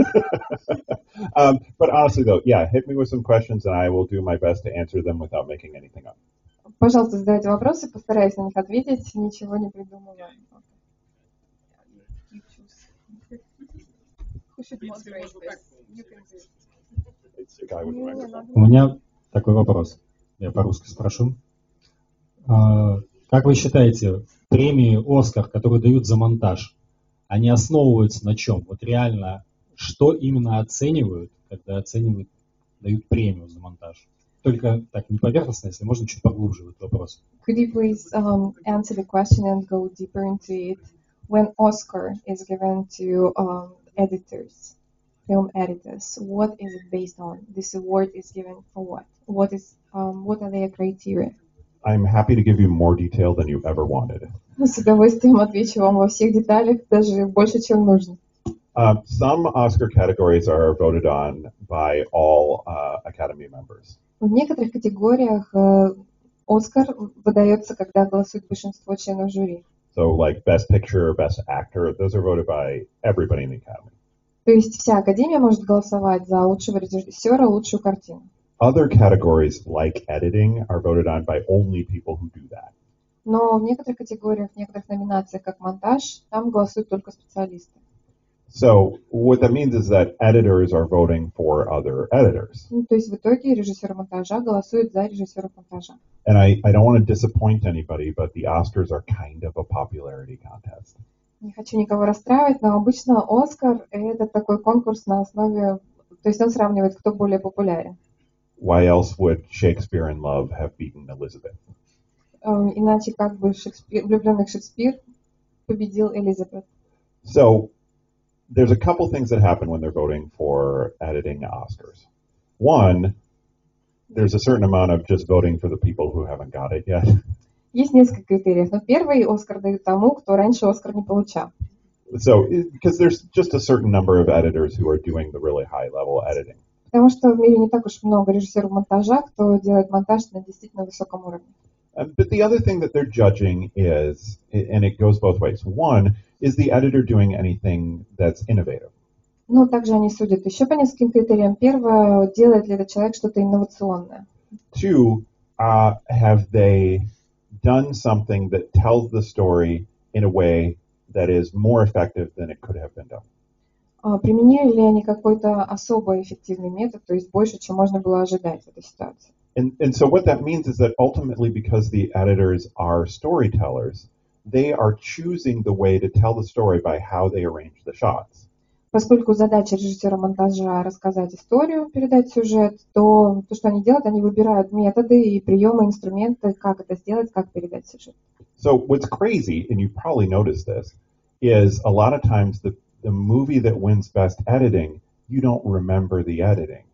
But honestly, though, yeah, hit me with some questions and I will do my best to answer them without making anything up. Пожалуйста, задавайте вопросы, постараюсь на них ответить, ничего не придумывая. У меня такой вопрос. Я по-русски спрошу. Как вы считаете, премии «Оскар», которые дают за монтаж, они основываются на чем? Вот реально, что именно оценивают, когда оценивают, дают премию за монтаж? Только так не поверхностно, если можно, чуть поглубже в этот вопрос. Could you please answer the question and go deeper into it? When Oscar is given to editors, film editors, what is it based on? This award is given for what? What are their criteria? I'm happy to give you more detail than you ever wanted. С удовольствием отвечу вам во всех деталях, даже больше, чем нужно. Some Oscar categories are voted on by all Academy members. В некоторых категориях Оскар выдается, когда голосует большинство членов жюри. So like Best Picture, Best Actor, those are voted by everybody in the Academy. То есть вся Академия может голосовать за лучшего режиссера, лучшую картину. Other categories like editing are voted on by only people who do that. Но в некоторых категориях, в некоторых номинациях, как монтаж, там голосуют только специалисты. So what that means is that editors are voting for other editors. Ну, то есть в итоге режиссер монтажа голосует за режиссера монтажа. And I don't want to disappoint anybody, but the Oscars are kind of a popularity contest. Не хочу никого расстраивать, но обычно Оскар — это такой конкурс на основе... То есть он сравнивает, кто более популярен. Why else would Shakespeare in Love have beaten Elizabeth? Иначе как бы влюбленный Шекспир победил Элизабет. So there's a couple things that happen when they're voting for editing Oscars. One, there's a certain amount of just voting for the people who haven't got it yet. Есть несколько критериев, но первый Оскар дают тому, кто раньше Оскар не получал. So, because there's just a certain number of editors who are doing the really high-level editing. Потому что в мире не так уж много режиссеров монтажа, кто делает монтаж на действительно высоком уровне. But the other thing that they're judging is, and it goes both ways. One, is the editor doing anything that's innovative? Но также они судят еще по нескольким критериям. Первое, делает ли этот человек что-то инновационное. Two, have they done something that tells the story in a way that is more effective than it could have been done? Применили ли они какой-то особо эффективный метод, то есть больше, чем можно было ожидать в этой ситуации. And so what that means is that ultimately, because the editors are storytellers, they are choosing the way to tell the story by how they arrange the shots. Поскольку задача режиссера монтажа рассказать историю, передать сюжет, то что они делают, они выбирают методы и приемы, инструменты, как это сделать, как передать сюжет. So what's crazy, and you probably noticed this, is a lot of times the movie that wins best editing, you don't remember the editing.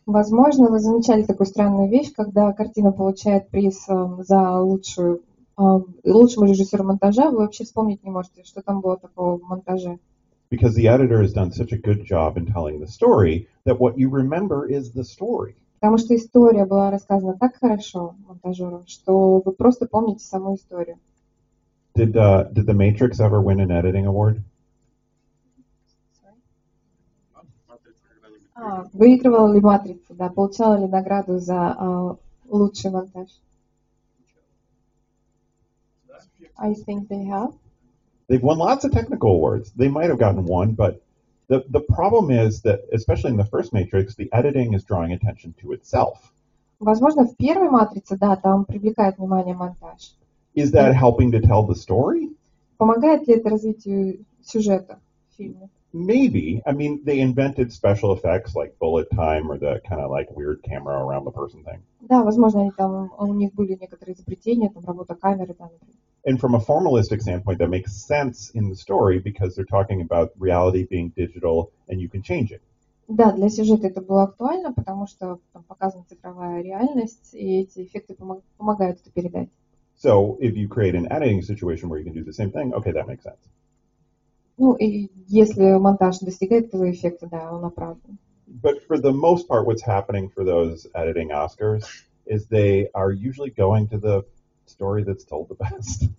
Возможно, вы замечали такую странную вещь, когда картина получает приз за лучшему режиссеру монтажа, вы вообще вспомнить не можете, что там было такого в монтаже. Because the editor has done such a good job in telling the story that what you remember is the story. Потому что история была рассказана так хорошо монтажером, что вы просто помните саму историю. Did The Matrix ever win an editing award? Выигрывала ли «Матрица», да, получала ли награду за лучший монтаж? I think they have. They've won lots of technical awards. They might have gotten one, but the problem is that, especially in the first Matrix, the editing is drawing attention to itself. Возможно, в первой «Матрице», да, там привлекает внимание монтаж. Is that helping to tell the story? Помогает ли это развитию сюжета в фильме? Maybe. I mean, they invented special effects like bullet time or the kind of like weird camera around the person thing. Да, возможно, у них были некоторые изобретения, там работа камеры, да, например. And from a formalistic standpoint, that makes sense in the story because they're talking about reality being digital and you can change it. Да, для сюжета это было актуально, потому что там показана цифровая реальность, и эти эффекты помогают это передать. So if you create an editing situation where you can do the same thing, okay, that makes sense. Ну, и если монтаж достигает этого эффекта, да, он оправдан. But for the most part, what's happening for those editing Oscars is they are usually going to the story that's told the best.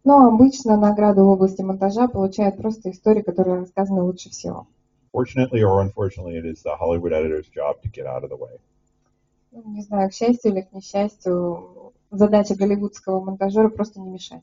Но обычно награду в области монтажа получает просто история, которая рассказана лучше всего. Fortunately or unfortunately, it is the Hollywood editor's job to get out of the way. Ну, не знаю, к счастью или к несчастью, задача голливудского монтажера просто не мешать.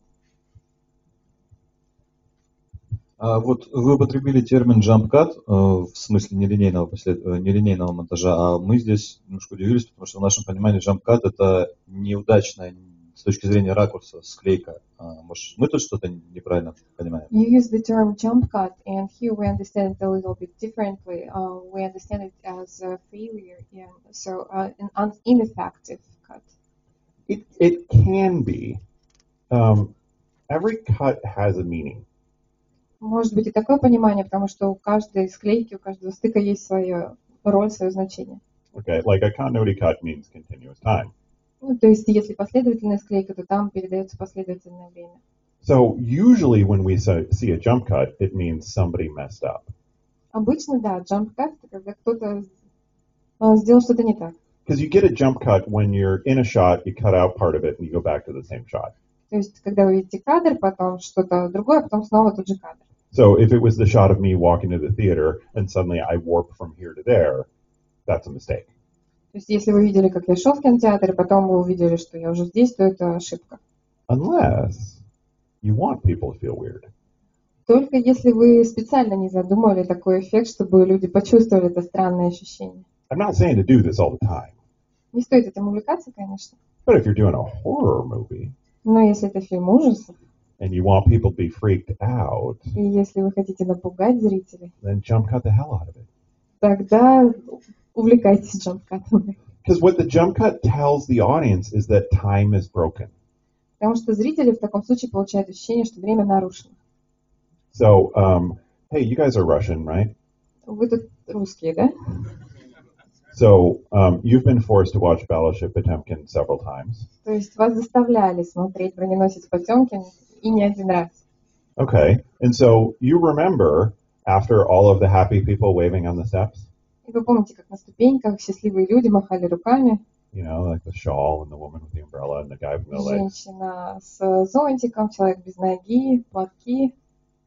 Вот вы употребили термин jump cut в смысле нелинейного монтажа, а мы здесь немножко удивились, потому что в нашем понимании jump cut это неудачная с точки зрения ракурса склейка. Может, мы тут что-то неправильно понимаем? You use the term jump cut, and here we understand it a little bit differently. We understand it as a failure, and so an ineffective cut. It can be. Every cut has a meaning. Может быть и такое понимание, потому что у каждой склейки, у каждого стыка есть своя роль, свое значение. Okay, like a continuity cut means continuous time. Ну, то есть, если последовательная склейка, то там передается последовательное время. So usually when we see a jump cut, it means somebody messed up. Обычно, да, jump cut — это когда кто-то сделал что-то не так. Because you get a jump cut when you're in a shot, you cut out part of it, and you go back to the same shot. То есть, когда вы видите кадр, потом что-то другое, а потом снова тот же кадр. So if it was the shot of me walking to the theater and suddenly I warp from here to there, that's a mistake. То есть, если вы видели, как я шел в кинотеатр, и потом вы увидели, что я уже здесь, то это ошибка. Unless you want people to feel weird. Только если вы специально не задумывали такой эффект, чтобы люди почувствовали это странное ощущение. I'm not saying to do this all the time. Не стоит этим увлекаться, конечно. But if you're doing a horror movie Но если это фильм ужасов, and you want people to be freaked out, и если вы хотите напугать зрителей, then jump cut the hell out of it. тогда увлекайтесь джамп-катами. Because what the jump cut tells the audience is that time is broken. Потому что зрители в таком случае получают ощущение, что время нарушено. So, hey, you guys are Russian, right? Вы тут русские, да? So, you've been forced to watch Battleship Potemkin several times. То есть вас заставляли смотреть «Броненосец Потемкин» и не один раз. Okay. And so you remember after all of the happy people waving on the steps? И вы помните, как на ступеньках счастливые люди махали руками, You know, like the shawl and the woman with the umbrella and the guy with no legs. женщина с зонтиком, человек без ноги, платки,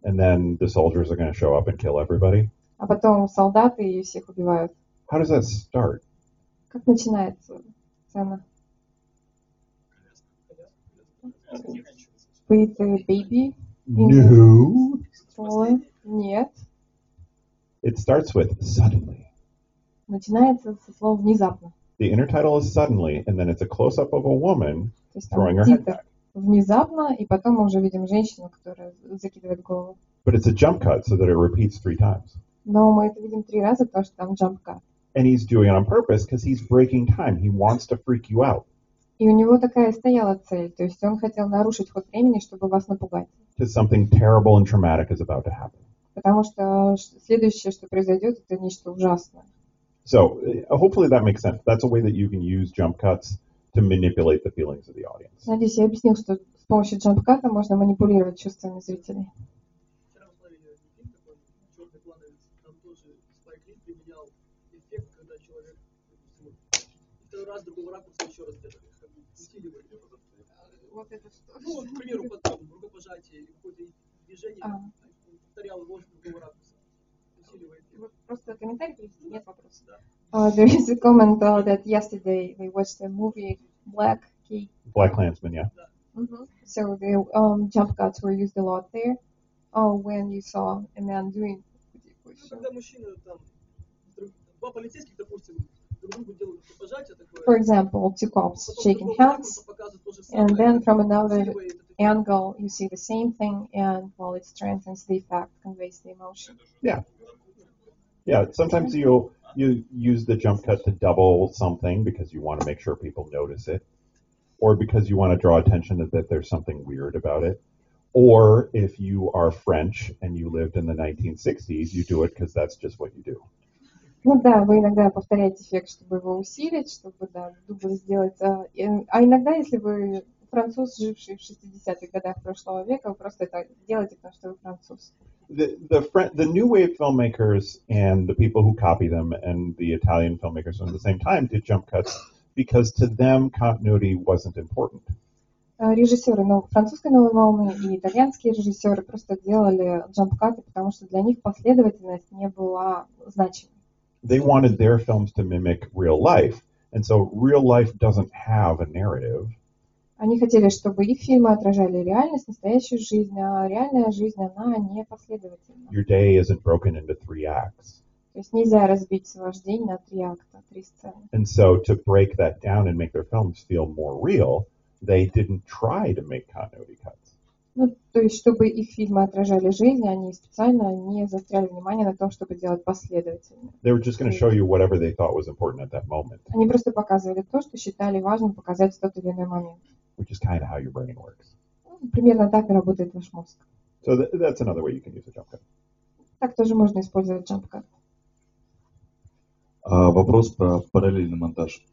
And then the soldiers are going to show up and kill everybody. а потом солдаты и всех убивают. How does that start? Как начинается сцена? With a baby? No. Stroller? Нет. It starts with suddenly. Начинается со слова «внезапно». The intertitle is suddenly, and then it's a close-up of a woman То есть там throwing her head титр back. «внезапно», и потом мы уже видим женщину, которая закидывает голову. But it's a jump cut so that it repeats 3 times. Но мы это видим 3 раза, потому что там джамп-кат. And he's doing it on purpose because he's breaking time. He wants to freak you out. И у него такая стояла цель, то есть он хотел нарушить ход времени, чтобы вас напугать. Because something terrible and traumatic is about to happen. Потому что следующее, что произойдет, это нечто ужасное. So hopefully that makes sense. That's a way that you can use jump cuts to manipulate the feelings of the audience. Надеюсь, я объяснил, что с помощью джамп-ката можно манипулировать чувствами зрителей. Вчера мы смотрели фильм такой, «Черный плановец», там тоже Спайк Ли применял эффект, когда человек, допустим, второй раз другого ракурса еще раз где-то усиливает. Вот это что? Ну, вот, к примеру, потом рукопожатие или какое-то движение, повторял его с другого ракурса. Усиливает. Просто комментарий привести, нет вопросов. There is a comment that yesterday they watched a movie Black Key. Black Klansman, yeah. So the jump cuts were used a lot there. When you saw a man doing. Ну, когда мужчина там, два полицейских, допустим, друг другу делают рукопожатие такое. For example, 2 cops shaking hands, and then from another angle you see the same thing, and while it strengthens the effect, conveys the emotion. Yeah. Yeah, sometimes you use the jump cut to double something because you want to make sure people notice it, or because you want to draw attention that there's something weird about it. Or if you are French and you lived in the 1960s, you do it because that's just what you do. Ну да, вы иногда повторяете эффект, чтобы его усилить, чтобы дубль сделать. А иногда, если вы француз, живший в 60-х годах прошлого века, вы просто это делаете, потому что вы француз. The new wave filmmakers and the people who copy them and the Italian filmmakers at the same time did jump cuts because to them continuity wasn't important. Режиссеры французской новой волны и итальянские режиссеры просто делали джамп-каты, потому что для них последовательность не была значимой. They wanted their films to mimic real life, and so real life doesn't have a narrative. Они хотели, чтобы их фильмы отражали реальность, настоящую жизнь, а реальная жизнь, она не последовательна. Your day isn't broken into 3 acts. То есть нельзя разбить ваш день на 3 акта, 3 сцены. And so to break that down and make their films feel more real, they didn't try to make continuity cuts. Ну, то есть, чтобы их фильмы отражали жизнь, они специально не заостряли внимание на том, чтобы делать последовательно. They were just going to show you whatever they thought was important at that moment. Они просто показывали то, что считали важным показать в тот или иной момент. Which is kind of how your brain works. Примерно так и работает ваш мозг. So that's another way you can use a jump cut. Так тоже можно использовать джамп-кат. Вопрос про параллельный монтаж.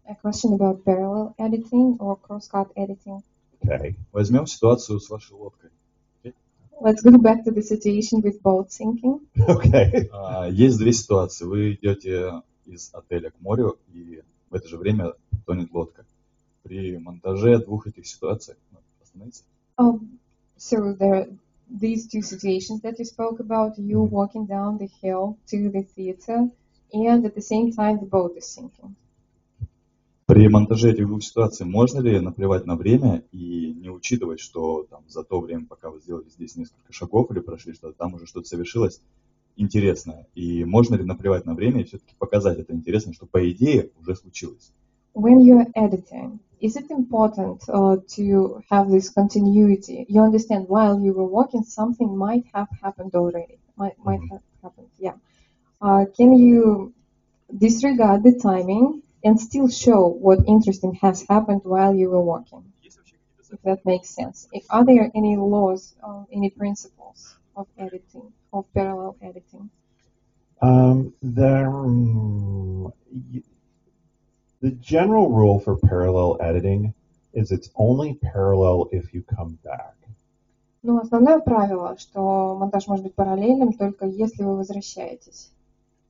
A question about parallel editing or cross-cut editing. Okay. Возьмем ситуацию с вашей лодкой. Let's go back to the situation with boat sinking. Okay. Есть 2 ситуации. Вы идете из отеля к морю, и в это же время тонет лодка. При монтаже 2 этих ситуаций остановиться. So these 2 situations that you spoke about, you walking down the hill to the theater, and at the same time the boat is sinking. При монтаже этих двух ситуаций можно ли наплевать на время и не учитывать, что там, за то время, пока вы сделали здесь несколько шагов или прошли что-то, там уже что-то совершилось интересное? И можно ли наплевать на время и все-таки показать это интересно, что по идее уже случилось? When you're editing, is it important to have this continuity? You understand while you were walking, something might have happened already. Might have happened, yeah. Can you disregard the timing and still show what interesting has happened while you were walking? If that makes sense. Are there any laws, any principles of editing, of parallel editing? The general rule for parallel editing is it's only parallel if you come back. Ну, основное правило, что монтаж может быть параллельным только если вы возвращаетесь.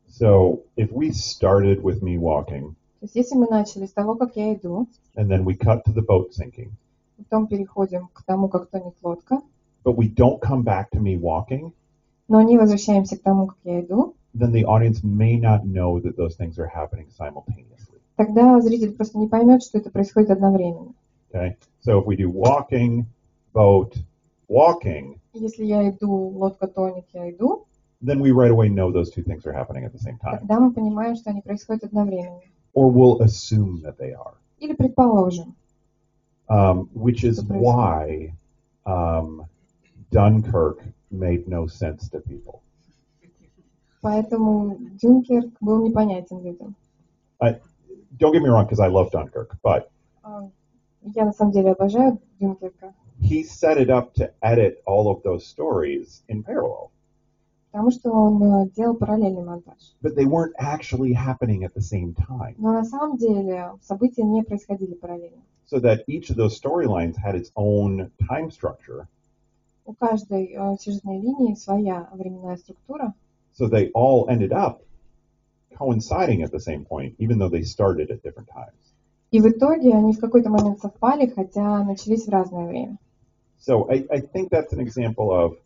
So if we started with me walking, То есть если мы начали с того, как я иду, and then we cut to the boat sinking, потом переходим к тому, как тонет лодка, but we don't come back to me walking, но не возвращаемся к тому, как я иду, then the audience may not know that those things are happening simultaneously. тогда зритель просто не поймет, что это происходит одновременно. Okay? So if we do walking, boat, walking, Если я иду, лодка тонет, я иду, then we right away know those two things are happening at the same time. тогда мы понимаем, что они происходят одновременно. Or we'll assume that they are. Или предположим. Which is why Dunkirk made no sense to people. Поэтому Дюнкерк был непонятен людям. Don't get me wrong, because I love Dunkirk, but Я на самом деле обожаю Дюнкерка, he set it up to edit all of those stories in parallel. потому что он делал параллельный монтаж. But they weren't actually happening at the same time. Но на самом деле события не происходили параллельно. So that each of those storylines had its own time structure. У каждой сюжетной линии своя временная структура. So they all ended up coinciding at the same point, even though they started at different times. И в итоге они в какой-то момент совпали, хотя начались в разное время. So I think that's an example of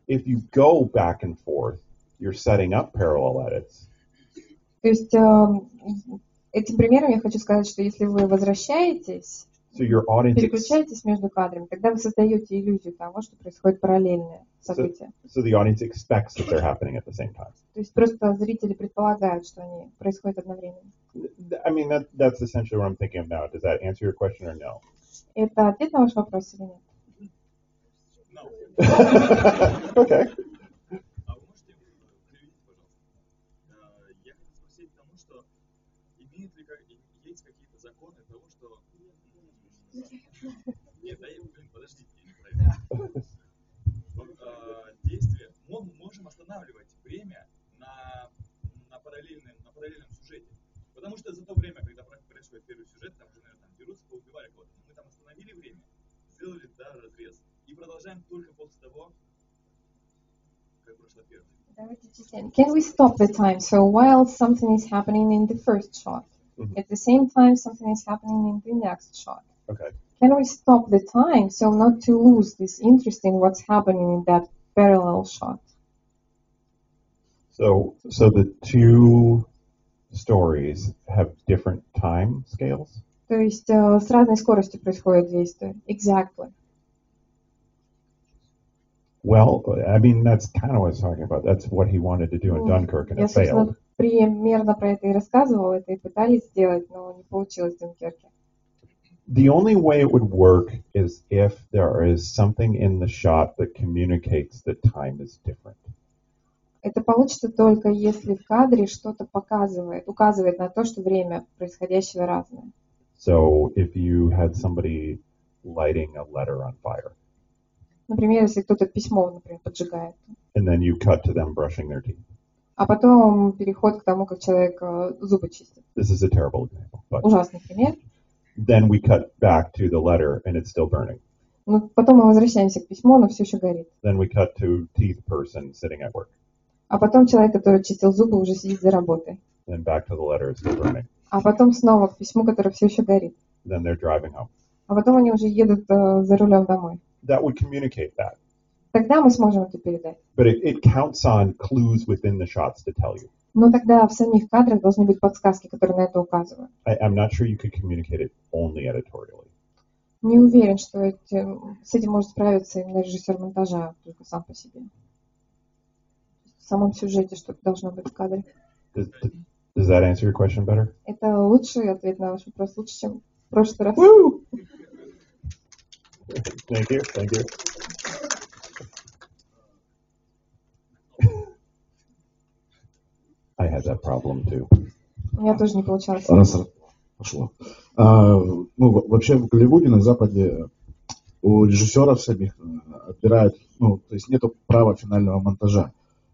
if you go back and forth, you're setting up parallel edits. То есть этим примером я хочу сказать, что если вы возвращаетесь, So your audience переключаетесь между кадрами, тогда вы создаете иллюзию того, что происходит параллельное событие. so the audience expects that they're happening at the same time. То есть просто зрители предполагают, что они происходят одновременно. I mean, that's essentially what I'm thinking of now. Does that answer your question or no? Это ответ на ваш вопрос или нет? Okay. А вы можете приведите, пожалуйста? Я хотел спросить тому, что есть какие-то законы того, что... Нет, подождите, неправильно. Действие, мы можем останавливать время на параллельном сюжете. Потому что за то время, когда происходит первый сюжет, там же, наверное, дерутся, поубивали кого-то. Мы там остановили время, сделали, разрез. И продолжаем только после того, как прошла первая. Can we stop the time? So while something is happening in the first shot, at the same time something is happening in the next shot. Okay. Can we stop the time so not to lose this interest in what's happening in that parallel shot? So the two stories have different time scales? То есть с разной скоростью происходит действие. Exactly. Well, I mean, that's kind of what I was talking about. That's what he wanted to do in Dunkirk, and Я, it failed. собственно, примерно про это и рассказывала, это и пытались сделать, но не получилось в Дюнкерке. The only way it would work is if there is something in the shot that communicates that time is different. Это получится только если в кадре что-то указывает на то, что время происходящего разное. So if you had somebody lighting a letter on fire, Например, если кто-то письмо, например, поджигает, and then you cut to them brushing their teeth. а потом переход к тому, как человек зубы чистит. This is a terrible example, but Ужасный пример. then we cut back to the letter and it's still burning. Но потом мы возвращаемся к письму, но все еще горит. Then we cut to teeth person sitting at work. А потом человек, который чистил зубы, уже сидит за работой. Then back to the letter, it's still burning. А потом снова к письму, которое все еще горит. Then they're driving home. А потом они уже едут за рулем домой. That would communicate that. Тогда мы сможем это передать. But it counts on clues within the shots to tell you. Но тогда в самих кадрах должны быть подсказки, которые на это указывают. I'm not sure you could communicate it only editorially. Не уверен, что с этим может справиться именно режиссер монтажа только сам по себе. В самом сюжете что-то должно быть в кадре. Does that answer your question better? Это лучший ответ на ваш вопрос, лучше, чем в прошлый раз. Woo! Thank you, thank you. I had that problem too. У меня тоже не получалось. Раз пошло. Вообще в Голливуде, на Западе, у режиссеров самих отбирают, то есть нету права финального монтажа.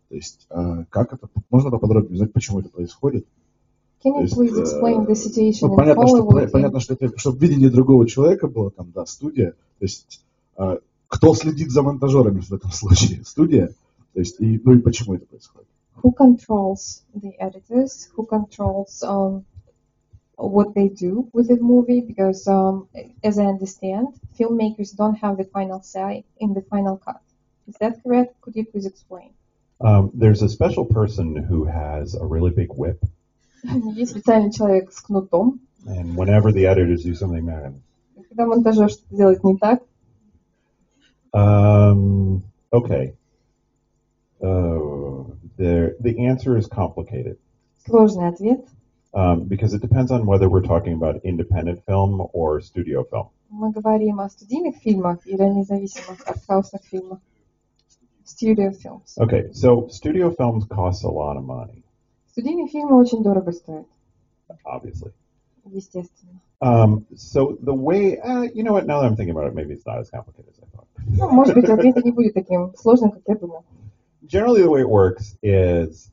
То есть как это, можно поподробнее узнать, почему это происходит? Can you please explain the situation in Понятно, Hollywood? что это, чтобы видение другого человека было, там, да, студия. То есть кто следит за монтажерами в этом случае? Студия. То есть, и почему это происходит? Who controls the editors? Who controls what they do with the movie? Because as I understand, filmmakers don't have the final say in the final cut. Is that correct? Could you please explain? There's a special person who has a really big whip. Есть специальный человек с кнутом. And whenever the editors do something bad. Когда монтажер что-то делает не так. Okay. The answer is complicated. Сложный ответ. Because it depends on whether we're talking about independent film or studio film. Мы говорим о студийных фильмах или о независимых артхаусных фильмах. Studio films. Okay, so studio films cost a lot of money. Студийные фильмы очень дорого стоят. Obviously. Естественно. So the way, you know what, now that I'm thinking about it, maybe it's not as complicated as I thought. Ну, может быть, ответ не будет таким сложным, как я думал. Generally the way it works is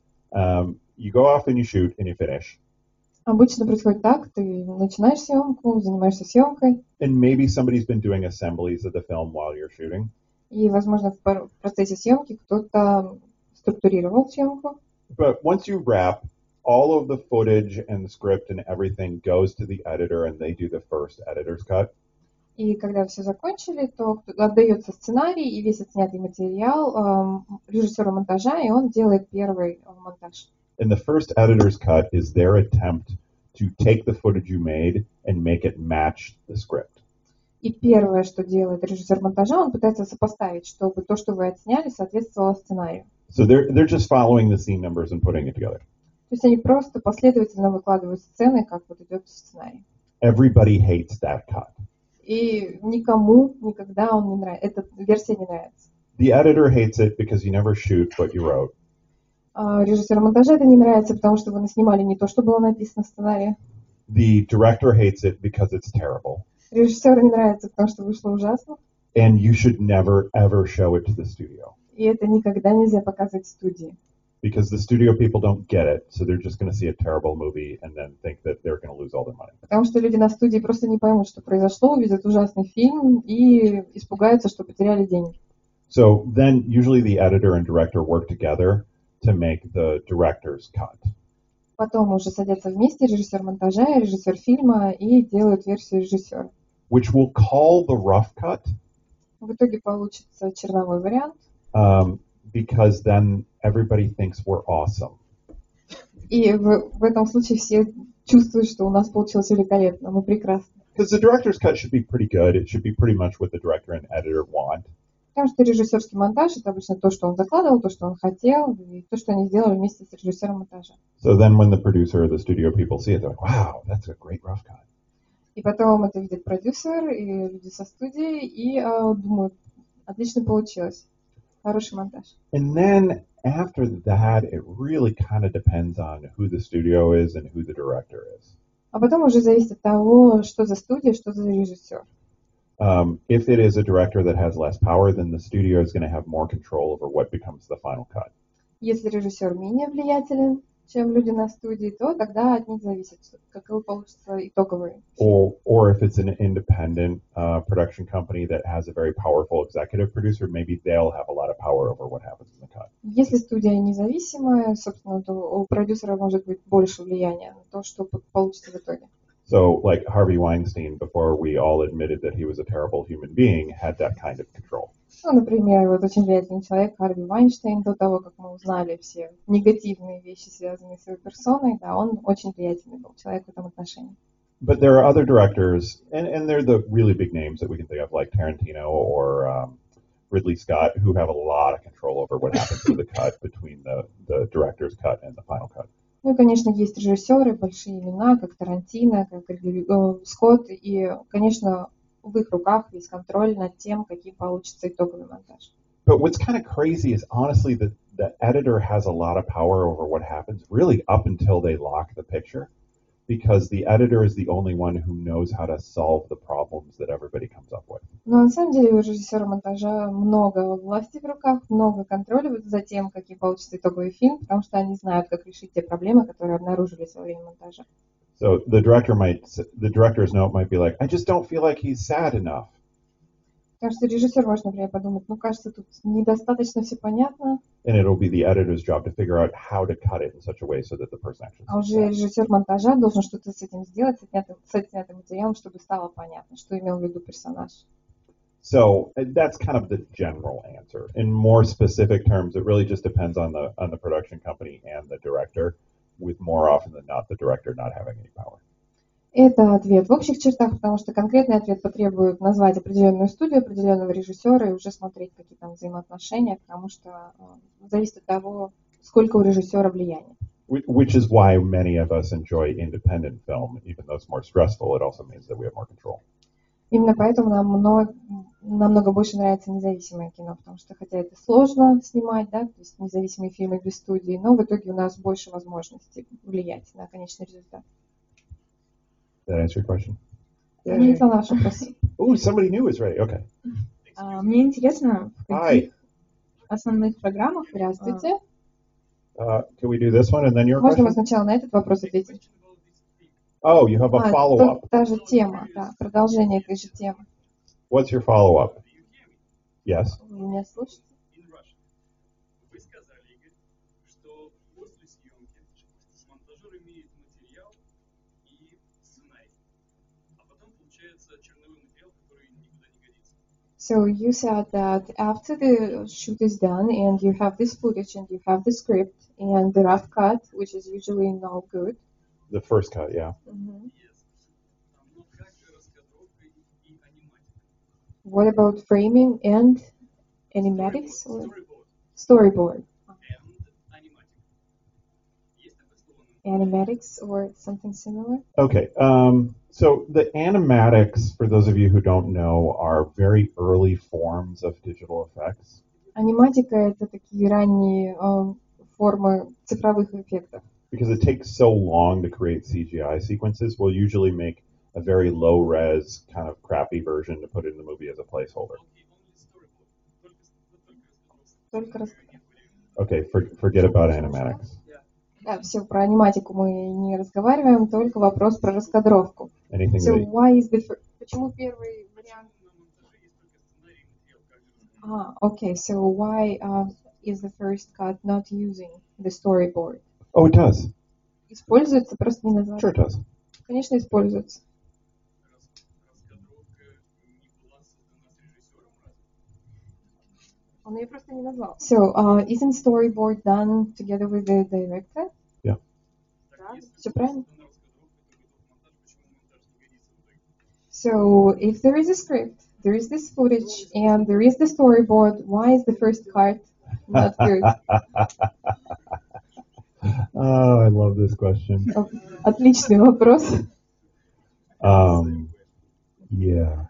you go off and you shoot and you finish. Обычно происходит так, ты начинаешь съемку, занимаешься съемкой. And maybe somebody's been doing assemblies of the film while you're shooting. И, возможно, в процессе съемки кто-то структурировал съемку. But once you wrap, all of the footage and the script and everything goes to the editor and they do the first editor's cut. И когда все закончили, то отдается сценарий и весь отснятый материал режиссеру монтажа, и он делает первый монтаж. And the first editor's cut is their attempt to take the footage you made and make it match the script. И первое, что делает режиссер монтажа, он пытается сопоставить, чтобы то, что вы отсняли, соответствовало сценарию. So they're just following the scene numbers and putting it together. То есть они просто последовательно выкладывают сцены, как вот идет в сценарии. Everybody hates that cut. И никому никогда он не нравится, эта версия не нравится. The editor hates it because you never shoot what you wrote. Режиссеру монтажа это не нравится, потому что вы снимали не то, что было написано в сценарии. The director hates it because it's terrible. Режиссеру не нравится, потому что вышло ужасно. And you should never, ever show it to the studio. И это никогда нельзя показывать в студии. Because the studio people don't get it, so they're just going to see a terrible movie and then think that they're going to lose all their money. Потому что люди на студии просто не поймут, что произошло, увидят ужасный фильм и испугаются, что потеряли деньги. So then usually the editor and director work together to make the director's cut. Потом уже садятся вместе режиссер монтажа и режиссер фильма и делают версию режиссера. Which we'll call the rough cut. В итоге получится черновой вариант. Because then everybody thinks we're awesome. И в этом случае все чувствуют, что у нас получилось великолепно, мы прекрасны. Because the director's cut should be pretty good. It should be pretty much what the director and editor want. Потому что режиссерский монтаж — это обычно то, что он закладывал, то, что он хотел, и то, что они сделали вместе с режиссером монтажа. So then when the producer or the studio people see it, they're like, wow, that's a great rough cut. И потом это видит продюсер и люди со студии, и думают, отлично получилось, хороший монтаж. And then after that, it really kind of depends on who the studio is and who the director is. А потом уже зависит от того, что за студия, что за режиссер. If it is a director that has less power, then the studio is going to have more control over what becomes the final cut. Если режиссер менее влиятелен, чем люди на студии, то тогда от них зависит, какой получится итоговый. Or if it's an independent production company that has a very powerful executive producer, maybe they'll have a lot of power over what happens in the cut. Если студия независимая, собственно, то у продюсера может быть больше влияния на то, что получится в итоге. So, like Harvey Weinstein, before we all admitted that he was a terrible human being, had that kind of control. Ну, например, вот очень влиятельный человек Харви Вайнштейн, до того, как мы узнали все негативные вещи, связанные с его персоной, да, он очень влиятельный был человек в этом отношении. But there are other directors, and they're the really big names that we can think of, like Tarantino or Ridley Scott, who have a lot of control over what happens to the cut between the director's cut and the final cut. Ну и, конечно, есть режиссеры, большие имена, как Тарантино, как Скотт, и, конечно, в их руках весь контроль над тем, каким получится итоговый монтаж. But what's kind of crazy is honestly that the editor has a lot of power over what happens, really up until they lock the picture, because the editor is the only one who knows how to solve the problems that everybody comes up with. Но на самом деле у режиссера монтажа много власти в руках, много контроля за тем, каким получится итоговый фильм, потому что они знают, как решить те проблемы, которые обнаружились во время монтажа. So the director's note might be like, I just don't feel like he's sad enough. Потому что режиссер может, например, подумать, ну, кажется, тут недостаточно все понятно. And it'll be the editor's job to figure out how to cut it in such a way so that the person actually А уже режиссер монтажа должен что-то с этим сделать, с отснятым материалом, чтобы стало понятно, что имел в виду персонаж. So that's kind of the general answer. In more specific terms, it really just depends on the production company and the director, with more often than not the director not having any power. Это ответ в общих чертах, потому что конкретный ответ потребует назвать определенную студию, определенного режиссера и уже смотреть, какие там взаимоотношения, потому что зависит от того, сколько у режиссера влияния. Which is why many of us enjoy independent film, even though it's more stressful. It also means that we have more control. Именно поэтому нам намного больше нравится независимое кино, потому что хотя это сложно снимать, да, то есть независимые фильмы без студии, но в итоге у нас больше возможностей влиять на конечный результат. Did that answer your question? Ответила на ваш вопрос. Ooh, somebody new is ready. Okay. Мне интересно, в каких Hi. основных программах Здравствуйте. Can we do this one and then your Можно мы question? сначала на этот вопрос ответим? Oh, you have a follow-up. Та же тема, да, продолжение этой же темы. What's your follow-up? Yes. Вы меня слышите? Вы сказали, Игорь, что после съемки монтажер имеет материал и сценарий, а потом получается черновой материал, который никуда не годится. So you said that after the shoot is done and you have this footage and you have the script and the rough cut, which is usually no good. The first cut, yeah. What about framing and animatics or storyboard? Animatics or something similar? Okay. So the animatics, for those of you who don't know, are very early forms of digital effects. Аниматика — это такие ранние формы цифровых эффектов. Because it takes so long to create CGI sequences, we'll usually make a very low-res, kind of crappy version to put in the movie as a placeholder. Okay, forget about animatics. Да, все, про аниматику мы не разговариваем, только вопрос про раскадровку. Anything So that... why is the почему первый вариант? Okay, so why is the first cut not using the storyboard? Oh, it does. Используется, просто не назвать. Sure it does. Конечно, используется. Он ее просто не назвал. So, isn't storyboard done together with the director? Yeah. Да, все правильно. So, if there is a script, there is this footage, and there is the storyboard, why is the first cut not good? Oh, I love this question. Отличный вопрос. Yeah.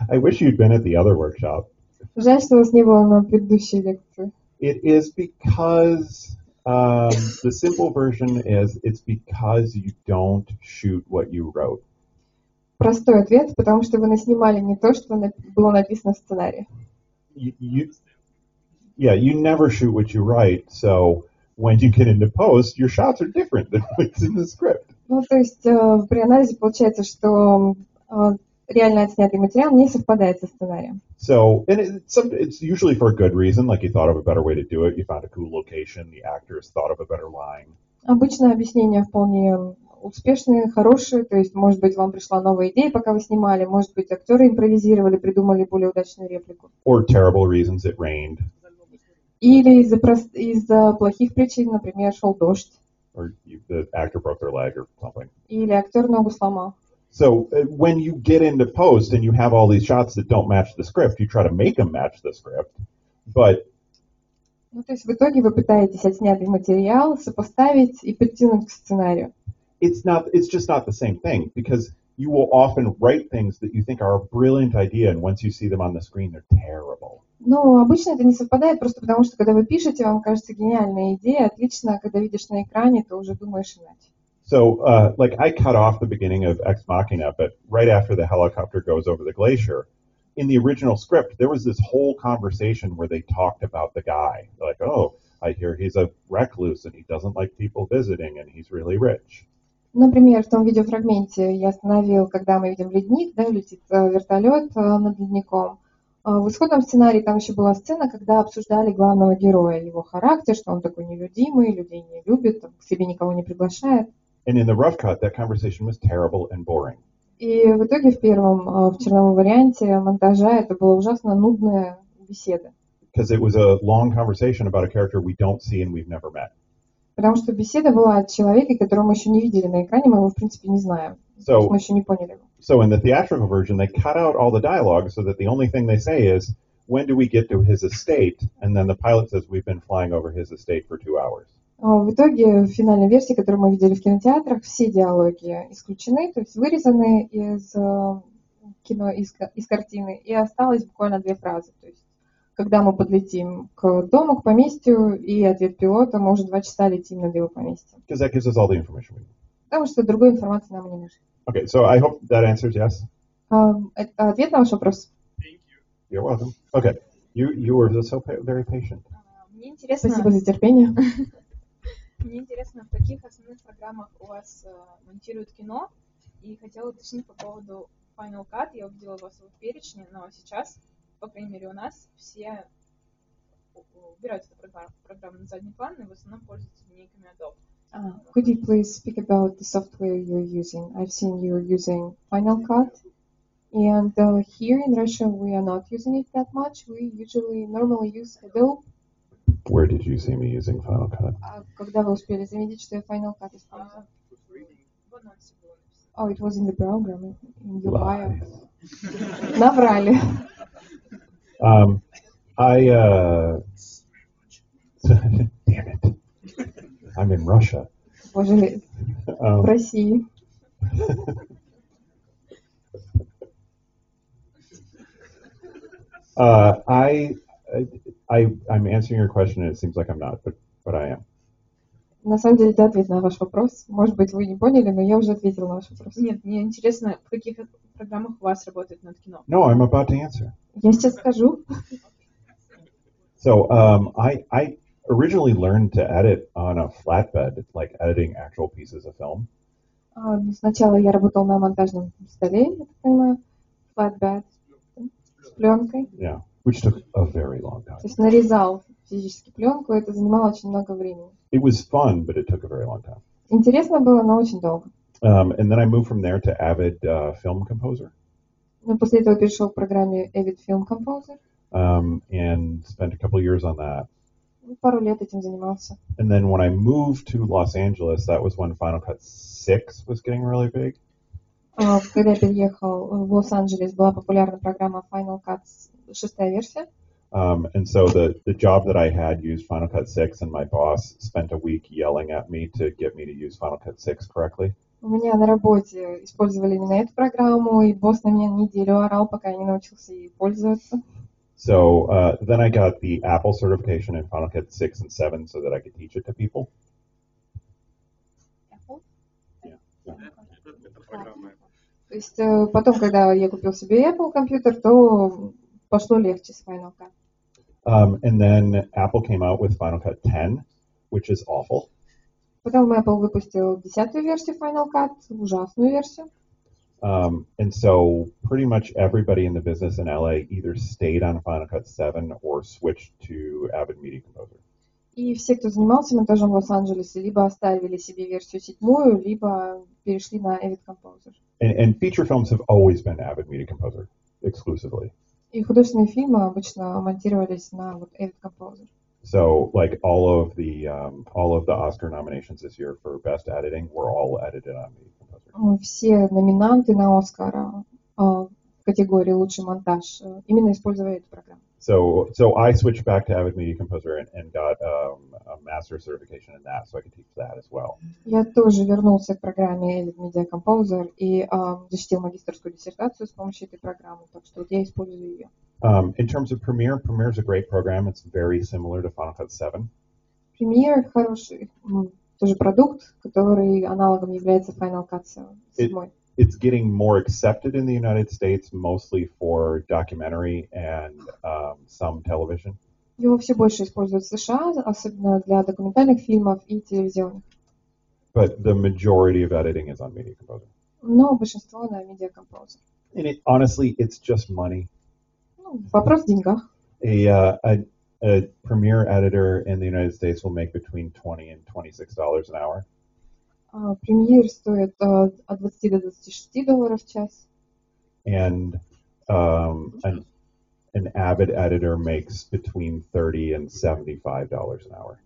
I wish you'd been at the other workshop. Жаль, что вас не было на предыдущей лекции. It is because the simple version is it's because you don't shoot what you wrote. Простой ответ, потому что вы наснимали не то, что было написано в сценарии. You never shoot what you write, so when you get into post, your shots are different than what's in the script. Ну, то есть при анализе получается, что реально отснятый материал не совпадает со сценарием. So, and it's usually for a good reason, like you thought of a better way to do it, you found a cool location, the actors thought of a better line. Обычно объяснение вполне успешные, хорошие, то есть, может быть, вам пришла новая идея, пока вы снимали, может быть, актеры импровизировали, придумали более удачную реплику. Or terrible reasons it rained. Или из-за плохих причин, например, шел дождь, Or the actor broke their leg or something. или актер ногу сломал. So when you get into post and you have all these shots that don't match the script, you try to make them match the script, but Ну, то есть в итоге вы пытаетесь отснятый материал сопоставить и подтянуть к сценарию. it's just not the same thing because you will often write things that you think are a brilliant idea and once you see them on the screen they're terrible. Но обычно это не совпадает просто потому, что когда вы пишете, вам кажется гениальная идея, отлично, а когда видишь на экране, то уже думаешь иначе. So, like I cut off the beginning of Ex Machina, but right after the helicopter goes over the glacier, in the original script, there was this whole conversation where they talked about the guy. Like, oh, I hear he's a recluse and he doesn't like people visiting and he's really rich. Например, в том видеофрагменте я остановил, когда мы видим ледник, да, летит вертолет над ледником. В исходном сценарии там еще была сцена, когда обсуждали главного героя, его характер, что он такой нелюдимый, людей не любит, к себе никого не приглашает. And in the rough cut, that conversation was terrible and boring. И в итоге в черновом варианте монтажа это была ужасно нудная беседа. Because it was a long conversation about a character we don't see and we've never met. Потому что беседа была от человека, которого мы еще не видели на экране, мы его в принципе не знаем. So, Мы еще не поняли его. so in the theatrical version, they cut out all the dialogue so that the only thing they say is, when do we get to his estate? And then the pilot says, we've been flying over his estate for 2 hours. В итоге в финальной версии, которую мы видели в кинотеатрах, все диалоги исключены, то есть вырезаны из кино, из картины, и осталось буквально 2 фразы. То есть, когда мы подлетим к дому, к поместью, и ответ пилота, мы уже 2 часа летим над его поместьем. Because that gives us all the information we need. Потому что другой информации нам не нужно. Okay, so I hope that answers yes. Это ответ на ваш вопрос. You're welcome. Okay, you were so very patient. Мне интересно, Спасибо за терпение. мне интересно, в каких основных программах у вас монтируют кино, и хотела уточнить по поводу Final Cut. Я увидела вас в перечне, но сейчас, по крайней мере, у нас все убирают эту программу на задний план и в основном пользуются линейками Adobe. Could you please speak about the software you're using? I've seen you're using Final Cut, and here in Russia we are not using it that much. We normally use Adobe. Where did you see me using Final Cut? Когда вы успели заметить, что я Final Cut использую? В анонсе было написано. Oh, it was in the program, in your bio. Lies. Наврали. Damn it. I'm in Russia. Боже, в России. I'm answering your question and it seems like I'm not, but I am. На самом деле, это ответ на ваш вопрос. Может быть, вы не поняли, но я уже ответила на ваш вопрос. Нет, мне интересно, в каких программах у вас работает над кино. No, I'm about to answer. Я сейчас скажу. So I originally learned to edit on a flatbed. It's like editing actual pieces of film. Сначала я работала на монтажном столе, я так понимаю, flatbed, с пленкой. Yeah, which took a very long time. То есть нарезал физически пленку, это занимало очень много времени. It was fun, but it took a very long time. Интересно было, но очень долго. And then I moved from there to Avid Film Composer. Но после этого перешел к программе Avid Film Composer. And spent a couple of years on that. Пару лет этим занимался. And then when I moved to Los Angeles, that was when Final Cut 6 was getting really big. Когда я переехал в Лос-Анджелес, была популярна программа Final Cut 6-я версия. And so the job that I had used Final Cut 6, and my boss spent a week yelling at me to get me to use Final Cut 6 correctly. У меня на работе использовали именно эту программу, и босс на меня неделю орал, пока я не научился ей пользоваться. So then I got the Apple certification in Final Cut 6 and 7 so that I could teach it to people. Apple? Yeah. То есть потом, когда я купил себе Apple компьютер, то пошло легче с Final Cut. And then Apple came out with Final Cut 10, which is awful. Потом Apple выпустил 10-ю версию Final Cut, ужасную версию. And so pretty much everybody in the business in LA either stayed on Final Cut 7 or switched to Avid Media Composer. И все, кто занимался монтажом в Лос-Анджелесе, либо оставили себе версию 7, либо перешли на Avid Composer. And feature films have always been Avid Media Composer exclusively. И художественные фильмы обычно монтировались на вот Avid Composer. So, like all of the Oscar nominations this year for Best Editing were all edited on Media Composer. Все номинанты на Оскар в категории «Лучший монтаж» именно использовали эту программу. So I switched back to Avid Media Composer and got a master certification in that, so I could teach that as well. Я тоже вернулся к программе Avid Media Composer и защитил магистерскую диссертацию с помощью этой программы, так что вот я использую ее. In terms of Premiere is a great program. It's very similar to Final Cut 7. Premiere хороший тоже продукт, который аналогом является Final Cut 7. It's getting more accepted in the United States, mostly for documentary and some television. Его все больше используют в США, особенно для документальных фильмов и телевизионных. But the majority of editing is on Media Composer. Но большинство на Media Composer. And honestly, it's just money. Вопрос в деньгах. A Premiere editor in the United States will make between $20 and $26 an hour. Премьер стоит от 20 до 26 долларов в час. And an Avid editor makes between $30 and $75 an hour.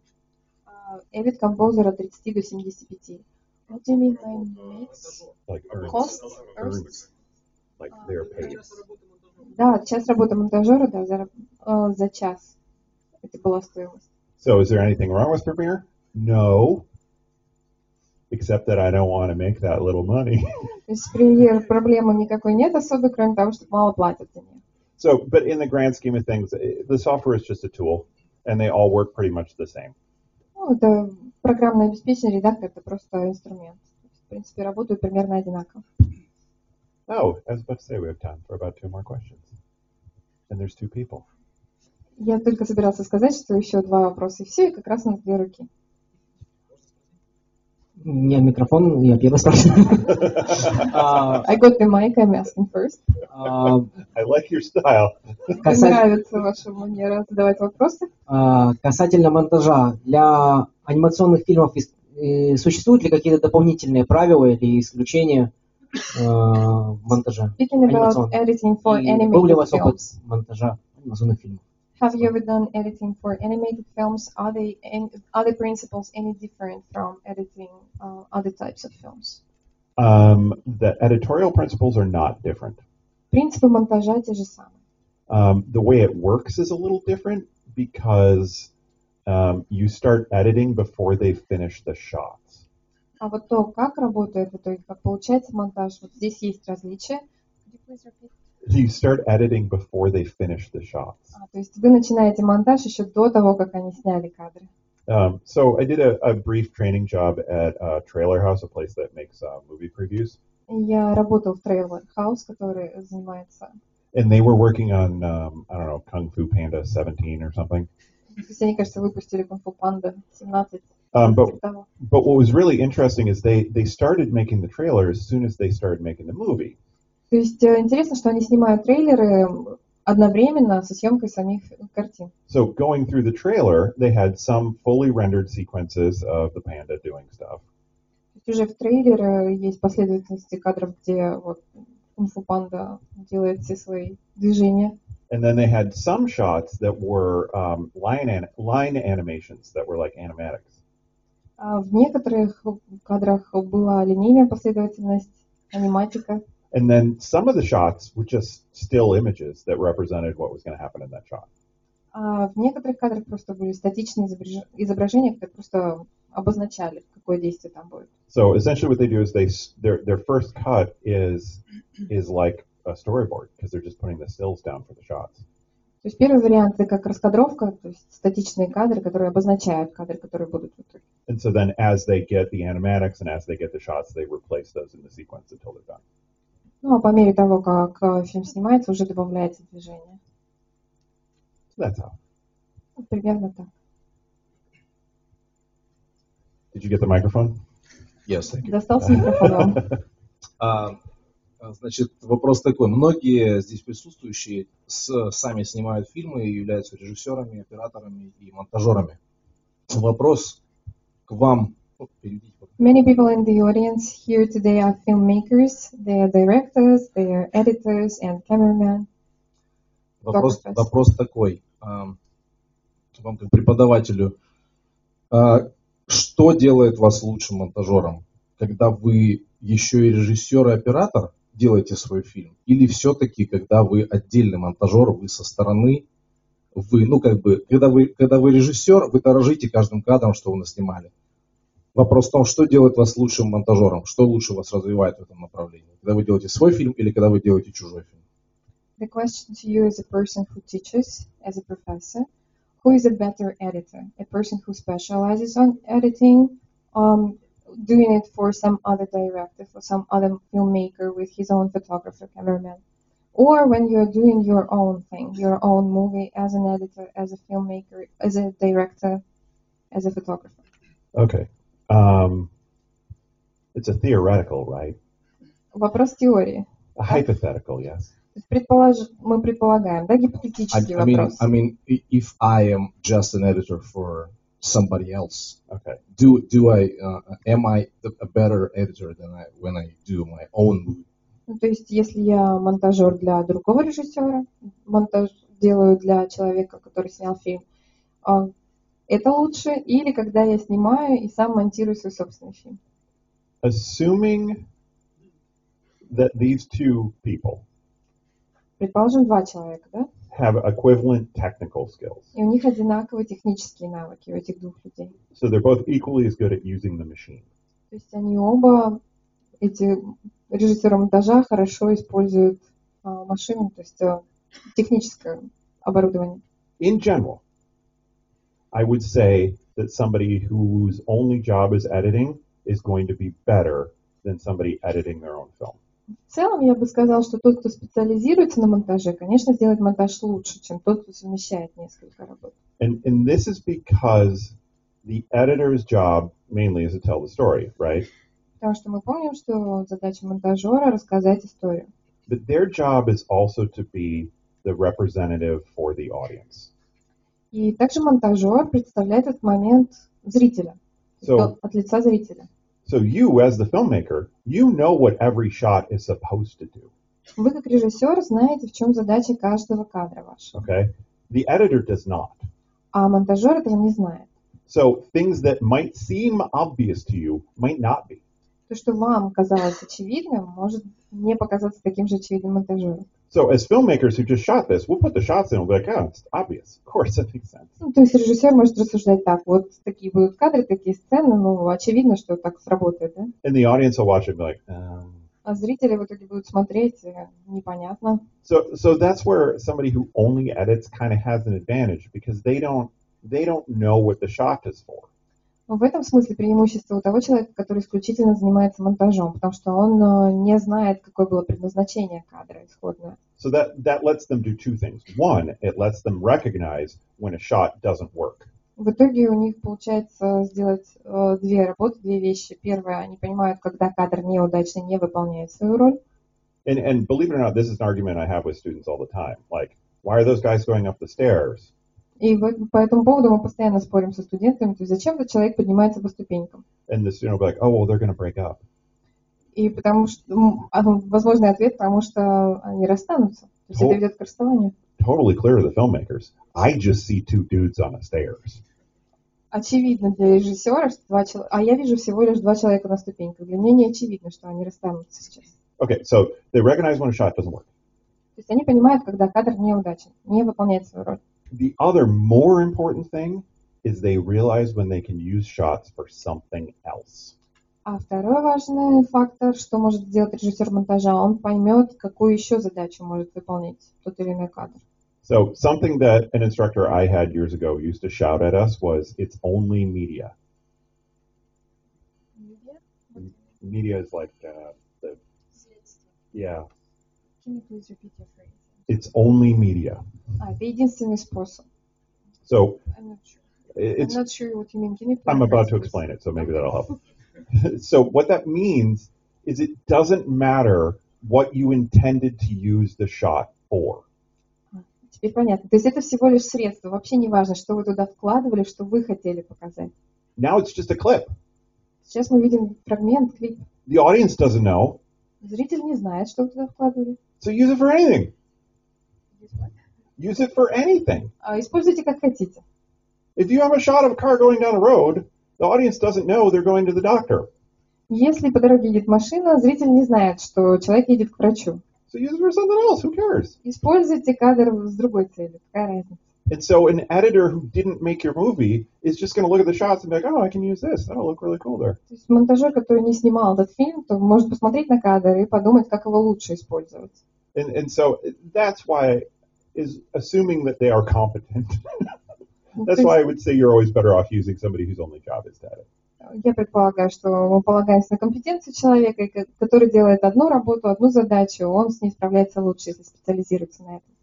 Avid Composer от 30 до 75. What do you mean by makes? Like Cost? earns, like they're paid. Да, час работы монтажера, да, за час. Это была стоимость. So is there anything wrong with Premiere? No. Except that I don't want to make that little money. То есть премьер проблемы никакой нет особой, кроме того, что мало платят за нее. So, but in the grand scheme of things, the software is just a tool, and they all work pretty much the same. Ну, это программное обеспечение, редактор это просто инструмент. В принципе, работают примерно одинаково. Oh, I was about to say we have time for about 2 more questions. And there's 2 people. Я только собирался сказать, что еще 2 вопроса, и все, и как раз у нас 2 руки. У меня микрофон, я первый спрашиваю. I got the mic, I'm asking first. I like your style. Мне нравится ваша манера задавать вопросы. Касательно монтажа, для анимационных фильмов существуют ли какие-то дополнительные правила или исключения монтажа? Speaking about editing for Был ли у animated вас опыт films, монтажа анимационных фильмов? have you ever done editing for animated films? Are the principles any different from editing other types of films? The editorial principles are not different. Принципы монтажа те же самые. The way it works is a little different because you start editing before they finish the shots. А вот то, как работает в итоге, как получается монтаж, вот здесь есть различия. You start editing before they finish the shots. То есть вы начинаете монтаж еще до того, как они сняли кадры. So I did a brief training job at Trailer House, a place that makes movie previews. Я работал в Trailer House, который занимается... And they were working on, I don't know, Kung Fu Panda 17 or something. То есть они, кажется, выпустили Kung Fu Panda 17. But what was really interesting is they started making the trailer as soon as they started making the movie. То есть интересно, что они снимают трейлеры одновременно со съемкой самих картин. So going through the trailer, they had some fully rendered sequences of the panda doing stuff. То есть уже в трейлере есть последовательности кадров, где вот кунг-фу панда делает все свои движения. And then they had some shots that were line animations that were like animatics. А в некоторых кадрах была линейная последовательность, аниматика. And then some of the shots were just still images that represented what was going to happen in that shot. А в некоторых кадрах просто были статичные изображения, которые просто обозначали, какое действие там будет. So essentially what they do is their first cut is like a storyboard because they're just putting the stills down for the shots. То есть первый вариант это как раскадровка, то есть статичные кадры, которые обозначают кадры, которые будут в итоге. And so then as they get the animatics and as they get the shots, they replace those in the sequence until they're done. Ну, а по мере того, как фильм снимается, уже добавляется движение. So that's how. Примерно так. Did you get the microphone? Yes, thank you. Достался микрофон вам. Значит, вопрос такой. Многие здесь присутствующие сами снимают фильмы и являются режиссерами, операторами и монтажерами. вопрос к вам. Перейдите, пожалуйста. Many people in the audience here today are filmmakers, they are directors, they are editors and cameramen. Вопрос такой, вам как преподавателю. Что делает вас лучшим монтажером? Когда вы еще и режиссер и оператор делаете свой фильм? Или все-таки, когда вы отдельный монтажер, вы со стороны, когда вы режиссер, вы дорожите каждым кадром, что вы наснимали. Вопрос в том, что делает вас лучшим монтажером? Что лучше вас развивает в этом направлении? Когда вы делаете свой фильм или когда вы делаете чужой фильм? The question to you as a person who teaches, as a professor, who is a better editor? A person who specializes on editing, doing it for some other director, for some other filmmaker with his own photographer, cameraman? Or when you're doing your own thing, your own movie as an editor, as a filmmaker, as a director, as a photographer? Okay. It's a theoretical, right? Вопрос теории. A hypothetical, yes. Мы предполагаем, да, гипотетический вопрос. I mean, if I am just an editor for somebody else, Okay. Am I a better editor than when I do my own movie? Ну, то есть, если я монтажер для другого режиссера, монтаж делаю для человека, который снял фильм, это лучше, или когда я снимаю и сам монтирую свой собственный фильм? Assuming that these two people Предположим, два человека, да? have equivalent technical skills. И у них одинаковые технические навыки, у этих двух людей. So they're both equally as good at using the machine. То есть они оба, эти режиссеры монтажа, хорошо используют машину, то есть техническое оборудование. In general, I would say that somebody whose only job is editing is going to be better than somebody editing their own film. В целом, я бы сказал, что тот, кто специализируется на монтаже, конечно, сделает монтаж лучше, чем тот, кто совмещает несколько работ. And this is because the editor's job mainly is to tell the story, right? Потому что мы помним, что задача монтажера — рассказать историю. But their job is also to be the representative for the audience. И также монтажер представляет в этот момент зрителя, от лица зрителя. So you, as the filmmaker, you know what every shot is supposed to do. Вы, как режиссер, знаете, в чем задача каждого кадра вашего. Okay? The editor does not. А монтажер этого не знает. So things that might seem obvious to you might not be. То, что вам казалось очевидным, может не показаться таким же очевидным монтажеру. So as filmmakers who just shot this, we'll put the shots in and we'll be like, oh, it's obvious. Of course, that makes sense. Ну, то есть режиссер может рассуждать так: вот такие будут кадры, такие сцены, ну, очевидно, что так сработает, да? And the audience will watch it and be like, А зрители в итоге будут смотреть, непонятно. So that's where somebody who only edits kind of has an advantage because they don't know what the shot is for. В этом смысле преимущество у того человека, который исключительно занимается монтажом, потому что он не знает, какое было предназначение кадра исходное. So that lets them do two things. One, it lets them recognize when a shot doesn't work. В итоге у них получается сделать две работы, две вещи. Первое, они понимают, когда кадр неудачный, не выполняет свою роль. And believe it or not, this is an argument I have with students all the time. Like, why are those guys going up the stairs? И по этому поводу мы постоянно спорим со студентами, то есть зачем этот человек поднимается по ступенькам. And the student will be like, oh, well, they're going to break up. И потому что, возможный ответ, потому что они расстанутся. То есть это ведет к расставанию. Totally clear to the filmmakers. I just see two dudes on the stairs. Очевидно для режиссера, что а я вижу всего лишь два человека на ступеньках. Для меня не очевидно, что они расстанутся сейчас. Okay, so they recognize when a shot doesn't work. То есть они понимают, когда кадр неудачен, не выполняет свою роль. The other more important thing is they realize when they can use shots for something else. А второй важный фактор, что может сделать режиссер монтажа, он поймет, какую еще задачу может выполнять тот или иной кадр. So something that an instructor I had years ago used to shout at us was, it's only media. Media is like yeah. Can you please repeat your phrase? It's only media. Это единственный способ. So I'm not sure what you mean. Can you please I'm about to explain it, so maybe that'll help. So what that means is it doesn't matter what you intended to use the shot for. Теперь понятно. То есть это всего лишь средство. Вообще не важно, что вы туда вкладывали, что вы хотели показать. Now it's just a clip. Сейчас мы видим фрагмент, клип. The audience doesn't know, Зритель не знает, что вы туда вкладывали. so use it for anything. Use it for anything. Используйте как хотите. If you have a shot of a car going down a road, the audience doesn't know they're going to the doctor. Если по дороге едет машина, зритель не знает, что человек едет к врачу. So use it for something else. Who cares? Используйте кадр с другой целью. Какая разница? And so an editor who didn't make your movie is just going to look at the shots and be like, oh, I can use this. That'll look really cool there. То есть монтажер, который не снимал этот фильм, то может посмотреть на кадр и подумать, как его лучше использовать. And so that's why is assuming that they are competent. That's why I would say you're always better off using somebody whose only job is to edit. Я предполагаю, что мы полагаемся на компетенцию человека, который делает одну работу, одну задачу, он с ней справляется лучше, если специализируется на этом.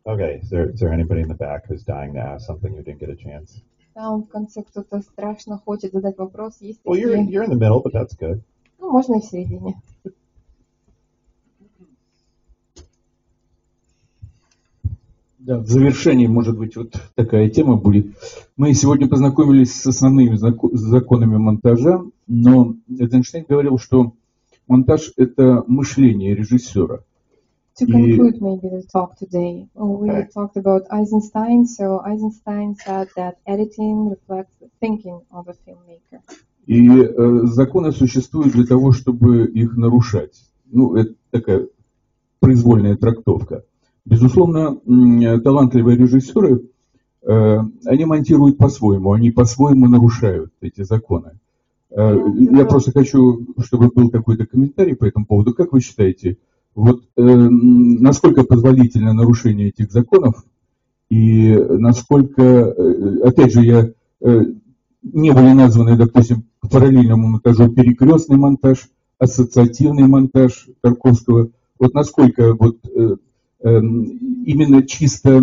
Okay, is there anybody in the back who's dying to ask something you didn't get a chance? Там в конце кто-то страшно хочет задать вопрос. Есть Well, такие? you're in the middle, but that's good. Ну, можно и в середине. Да, в завершении, может быть, вот такая тема будет. Мы сегодня познакомились с основными законами монтажа, но Эйзенштейн говорил, что монтаж – это мышление режиссера. To conclude maybe the talk today, we talked about Eisenstein. So Eisenstein said that editing reflects the thinking of a filmmaker. И законы существуют для того, чтобы их нарушать. Ну, это такая произвольная трактовка. Безусловно, талантливые режиссеры, они монтируют по-своему, они по-своему нарушают эти законы. Я просто хочу, чтобы был какой-то комментарий по этому поводу. Как вы считаете, вот насколько позволительно нарушение этих законов и насколько, опять же, не были названы, допустим, к параллельному монтажу перекрестный монтаж, ассоциативный монтаж Тарковского. Вот насколько вот именно чисто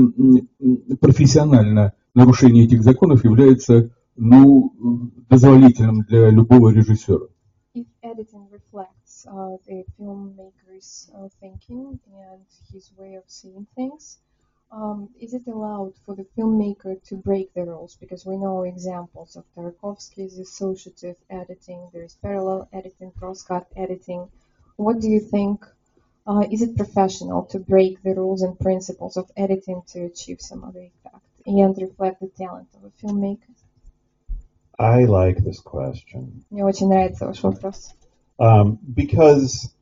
профессионально нарушение этих законов является, ну, дозволительным для любого режиссера. If editing reflects the filmmaker's thinking and his way of seeing things, is it allowed for the filmmaker to break the rules? Because we know examples of Tarkovsky's associative editing, there is parallel editing, cross-cut editing. What do you think? Is it professional to break the rules and principles of editing to achieve some other effect and reflect the talent of a filmmaker? I like this question. Мне очень нравится ваш вопрос. Because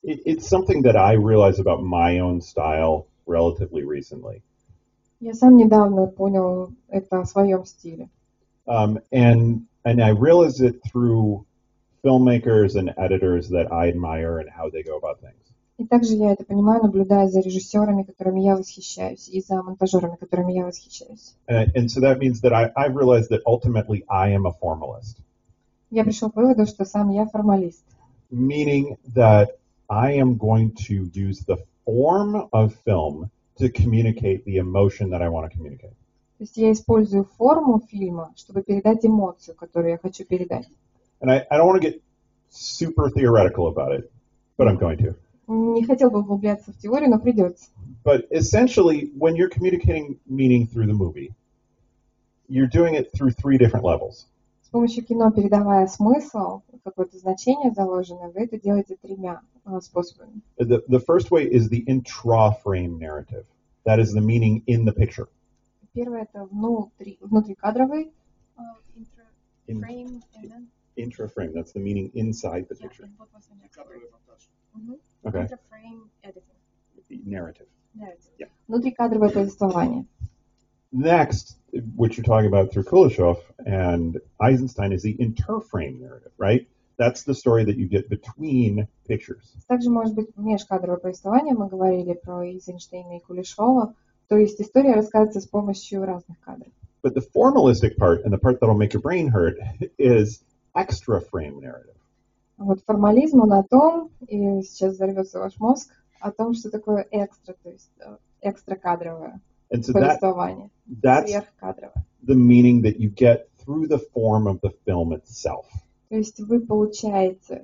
it's something that I realize about my own style relatively recently. Я сам недавно понял это о своем стиле. And I realize it through filmmakers and editors that I admire and how they go about things. И также я это понимаю, наблюдая за режиссерами, которыми я восхищаюсь, и за монтажерами, которыми я восхищаюсь. And so that means that I've realized that ultimately I am a formalist. Я пришел к выводу, что сам я формалист. Meaning that I am going to use the form of film to communicate the emotion that I want to communicate. То есть я использую форму фильма, чтобы передать эмоцию, которую я хочу передать. And I don't want to get super theoretical about it, but I'm going to. Не хотел бы углубляться в теорию, но придется. But essentially, when you're communicating meaning through the movie, you're doing it through three different levels. С помощью кино, передавая смысл, какое-то значение заложенное, вы это делаете тремя способами. The first way is the intra-frame narrative. That is the meaning in the picture. Первое это внутрикадровый frame. Intra-frame, that's the meaning inside the picture. Okay. Intra-frame editing. Narrative. Yeah. Внутрикадровое повествование. Next, what you're talking about through Kuleshov and Eisenstein is the interframe narrative, right? That's the story that you get between pictures. Также может быть межкадровое повествование, мы говорили про Эйзенштейна и Кулешова, то есть история рассказывается с помощью разных кадров. But the formalistic part, and the part that'll make your brain hurt, is extra-frame narrative. Вот формализм, он о том, и сейчас взорвется ваш мозг, о том, что такое экстра, то есть экстракадровое повествование, сверхкадровое. The meaning that you get through the form of the film itself. То есть вы получаете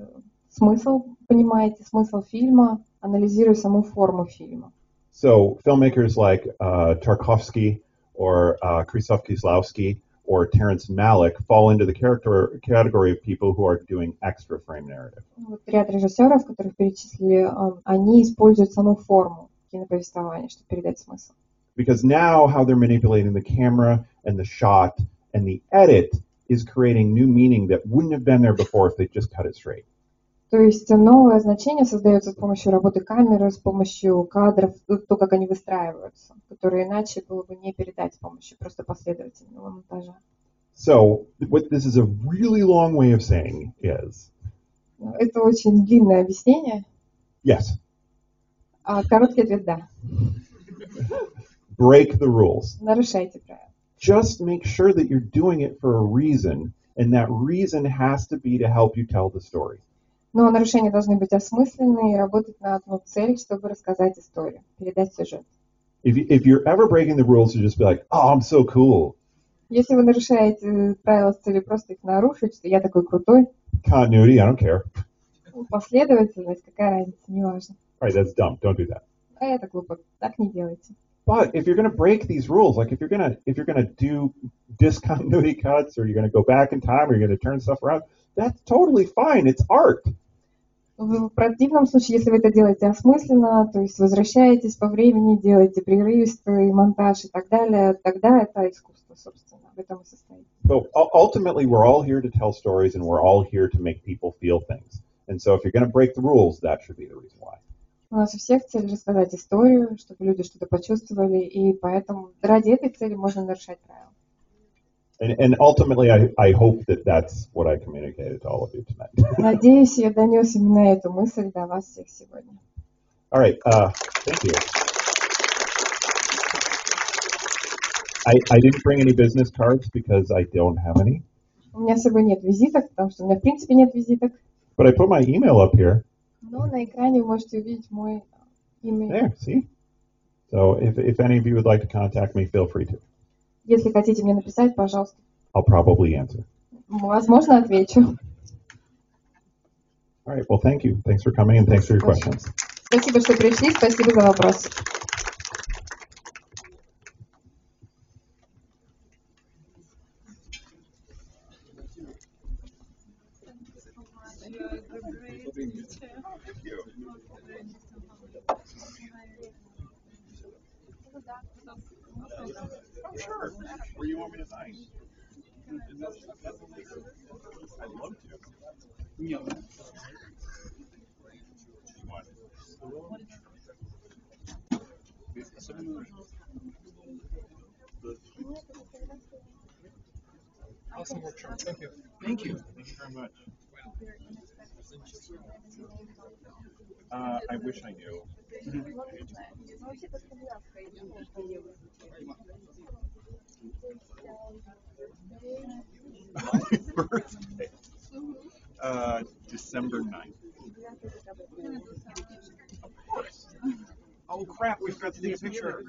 смысл, понимаете смысл фильма, анализируя саму форму фильма. So filmmakers like Tarkovsky or Krzysztof Kieslowski or Terrence Malick fall into the category of people who are doing extra frame narrative. Вот ряд режиссеров, которых перечислили, они используют саму форму киноповествования, чтобы передать смысл. Because now how they're manipulating the camera and the shot and the edit is creating new meaning that wouldn't have been there before if they just cut it straight. То есть новое значение создается с помощью работы камеры, с помощью кадров, то, как они выстраиваются, которые иначе было бы не передать с помощью просто последовательного монтажа. So what this is a really long way of saying is... Это очень длинное объяснение. Yes. А короткий ответ – да. Break the rules. Нарушайте правила. Just make sure that you're doing it for a reason, and that reason has to be to help you tell the story. Но нарушения должны быть осмысленны и работать на одну цель, чтобы рассказать историю, передать сюжет. If you're ever breaking the rules to just be like, oh, I'm so cool. Если вы нарушаете правила с целью просто их нарушить, что я такой крутой. Continuity, I don't care. Последовательность, какая разница, неважно. Right, that's dumb. Don't do that. А это глупо, так не делайте. But if you're going to break these rules, like if you're going to do discontinuity cuts, or you're going to go back in time, or you're going to turn stuff around, that's totally fine. It's art. В противном случае, если вы это делаете осмысленно, то есть возвращаетесь по времени, делаете прерывистый монтаж и так далее, тогда это искусство, собственно, в этом и состоит. So ultimately, we're all here to tell stories, and we're all here to make people feel things. And so if you're going to break the rules, that should be the reason why. У нас у всех цель рассказать историю, чтобы люди что-то почувствовали, и поэтому ради этой цели можно нарушать правила. And ultimately, I hope that that's what I communicated to all of you tonight. Надеюсь, я донес именно эту мысль до вас всех сегодня. All right, thank you. I didn't bring any business cards because I don't have any. У меня с собой нет визиток, потому что у меня в принципе нет визиток. But I put my email up here. Но на экране вы можете увидеть мой имейл. There, see? So if any of you would like to contact me, feel free to. Если хотите мне написать, пожалуйста. I'll probably answer. Возможно, отвечу. All right, well, thank you. Thanks for coming and thanks for your questions. Спасибо, что пришли, спасибо за вопросы. Oh, sure. Where you want me to sign? I'd love to. You want awesome workshop. Thank you. Thank you. Thank you very much. I wish I knew. Birthday. December 9th. Of course. Oh crap, we forgot to take a picture.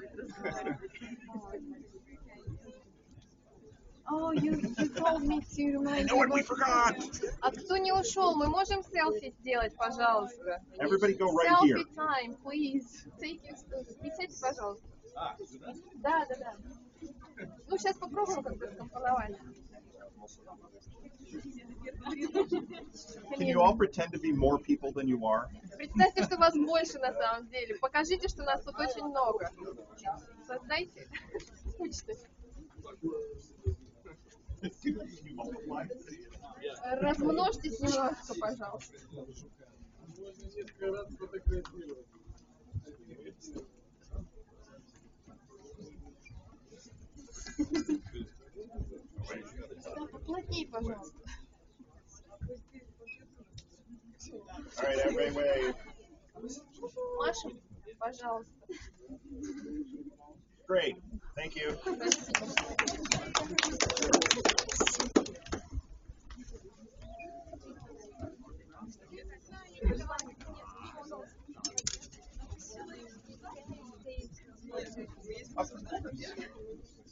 Oh, you told me to remind No, we forgot. А кто не ушел? Мы можем селфи сделать, пожалуйста? Everybody go right here. Selfie time, please. Take your photo. Присядьте, пожалуйста. Да. Ну, сейчас попробуем как-то скомпоновать. Can you all pretend to be more people than you are? Представьте, что вас больше на самом деле. Покажите, что нас тут очень много. Создайте скучность. Размножьтесь немножко, пожалуйста. Плотнее, пожалуйста. All right, everybody wave. Маша, пожалуйста. Great. Thank you.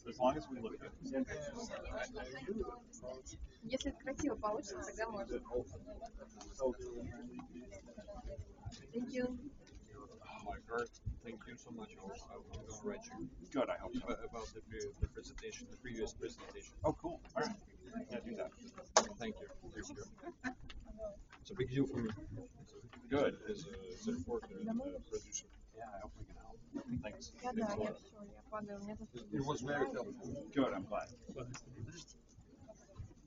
As long as we look good. Если красиво получится, тогда можно. Thank you. Oh, my God. Thank you so much. I'll go and write you. Good, I hope so. About the presentation, the previous presentation. Oh, cool. All right. Yeah, do that. Thank you. It's a big deal for me. Good. As a reporter and a producer. Yeah, I hope we can help. Thanks. Да, я все, я падаю, у меня It was very helpful. Good, I'm glad.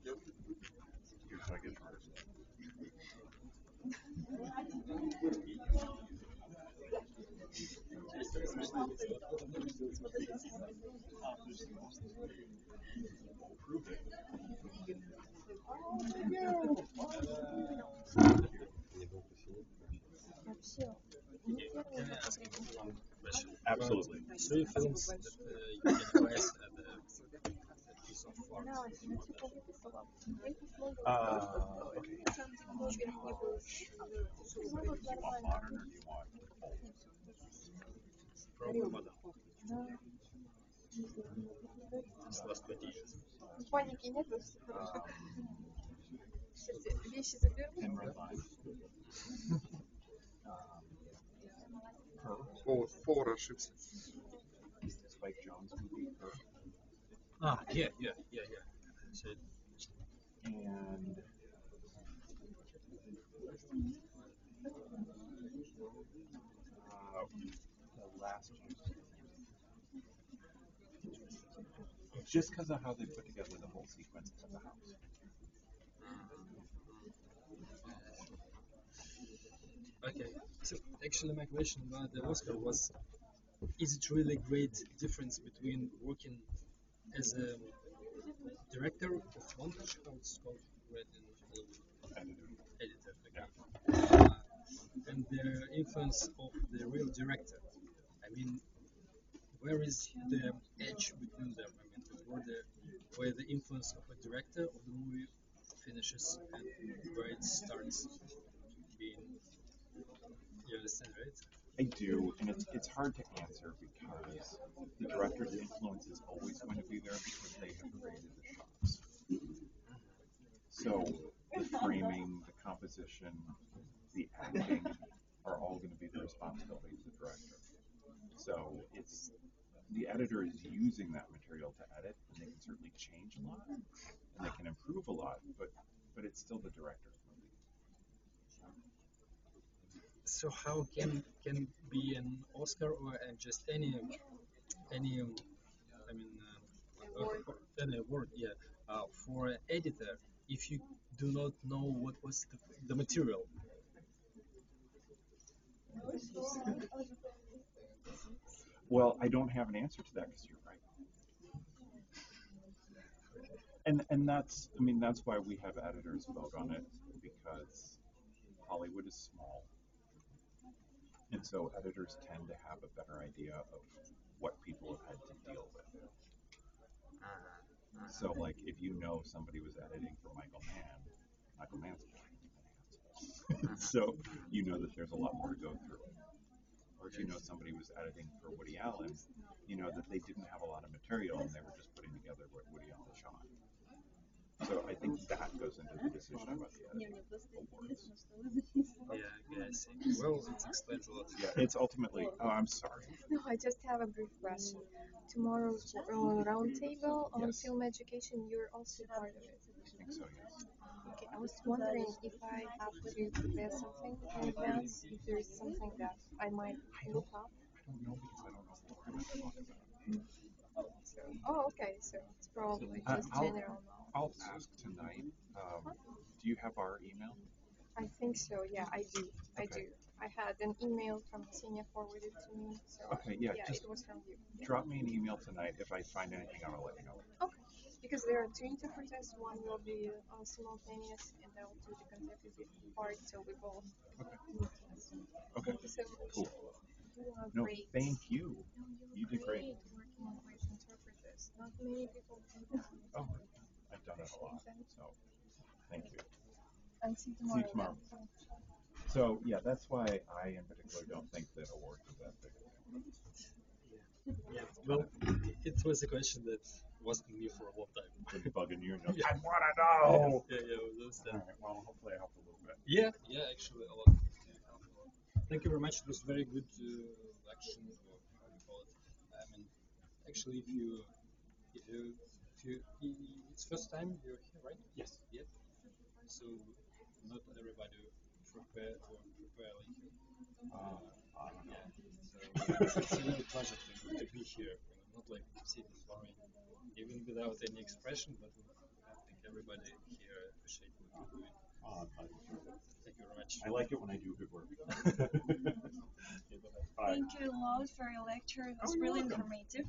Here, should I get yours? Prove it. Can I ask you one question? Absolutely. 3 films that you can advise so far. Okay. Do you want modern or do you want old? Probably modern. This last 20 years. Паники нету, все хорошо. Сейчас я вещи заберу. And red line. Повар ошибся. Spike Jones movie. Yeah. So, And the last one. Just because of how they put together the whole sequence of the house. okay. So actually, my question about the Oscar was: is it really great difference between working as a director of montage, how it's called, right in Hollywood, editor, okay, and the influence of the real director? I mean, where is the edge between them? I mean, where the influence of a director of the movie finishes and where it starts being. You understand, right? I do, and it's hard to answer because the director's influence is always going to be there because they have created the shots. So the framing, the composition, the acting are all going to be the responsibility of the director. So it's the editor is using that material to edit, and they can certainly change a lot, and they can improve a lot, but it's still the director's movie. So how can be an Oscar or just any I mean any award, for an editor if you do not know what was the material? Well, I don't have an answer to that because you're right. And that's why we have editors vote on it, because Hollywood is small. And so editors tend to have a better idea of what people have had to deal with. So like if you know somebody was editing for Michael Mann's so you know that there's a lot more to go through. Or if you know somebody was editing for Woody Allen, you know that they didn't have a lot of material and they were just putting together what Woody Allen shot. So I think that goes into the decision about the editing awards. Yeah, I see. Well, it explains a lot. Yeah, it's ultimately. Oh, I'm sorry. No, I just have a brief question. Tomorrow's roundtable on film education, you're also part of it. I think so, yes. Okay, I was wondering if I have to prepare something in advance, if there is something that I might look up. I don't know because I don't know what we're going to talk about. So, okay, so it's probably just general knowledge. I'll ask tonight. Do you have our email? I think so, yeah, I do. Okay. I do. I had an email from Ksenia forwarded to me, so okay, yeah, just it was from you. Drop me an email tonight. If I find anything out, I'll let you know. Okay, because there are 2 interpreters. One will be simultaneous, and I will do the consecutive part, so we both. Okay. Thank you so much. Cool. You are No, great. thank you. You did great. Working with interpreters. Not many people do that. Oh, I've done it a lot, so thank you. And see you See you tomorrow. tomorrow. So, yeah, that's why I, in particular, don't think that awards are that big. Yeah, well, it was a question that was in me for a long time. Been bugging you. I Yeah. want to know. Yeah, understand. All right, well, hopefully I helped a little bit. Yeah, actually a lot. Thank you very much. It was very good introduction, or how do you call it? I mean, actually, if you it's first time you're here, right? Yes. Yeah. So not everybody prepare like you. Yeah. So it's a really pleasure to be here. Not like sitting worrying, even without any expression, but I think everybody here appreciate what you're doing. Thank you very much. I like it when I do good work. Thank you a lot for your lecture. It was really informative.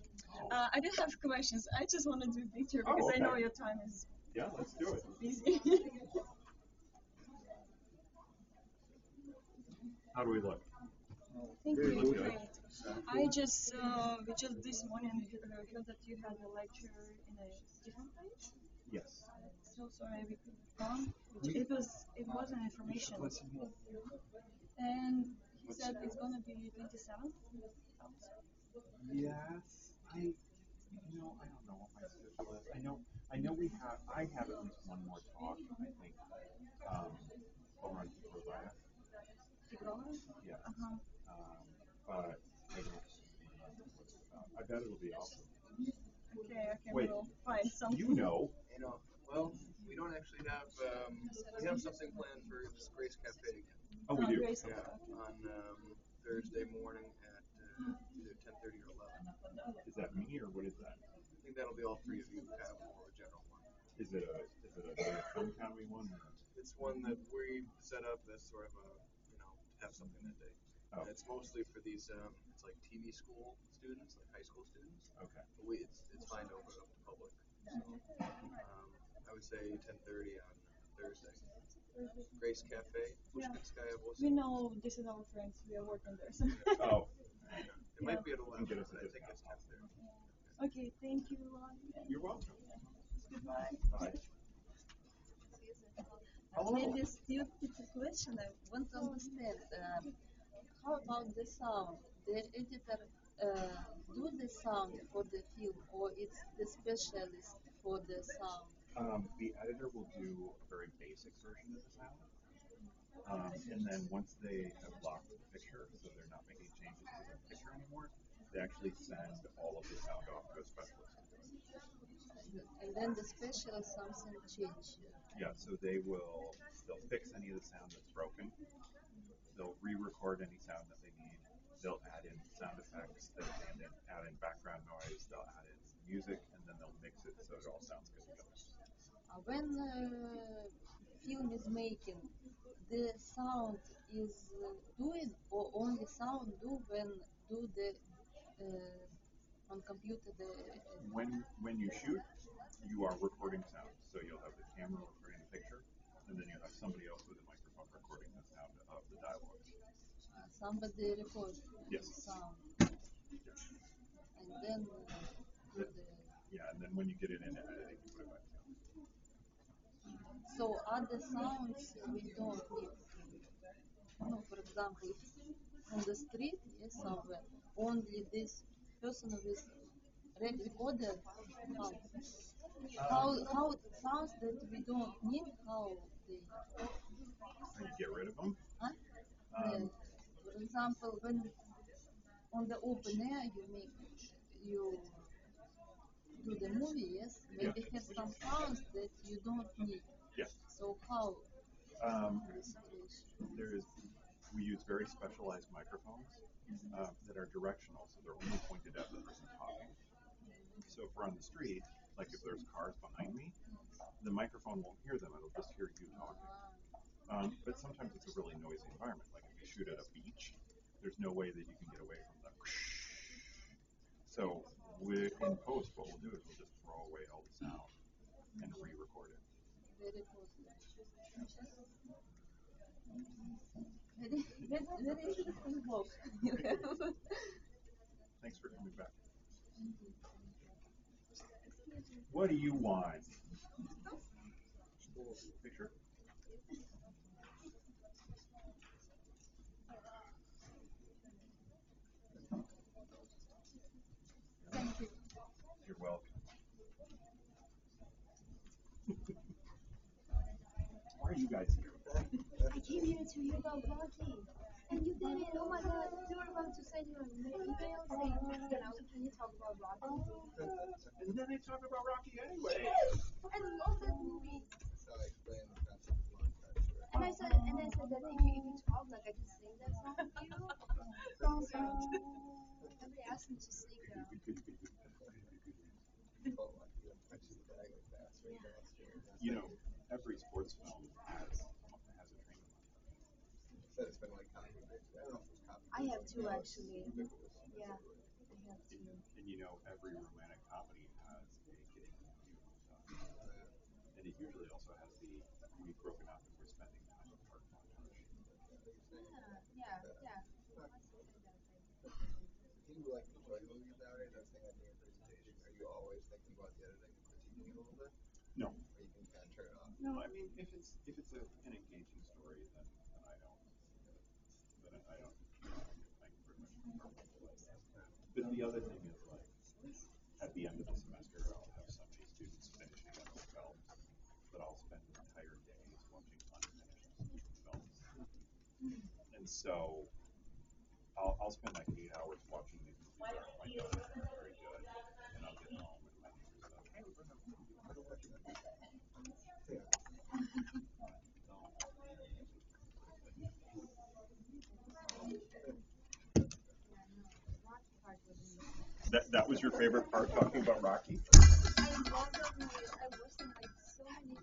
I do have questions. I just want to do a picture because I know your time is let's do it. busy. How do we look? Thank Very you. good. Great. I just we just this morning heard that you had a lecture in a different place. Yes. So sorry we couldn't come. It was an information. And he said it's gonna be 27th. Yes. I don't know what my schedule is. I know I have at least one more talk, I think, over on Tigrova. Yeah. But I don't know what it's about. I bet it'll be awesome. Okay, Wait, we'll find something. You know. Well, we don't actually have, we have something planned for Grace Cafe again. Oh, we do? Grace, Yeah, on Thursday morning at either 10:30 or 11. Is that me or what is that? I think that'll be all three of you, kind of more of a general one. Is it a Film Academy one? Or? It's one that we set up as sort of a, to have something that day. Oh. And it's mostly for these, it's like TV school students, like high school students. Okay. But it's fine to open it up to public. So, I would say 10:30 on Thursday. Grace Cafe, Pushkinskaya 8. We know this is our friends. We are working there. So. Oh. It might be at 11, but I think it's 10:30. Okay, thank you. You're welcome. Goodbye. Bye. Maybe still it's a question. I want to understand. How about the sound? The editor do the sound for the film, or it's the specialist for the sound? The editor will do a very basic version of the sound. And then once they have locked the picture, so they're not making changes to the picture anymore, they actually send all of the sound off to a specialist to do it. And then the specialist something change. Yeah, so they'll fix any of the sound that's broken. They'll re-record any sound that they need. They'll add in sound effects. They'll add in background noise. They'll add in music, and then they'll mix it so it all sounds good together. When film is making, the sound is doing, or only sound do when do the on computer the. When you shoot, you are recording sound. So you'll have the camera recording the picture, and then you'll have somebody else with a microphone recording the sound of the dialogue. Somebody records sound. Yes. And then and then when you get it in editing, you put it back down. So other sounds we don't need. For example, on the street, somewhere, only this person with red recorder. How it sounds that we don't need, how they. And you get rid of them? Huh? For example, when on the open air you do the movie, maybe have some sounds that you don't need. Yes. So how? We use very specialized microphones that are directional, so they're only pointed at the person talking. So if we're on the street, like if there's cars behind me, the microphone won't hear them, it'll just hear you talking. But sometimes it's a really noisy environment, like if you shoot at a beach, there's no way that you can get away from the So in post, what we'll do is we'll just throw away all the sound and re-record it. Very interesting book you have. Thanks for coming back. What do you want? Picture? Thank you. You're welcome. Why are you guys here? I came here to hear about walking, and you saying, oh my god, you were about to send you an email saying, can you talk about Rocky? And then they talk about Rocky anyway. I love that movie. So I explained the concept of montage. And I said that if you talk, like I can sing that song for you. Somebody asked me to sing that. You know, every sports film has a training montage. Said it's been like copy paste. I don't know if it was copy. I have two actually. Yeah, I have two. And you know, every romantic comedy has a getting to know you montage. And it usually also has the we've broken up and we're spending time apart montage. Yeah. Do you like enjoy movies nowadays? I was thinking in your presentation. Are you always thinking about the editing and critiquing it a little bit? No. Or you can kind of turn it off? No, I mean if it's an engaging story, then I don't think pretty much But the other thing is like at the end of the semester I'll have so many students finishing up their films that I'll spend entire days watching unfinished films. And so I'll spend like 8 hours watching these movies that are quite done, very good, and I'll get home and my neighbors go, hey, we're not watching that. That was your favorite part, talking about Rocky? I love that movie. I watched it like so many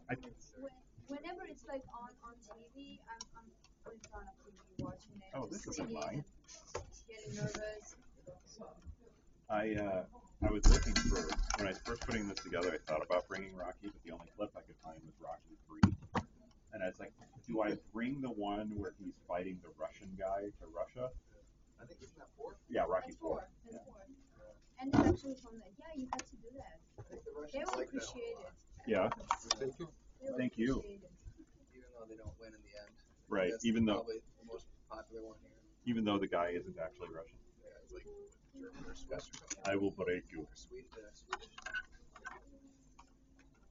times. Whenever it's like on TV, I'm in front of TV watching it. Oh, this isn't mine. Getting nervous. I was looking for, when I was first putting this together, I thought about bringing Rocky, but the only clip I could find was Rocky 3. And I was like, do I bring the one where he's fighting the Russian guy to Russia? I think isn't that 4? Yeah, Rocky 4. That's 4. And they're actually from that. Yeah, you have to do that. They will like that appreciate it. Yeah. Thank you. Even though they don't win in the end. Right. That's Even though probably the most popular one here. even though the guy isn't actually Russian. Yeah, it's like German or Swiss or something. I will break you. Swedish.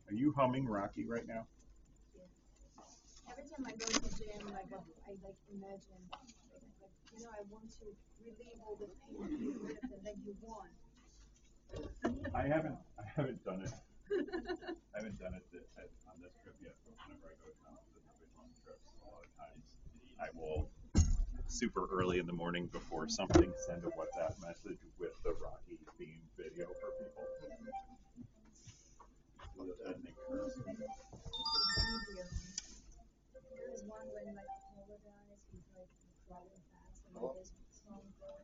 Are you humming Rocky right now? Every time I go to the gym, like I like imagine, I want to relieve all the pain that you want. I haven't done it. I haven't done it on this trip yet, but whenever I go to really long trips, a lot of times I will super early in the morning before something send a WhatsApp message with the Rocky theme video for people. So that then they curse me. There is one when like Paula dies, he's like driving fast and then this song going.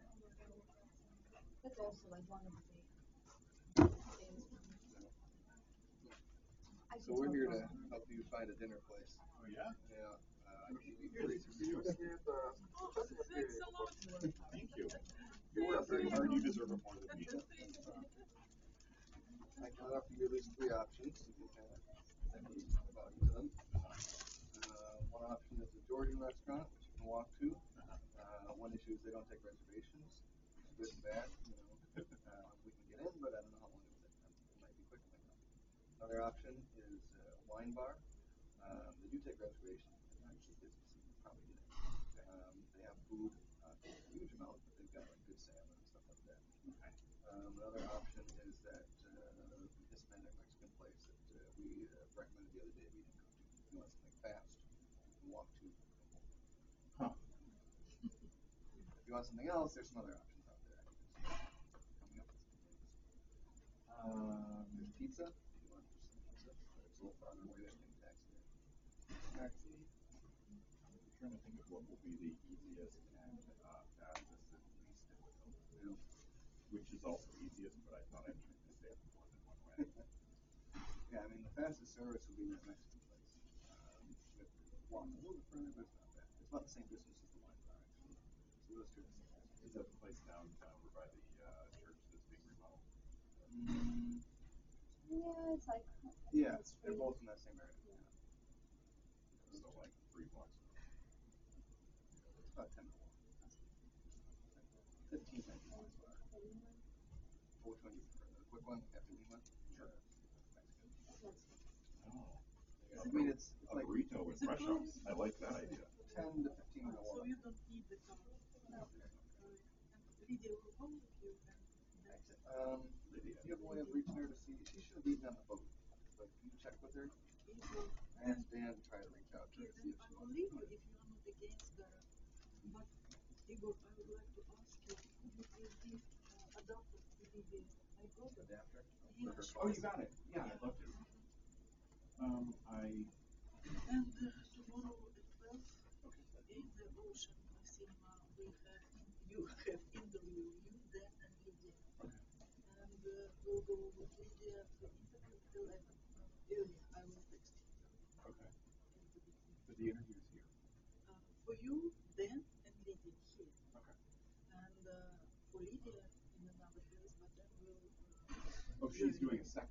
That's also like one of the things. So we're here to help you find a dinner place. Oh yeah? Yeah. Thank you. You work very hard. You deserve it more than me. I can offer you at least 3 options. You can kind of think about each of them. One option is a Georgian restaurant, which you can walk to. One issue is they don't take reservations. It's good and bad. We can get in, but I don't know how long it will take. It might be quick, it might not be. Another option is a wine bar. They do take reservations. They're actually busy, so you can probably get in. They have food, not a huge amount, but they've got like good salmon and stuff like that. Another option is that Hispanic Mexican place that we recommended the other day we didn't go to. If you want something fast, you can walk to. Huh. If you want something else, there's some other options out there. Coming up with some things. There's pizza. If you want some pizza, but it's a little farther away. There's paying taxi there. Taxi. I'm trying to think of what will be the easiest and fastest and least difficult to do. Which is also easiest, but I thought I'd try to say it more than one way. Yeah, I mean, the fastest service would be that Mexican place. Walking a little bit further, but it's not bad. It's about the same distance as the wine bar, actually. So those two are the same distance. Is that the place down over by the church that's being remodeled? Yeah, it's like. Yeah, they're both in that same area. Yeah. So like 3 blocks. It's about 10 minutes. 15 minutes. Which one do you prefer? The quick one, Captain Lima? Sure. Oh. I mean, it's a like burrito with fresh ups. I like that idea. 10 to 15 minute walk. So you don't need the car. No. Lydia will come with you. You have a way of reaching her to see. She should have eaten on the boat, but can you check with her? Ask Dan to try to reach out to her. Okay, then I will leave you if you are not against the. But Igor, I would like to ask you, could you please give adapter to Lydia? I got it. Adapter? Yes. Oh, you got it. Yeah, I'd love to. And tomorrow at 12 in the Ocean Cinema we have you have interview you, Dan and Lydia. And we'll go with Lydia for interview at 11 earlier. I will text you. Okay. But the interview is here. For you, Dan and Lydia here. Okay. And for Lydia in another place, but then we'll. Oh, she's doing a second